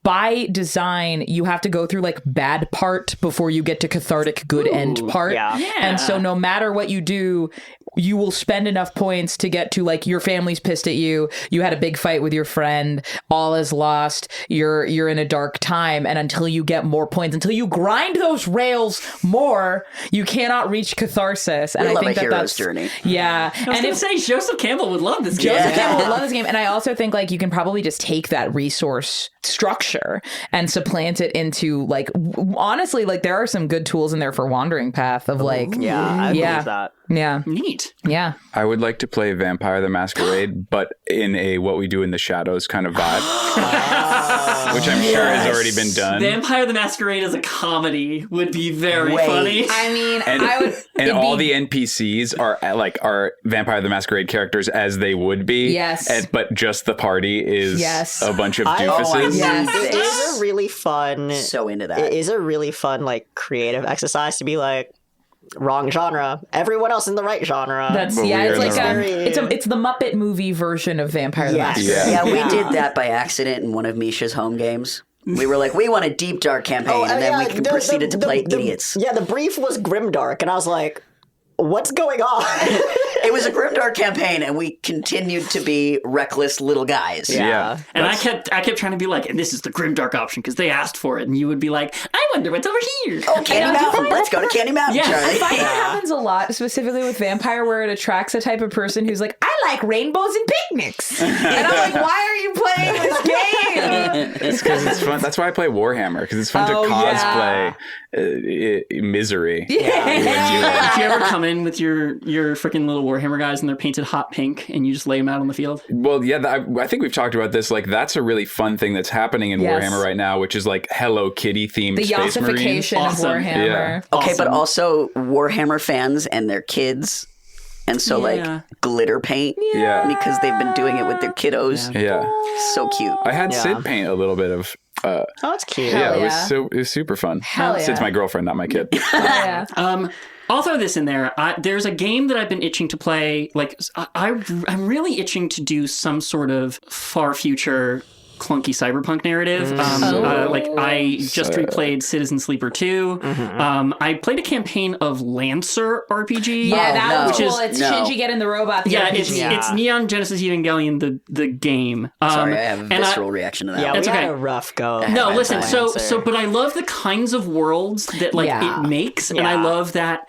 by design, you have to go through like bad part before you get to cathartic good end part. Yeah. And so no matter what you do, you will spend enough points to get to like your family's pissed at you. You had a big fight with your friend. All is lost. You're in a dark time. And until you get more points, until you grind those rails more, you cannot reach catharsis. And We I love think a hero's that's journey. Yeah. I was And gonna say Joseph Campbell would love this game. Joseph Campbell would love this game. And I also think like you can probably just take that resource structure and supplant it into like honestly, like there are some good tools in there for Wandering Path of like I believe that. Yeah. Neat. Yeah. I would like to play Vampire the Masquerade, but in a what we do in the shadows kind of vibe, which I'm sure has already been done. Vampire the Masquerade as a comedy would be very Wait. funny. I mean, and I would and it'd all be- the NPCs are Vampire the Masquerade characters as they would be. Yes. But just the party is Yes. a bunch of I doofuses. Yes. It is a really fun. So into that. It is a really fun, like, creative exercise to be like, wrong genre. Everyone else in the right genre. That's But yeah, we it's are like the wrong. it's the Muppet movie version of Vampire the Yes. Masquerade. Yeah. Yeah, we did that by accident in one of Misha's home games. We were like, we want a deep dark campaign, and then we proceeded to play idiots. Yeah, the brief was grimdark, and I was like, what's going on? It was a grimdark campaign, and we continued to be reckless little guys. Yeah. And I kept trying to be like, and this is the grimdark option because they asked for it, and you would be like, I wonder what's over here. Oh, Candy Mountain. Let's go to Candy Mountain, Yeah. Charlie. I find it happens a lot, specifically with Vampire, where it attracts a type of person who's like, I like rainbows and picnics. And I'm like, why are you playing this game? It's because it's fun. That's why I play Warhammer, because it's fun to cosplay misery. Did you ever come in with your freaking little Warhammer guys and they're painted hot pink and you just lay them out on the field? Well, yeah, I think we've talked about this. Like, that's a really fun thing that's happening in Warhammer right now, which is like Hello Kitty themed The Space Marines. yassification of Warhammer. Yeah. Okay, but also Warhammer fans and their kids. And so, like, glitter paint. Yeah. Because they've been doing it with their kiddos. Yeah. So cute. I had Sid paint a little bit of. Oh, that's cute. Hell it was super fun. Hell yeah. Sid's my girlfriend, not my kid. I'll throw this in there. There's a game that I've been itching to play. Like, I'm really itching to do some sort of far future clunky cyberpunk narrative. Like, I just replayed Citizen Sleeper 2. I played a campaign of Lancer RPG. Yeah, that was cool. Is, it's Shinji getting the robot. It's Neon Genesis Evangelion, the game. Sorry, I have a visceral reation to that. Yeah, we That's had okay. a rough go. No, at listen. Lancer. So, but I love the kinds of worlds that like it makes, and I love that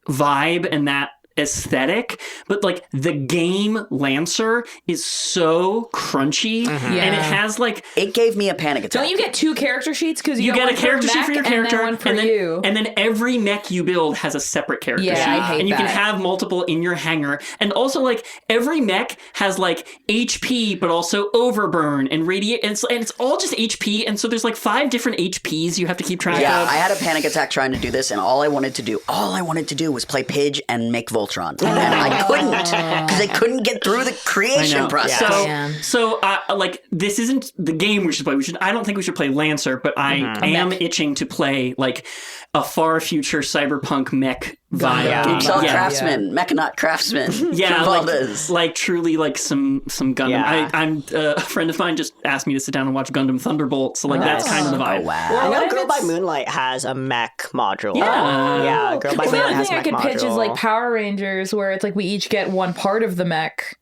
vibe and that aesthetic. But like the game Lancer is so crunchy, and it has like It gave me a panic attack. Don't you get 2 character sheets? Because you get a character sheet for your character, and then one for and then, you. and then every mech you build has a separate character sheet, I hate and you can that. have multiple in your hangar. And also, like every mech has like HP, but also overburn and radiate, and it's all just HP. And so there's like 5 different HPs you have to keep track Yeah, of. I had a panic attack trying to do this, and all I wanted to do was play Pidge and make Voltron. And I couldn't, because I couldn't get through the creation process. So like this isn't the game we should play. I don't think we should play Lancer, but I am itching to play like a far future cyberpunk mech vibe. Jigsaw Craftsman, Mechanaut Craftsman. Yeah, Valdes. like truly like some Gundam. Yeah. I'm a friend of mine just asked me to sit down and watch Gundam Thunderbolt, so like that's kind of the vibe. Oh, wow. I What know if Girl by it's- Moonlight has a mech module. Yeah. Girl by The Moonlight other has a thing I mech could module. pitch is like Power Rangers, where it's like we each get one part of the mech.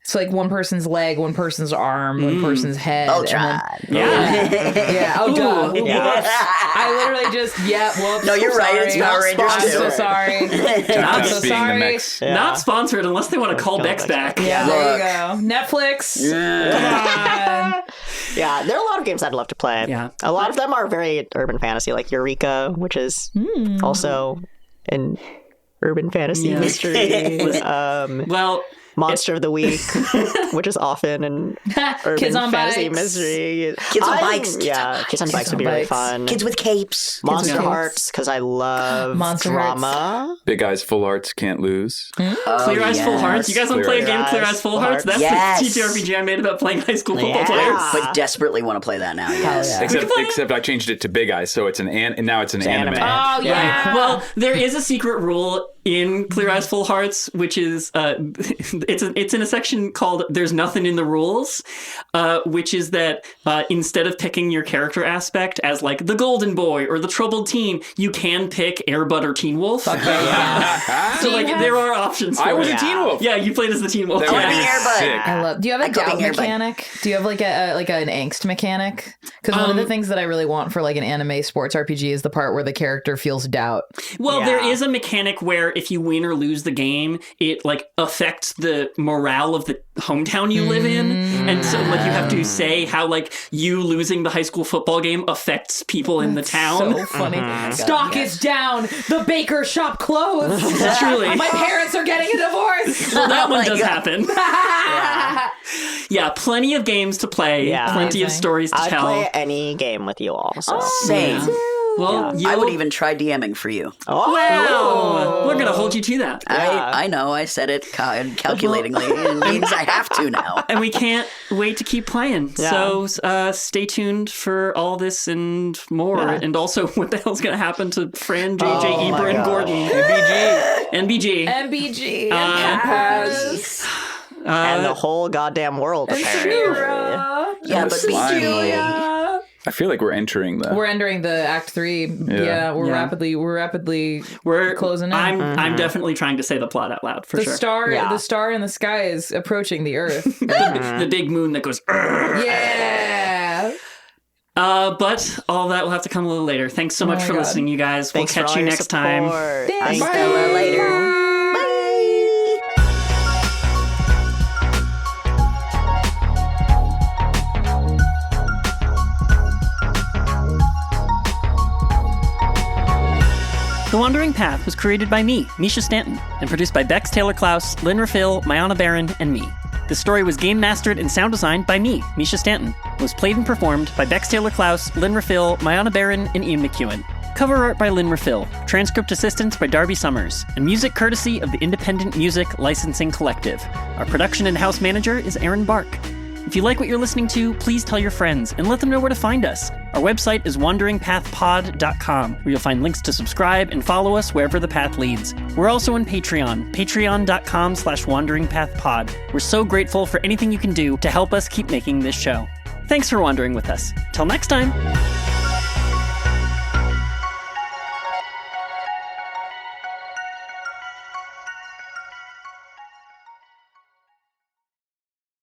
So like one person's leg, one person's arm, one person's head. Ultron. Yeah. Oh, duh. Yeah. I literally just whoops. No, you're right. It's Power Rangers I'm too. so sorry. I'm so Being the sorry. mechs. Not sponsored unless they want to call Bex back. Yeah, there you go. Netflix. Come on. Yeah, there are a lot of games I'd love to play. Yeah. A lot of them are very urban fantasy, like Eureka, which is also an urban fantasy Yeah. mystery. Well, Monster of the Week, which is often an urban Kids on fantasy bikes. mystery. Kids on bikes. Kids on bikes would be really bikes. fun. Kids with capes. Monster Kids. Hearts, because I love Monster drama. Big Eyes Full Arts can't lose. Clear Eyes Full Hearts. You guys want to play a game, Clear Eyes Full Hearts? That's Yes. the TTRPG I made about playing high school football Yeah. players. But desperately want to play that now. Yes. Except I changed it to Big Eyes, so it's and now it's an anime. Oh yeah. Well, there is a secret rule in Clear Eyes Full Hearts, which is it's in a section called "There's Nothing in the Rules," which is that instead of picking your character aspect as like the golden boy or the troubled teen, you can pick Airbud or Teen Wolf. So like there are options. For I was it. a Teen Wolf. Yeah, you played as the Teen Wolf. That would Yeah. be Airbud. sick. I love. Do you have a go doubt being Airbud. mechanic? Do you have like an angst mechanic? Because one of the things that I really want for like an anime sports RPG is the part where the character feels doubt. Well, Yeah. there is a mechanic where if you win or lose the game, it like affects the morale of the hometown you live in, and so like you have to say how like you losing the high school football game affects people in the town. So funny. Stock is down. The baker shop closed. Truly. My parents are getting a divorce. Well, that one my does God. happen. Yeah, plenty of games to play. Yeah. Plenty of Amazing. stories to I'd tell. play any game with you all. So. Same. Well, I would even try DMing for you. Wow, we're gonna hold you to that. I know. I said it calculatingly. It means I have to now. And we can't wait to keep playing. Yeah. So stay tuned for all this and more. Yeah. And also, what the hell's going to happen to Fran, JJ, Oh my Ibra, and God. Gordon? NBG. MBG. Pass. And the whole goddamn world, apparently. Yeah, but Finally. I feel like we're entering the. We're entering the Act 3. Yeah, we're Yeah. rapidly We're closing in. I'm definitely trying to say the plot out loud for the sure. star in the sky is approaching the Earth. The big moon that goes. "Urgh." Yeah. But all that will have to come a little later. Thanks so much my for God. listening, you guys. Thanks We'll for catch all you your next time. support. Thanks. Thank Bye. you. later. Bye. Wandering Path was created by me, Misha Stanton, and produced by Bex Taylor-Klaus, Lynn Rafil, Mayana Barron, and me. The story was game mastered and sound designed by me, Misha Stanton. It was played and performed by Bex Taylor-Klaus, Lynn Rafil, Mayana Barron, and Ian McEwen. Cover art by Lynn Rafil, transcript assistance by Darby Summers, and music courtesy of the Independent Music Licensing Collective. Our production and house manager is Erin Bark. If you like what you're listening to, please tell your friends and let them know where to find us. Our website is wanderingpathpod.com, where you'll find links to subscribe and follow us wherever the path leads. We're also on Patreon, patreon.com/wanderingpathpod. We're so grateful for anything you can do to help us keep making this show. Thanks for wandering with us. Till next time.